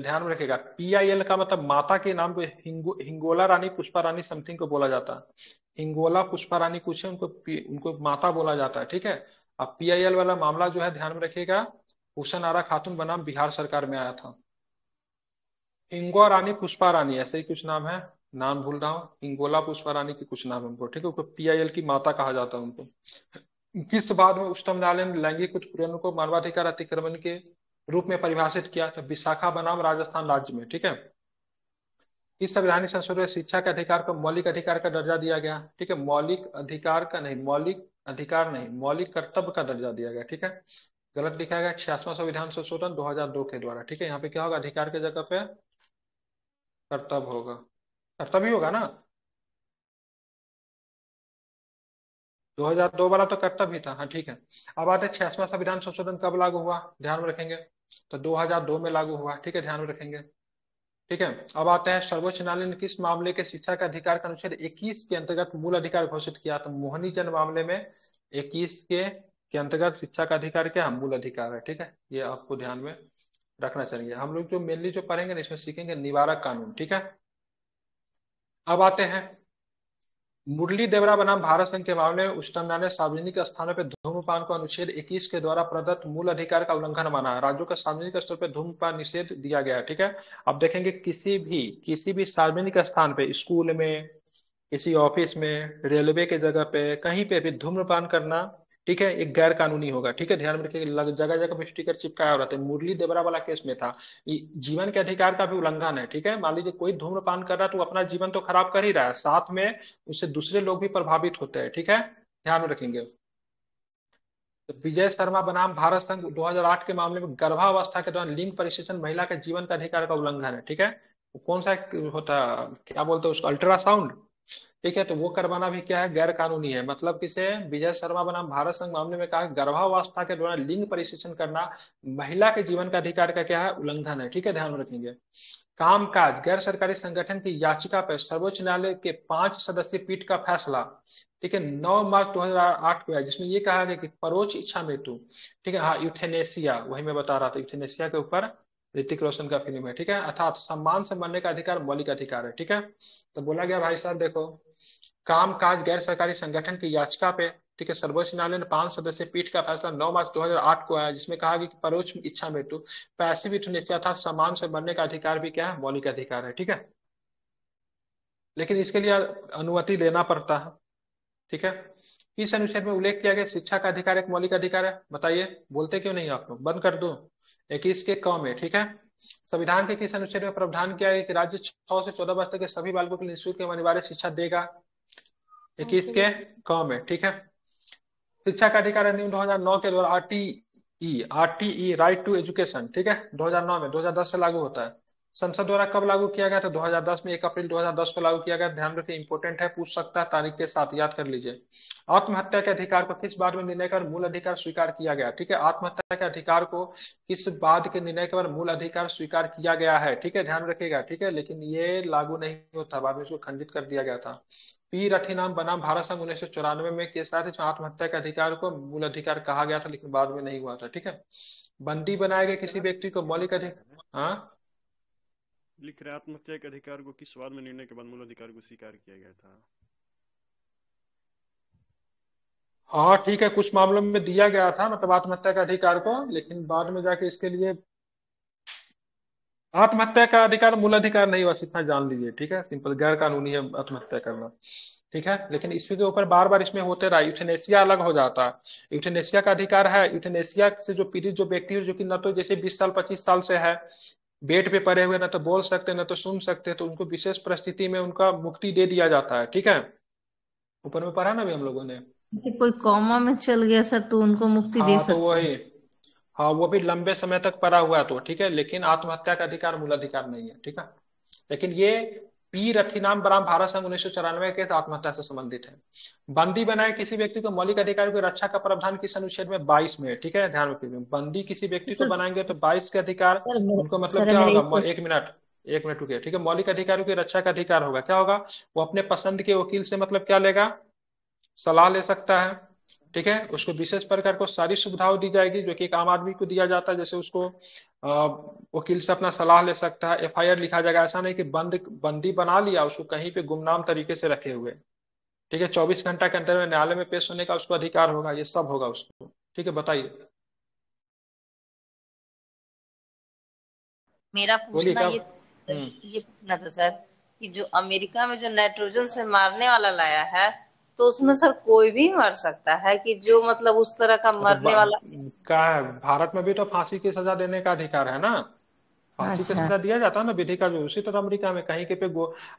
S1: ध्यान में रखेगा, पीआईएल का मतलब माता के नाम को हिंगोला रानी पुष्पा रानी समथिंग को बोला जाता है। हिंगोला पुष्पा रानी कुछ है, उनको माता बोला जाता है, ठीक है। अब पीआईएल वाला मामला जो है ध्यान में रखिएगा, हुसन आरा खातून बनाम बिहार सरकार में आया था। हिंगोला रानी पुष्पा रानी ऐसे ही कुछ नाम है, नाम भूल रहा हूँ, हिंगोला पुष्पा रानी की कुछ नाम है उनको, ठीक है। उनको पीआईएल की माता कहा जाता है उनको। किस बाद में उच्चतम न्यायालय ने लैंगिक उत्पीड़न को मानवाधिकार अतिक्रमण के रूप में परिभाषित किया, तो विशाखा बनाम राजस्थान राज्य में, ठीक है। इस संवैधानिक संशोधन में शिक्षा के अधिकार को मौलिक अधिकार का दर्जा दिया गया, ठीक है। मौलिक अधिकार का नहीं, मौलिक अधिकार नहीं, मौलिक कर्तव्य का दर्जा दिया गया, ठीक है। गलत लिखा गया, 66वां संविधान संशोधन 2002 के द्वारा, ठीक है। यहाँ पे क्या होगा, अधिकार के जगह पे कर्तव्य होगा, कर्तव्य ही होगा ना। 2002 वाला तो कर्तव्य ही था, हाँ ठीक है। अब आते हैं 66वां संविधान संशोधन कब लागू हुआ, ध्यान में रखेंगे। तो 2002 में लागू हुआ, ठीक है, ध्यान में रखेंगे, ठीक है। अब आते हैं सर्वोच्च न्यायालय ने किस मामले के शिक्षा का अधिकार का अनुच्छेद 21 के अंतर्गत मूल अधिकार घोषित किया, तो मोहनी जन मामले में 21 के अंतर्गत शिक्षा का अधिकार क्या है, मूल अधिकार है, ठीक है। ये आपको ध्यान में रखना चाहिए। हम लोग जो मेनली जो पढ़ेंगे ना इसमें सीखेंगे निवारक कानून, ठीक है। अब आते हैं मुरली देवरा बनाम भारत संघ के मामले में उच्चतम न्यायालय ने सार्वजनिक स्थानों पर धूम्रपान को अनुच्छेद 21 के द्वारा प्रदत्त मूल अधिकार का उल्लंघन माना है। राज्यों का सार्वजनिक स्तर पर धूम्रपान निषेध दिया गया है, ठीक है। अब देखेंगे किसी भी सार्वजनिक स्थान पे, स्कूल में, किसी ऑफिस में, रेलवे के जगह पे, कहीं पे भी धूम्रपान करना, ठीक है, एक गैर कानूनी होगा, ठीक है। ध्यान में रखिएगा, जगह जगह पे स्टिकर चिपकाया हो रहता है। मुरली देवरा वाला केस में था, जीवन के अधिकार का भी उल्लंघन है, ठीक है। मान लीजिए कोई धूम्रपान कर रहा है तो वो अपना जीवन तो खराब कर ही रहा है, साथ में उससे दूसरे लोग भी प्रभावित होते हैं, ठीक है, ध्यान में रखेंगे। तो विजय शर्मा बनाम भारत संघ 2008 के मामले में गर्भावस्था के दौरान लिंग परिसेचन महिला के जीवन का अधिकार का उल्लंघन है, ठीक है। वो कौन सा होता है, क्या बोलते हैं उसको, अल्ट्रासाउंड, ठीक है। तो वो करवाना भी क्या है, गैर कानूनी है। मतलब किसे, विजय शर्मा बनाम भारत संघ मामले में कहा गर्भावस्था के दौरान लिंग परिसेचन करना महिला के जीवन का अधिकार का क्या है, उल्लंघन है, ठीक है, ध्यान में रखेंगे। कामकाज गैर सरकारी संगठन की याचिका पर सर्वोच्च न्यायालय के 5 सदस्यीय पीठ का फैसला, ठीक है, 9 मार्च 2008 को है, जिसमें ये कहा गया कि परोक्ष इच्छा मृत्यु, ठीक है, हाँ, यूथेनेसिया, वही मैं बता रहा था, यूथेनेसिया के ऊपर ऋतिक रोशन का फिल्म है, ठीक है। अर्थात सम्मान से मरने का अधिकार मौलिक अधिकार है, ठीक है। तो बोला गया भाई साहब देखो, कामकाज गैर सरकारी संगठन की याचिका पे, ठीक है, सर्वोच्च न्यायालय ने 5 सदस्यीय पीठ का फैसला 9 मार्च 2008 को आया, जिसमें कहा गया कि परोक्ष इच्छा मृत्यु, पैसिव यूथनेसिया था, सम्मान से मरने का अधिकार भी क्या है, मौलिक अधिकार है, ठीक है। लेकिन इसके लिए अनुमति लेना पड़ता है, ठीक है। इस अनुच्छेद में उल्लेख किया गया शिक्षा का अधिकार एक मौलिक अधिकार है, बताइए, बोलते क्यों नहीं आप लोग, बंद कर दो। 21 के क में, ठीक है। संविधान के किस अनुच्छेद में प्रावधान किया है कि राज्य 6 से 14 वर्ष तक के सभी बालकों को निःशुल्क एवं अनिवार्य शिक्षा देगा, 21 के क में, ठीक है। शिक्षा का अधिकार अधिनियम 2009 के द्वारा आरटीई राइट टू एजुकेशन, ठीक है, 2009 में, 2010 से लागू होता है। संसद द्वारा कब लागू किया गया, तो 2010 में, 1 अप्रैल 2010 को लागू किया गया। ध्यान रखिए, इंपोर्टेंट है, पूछ सकता है, तारीख के साथ याद कर लीजिए। आत्महत्या के अधिकार को किस बात में निर्णय कर मूल अधिकार स्वीकार किया गया, ठीक है। आत्महत्या के अधिकार को किस बात के निर्णय के बाद मूल अधिकार स्वीकार किया गया है, ठीक है, ध्यान रखिएगा, ठीक है। लेकिन ये लागू नहीं होता, बाद में इसको खंडित कर दिया गया था। पी रथीनाम बनाम भारत संघ 1994 में केस आया था, आत्महत्या के अधिकार को मूल अधिकार कहा गया था, लेकिन बाद में नहीं हुआ था, ठीक है। बंदी बनाए गए किसी व्यक्ति को मौलिक अधिकार, हाँ
S9: लिख रहे आत्महत्या के अधिकार को किस बाद में निर्णय के बाद मूल अधिकार को स्वीकार किया गया था।
S1: हाँ ठीक है, कुछ मामलों में दिया गया था मतलब आत्महत्या के अधिकार को, लेकिन बाद में जाके इसके लिए आत्महत्या का अधिकार मूल अधिकार नहीं, बस इतना जान लीजिए, ठीक है। सिंपल गैर कानूनी है आत्महत्या करना, ठीक है। लेकिन इसके ऊपर बार बार इसमें होते रहा, यूथेनेसिया अलग हो जाता है। यूथेनेसिया का अधिकार है, यूथेनेसिया से जो पीड़ित जो व्यक्ति है, जो कि न तो जैसे 20 साल 25 साल से है, बेड पे पड़े हुए, न तो बोल सकते न तो सुन सकते, तो उनको विशेष परिस्थिति में उनका मुक्ति दे दिया जाता है, ठीक है। ऊपर में पढ़ा ना भी हम लोगों ने।
S3: जैसे कोई कॉमा में चल गया सर तो उनको मुक्ति दे
S1: हाँ तो
S3: सकते हैं।
S1: वही, हाँ वो भी लंबे समय तक पड़ा हुआ है तो ठीक है, लेकिन आत्महत्या का अधिकार मूल अधिकार नहीं है, ठीक है। लेकिन ये पी रथिनाम बराम भारत संघ 1994 के आत्महत्या से संबंधित है। बंदी बनाए किसी व्यक्ति को मौलिक अधिकारों की रक्षा का प्रावधान किस अनुच्छेद में 22 में है, ठीक है, ध्यान रखिए। बंदी किसी व्यक्ति को
S3: सर
S1: बनाएंगे तो 22 के अधिकार
S3: सर
S1: उनको,
S3: मेरे
S1: मतलब
S3: सर
S1: क्या
S3: मेरे
S1: होगा, एक मिनट, एक मिनट रुकिए, ठीक है। मौलिक अधिकारों की रक्षा का अधिकार होगा, क्या होगा, वो अपने पसंद के वकील से मतलब क्या लेगा, सलाह ले सकता है, ठीक है। उसको विशेष प्रकार को सारी सुविधाओं दी जाएगी जो कि एक आम आदमी को दिया जाता है, जैसे उसको वकील से अपना सलाह ले सकता है, एफआईआर लिखा जाएगा। ऐसा नहीं कि बंदी बना लिया उसको कहीं पे गुमनाम तरीके से रखे हुए, ठीक है। 24 घंटा के अंदर में न्यायालय में पेश होने का उसको अधिकार होगा, ये सब होगा उसको, ठीक है। बताइए,
S3: मेरा
S1: बोलिए
S3: पूछना
S1: क्या।
S3: ये पूछना था सर कि जो अमेरिका में जो नाइट्रोजन से मारने वाला लाया है तो उसमें सर कोई भी मर सकता है कि जो मतलब उस तरह का
S1: तो
S3: मरने वाला।
S1: क्या है, भारत में भी तो फांसी की सजा देने का अधिकार है ना, फांसी की
S3: अच्छा।
S1: सजा दिया जाता है ना विधि का, जो उसी तरह अमेरिका में कहीं के पे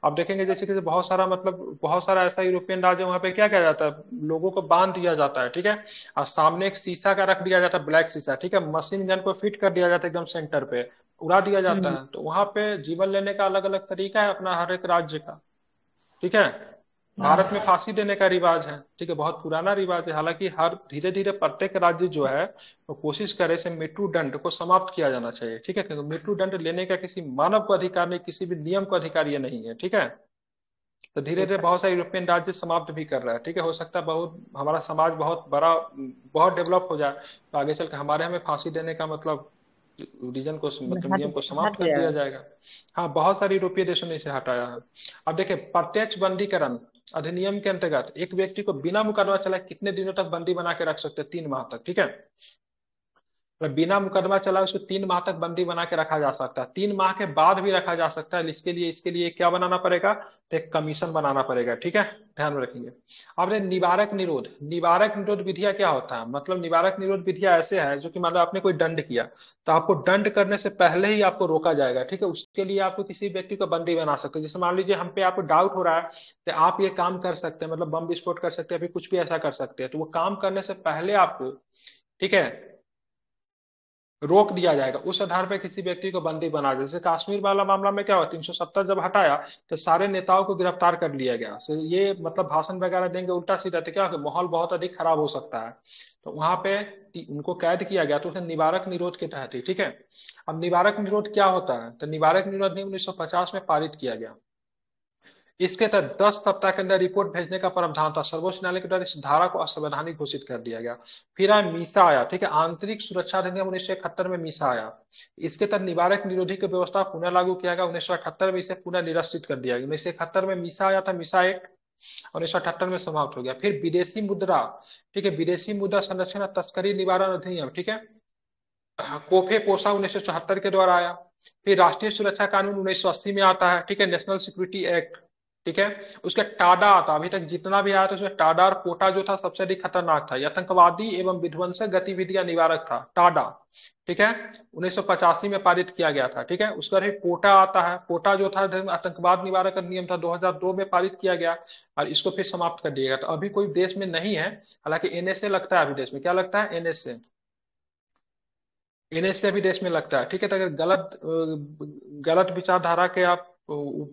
S1: आप देखेंगे जैसे कि बहुत सारा, मतलब बहुत सारा ऐसा यूरोपियन राज्य है, वहां पे क्या किया जाता है, लोगों को बांध दिया जाता है, ठीक है। और सामने एक शीशा का रख दिया जाता है, ब्लैक शीशा, ठीक है, मशीन गन को फिट कर दिया जाता है एकदम सेंटर पे, उड़ा दिया जाता
S3: हम्म।
S1: है। तो वहां पे जीवन लेने का अलग अलग तरीका है अपना हर एक राज्य का, ठीक है। भारत में फांसी देने का रिवाज है, ठीक है, बहुत पुराना रिवाज है। हालांकि हर धीरे धीरे प्रत्येक राज्य जो है वो कोशिश करे से मृत्यु दंड को समाप्त किया जाना चाहिए, ठीक है, क्योंकि मृत्यु दंड लेने का किसी मानव को अधिकार नहीं, किसी भी नियम को अधिकार ये नहीं है, ठीक है। तो धीरे धीरे बहुत सारे यूरोपियन राज्य समाप्त भी कर रहा है, ठीक है। हो सकता है बहुत हमारा समाज बहुत बड़ा, बहुत डेवलप हो जाए तो आगे चल के हमारे हमें फांसी देने का मतलब रीजन को, मतलब
S3: हट
S1: नियम को समाप्त
S3: हट
S1: कर दिया
S3: जाएगा।
S1: जाएगा। हाँ बहुत सारे यूरोपीय देशों ने इसे हटाया है। अब देखिए, प्रत्यक्ष बंदीकरण अधिनियम के अंतर्गत एक व्यक्ति को बिना मुकदमा चलाए कितने दिनों तक बंदी बना के रख सकते हैं, 3 माह तक, ठीक है। और बिना मुकदमा चलाए उसको 3 माह तक बंदी बना के रखा जा सकता है, 3 माह के बाद भी रखा जा सकता है। इसके लिए क्या बनाना पड़ेगा, तो एक कमीशन बनाना पड़ेगा, ठीक है, ध्यान में रखेंगे। अब निवारक निरोध, निवारक निरोध विधिया क्या होता है, मतलब निवारक निरोध विधिया ऐसे है जो कि मतलब आपने कोई दंड किया तो आपको दंड करने से पहले ही आपको रोका जाएगा, ठीक है। उसके लिए आपको किसी व्यक्ति को बंदी बना सकते हो, जैसे मान लीजिए हम पे आपको डाउट हो रहा है तो आप ये काम कर सकते हैं, मतलब बम विस्फोट कर सकते हैं, फिर कुछ भी ऐसा कर सकते हैं, तो वो काम करने से पहले आपको, ठीक है, रोक दिया जाएगा। उस आधार पर किसी व्यक्ति को बंदी बना दिया। जैसे कश्मीर वाला मामला में क्या हुआ, 370 जब हटाया तो सारे नेताओं को गिरफ्तार कर लिया गया। तो ये मतलब भाषण वगैरह देंगे उल्टा सीधा तो क्या होगा, माहौल बहुत अधिक खराब हो सकता है। तो वहां पे उनको कैद किया गया, तो उसे निवारक निरोध के तहत ही, ठीक है। अब निवारक निरोध क्या होता है, तो निवारक निरोध नियम 1950 में पारित किया गया। इसके तहत 10 सप्ताह के अंदर रिपोर्ट भेजने का प्रावधान था। सर्वोच्च न्यायालय के द्वारा इस धारा को असंवैधानिक घोषित कर दिया गया। फिर आया मीसा आया, ठीक है, आंतरिक सुरक्षा अधिनियम 1971 में मीसा आया। इसके तहत निवारक निरोधी की व्यवस्था पुनः लागू किया गया। 1978 में इसे पुनः निरस्तित कर दिया गया। 1971 में मीसा आया था, मीसा एक, 1978 में समाप्त हो गया। फिर विदेशी मुद्रा, ठीक है, विदेशी मुद्रा संरक्षण और तस्करी निवारण अधिनियम, ठीक है, कोफे पोसा 1974 के द्वारा आया। फिर राष्ट्रीय सुरक्षा कानून 1980 में आता है, ठीक है, नेशनल सिक्योरिटी एक्ट, ठीक है। उसके टाडा आता, अभी तक जितना भी आया था उसमें टाडा और पोटा जो था सबसे अधिक खतरनाक था। ये आतंकवादी एवं विध्वंसक गतिविधियां निवारक था, टाडा, ठीक है, 1985 में पारित किया गया था, ठीक है। उसके बाद पोटा आता है, पोटा जो था आतंकवाद निवारक अधिनियम था, 2002 में पारित किया गया और इसको फिर समाप्त कर दिया गया। तो अभी कोई देश में नहीं है, हालांकि एनएसए लगता है अभी देश में, क्या लगता है, एनएसए, एनएसए भी देश में लगता है, ठीक है। तो अगर गलत विचारधारा के आप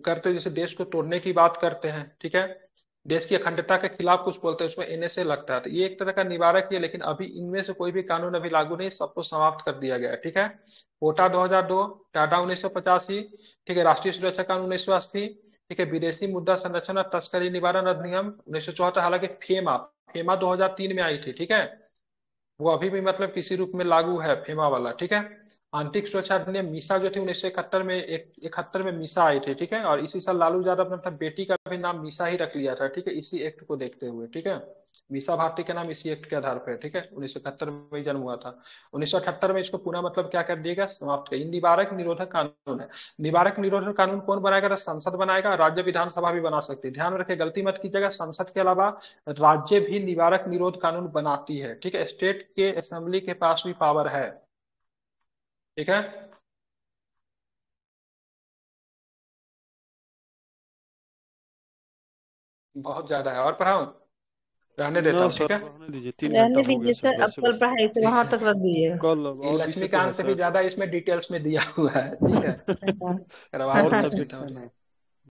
S1: करते, जैसे देश को तोड़ने की बात करते हैं, ठीक है, देश की अखंडता के खिलाफ कुछ बोलते हैं, उसमें एनएसए लगता है। तो ये एक तरह का निवारक ही है, लेकिन अभी इनमें से कोई भी कानून अभी लागू नहीं, सबको समाप्त कर दिया गया है, ठीक है। कोटा 2002, टाटा 1985, ठीक है, राष्ट्रीय सुरक्षा कानून 1980, ठीक है, विदेशी मुद्रा संरक्षण और तस्करी निवारण अधिनियम 1974, हालांकि फेमा, फेमा 2003 में आई थी, ठीक है, वो अभी भी मतलब किसी रूप में लागू है, फेमा वाला, ठीक है। आंतरिक सुरक्षा अधिनियम मीसा जो थी 1971 में 71 में मीसा आई थी, ठीक है। और इसी साल लालू यादव ने अपना बेटी का भी नाम मीसा ही रख लिया था, ठीक है, इसी एक्ट को देखते हुए, ठीक है। मीसा भारती का नाम इसी एक्ट के आधार पर है, ठीक है। 1971 में ही जन्म हुआ था। 1978 में इसको पुनः मतलब क्या कर दिया गया, समाप्त कर। निवारक निरोधक कानून है। निवारक निरोधक कानून कौन बनाएगा, तो संसद बनाएगा। राज्य विधानसभा भी बना सकती है। ध्यान में रखे, गलती मत कीजिएगा, संसद के अलावा राज्य भी निवारक निरोध कानून बनाती है, ठीक है। स्टेट के असेंबली के पास भी पावर है, ठीक है। बहुत ज्यादा है, और पढ़ाऊं? रहने देता
S9: ना
S1: हूँ,
S9: सर
S1: ठीक है।
S9: रहने दीजिए, 3 घंटा
S3: रहने
S9: हो गया
S3: दीजिए
S9: सर,
S3: सर, अब
S9: वैसे
S3: कल
S9: बस
S3: पढ़ाई से वहां तक रख दीजिएगा।
S9: कल
S1: ये
S9: और विषय पे है
S1: लक्ष्मीकांत से भी
S9: सर।
S1: ज्यादा इसमें डिटेल्स में दिया हुआ है, ठीक है। करवा
S9: और
S1: दूंगा
S9: सब्जेक्ट
S1: चिंता
S9: है
S1: मत
S9: ना।
S1: कीजिए।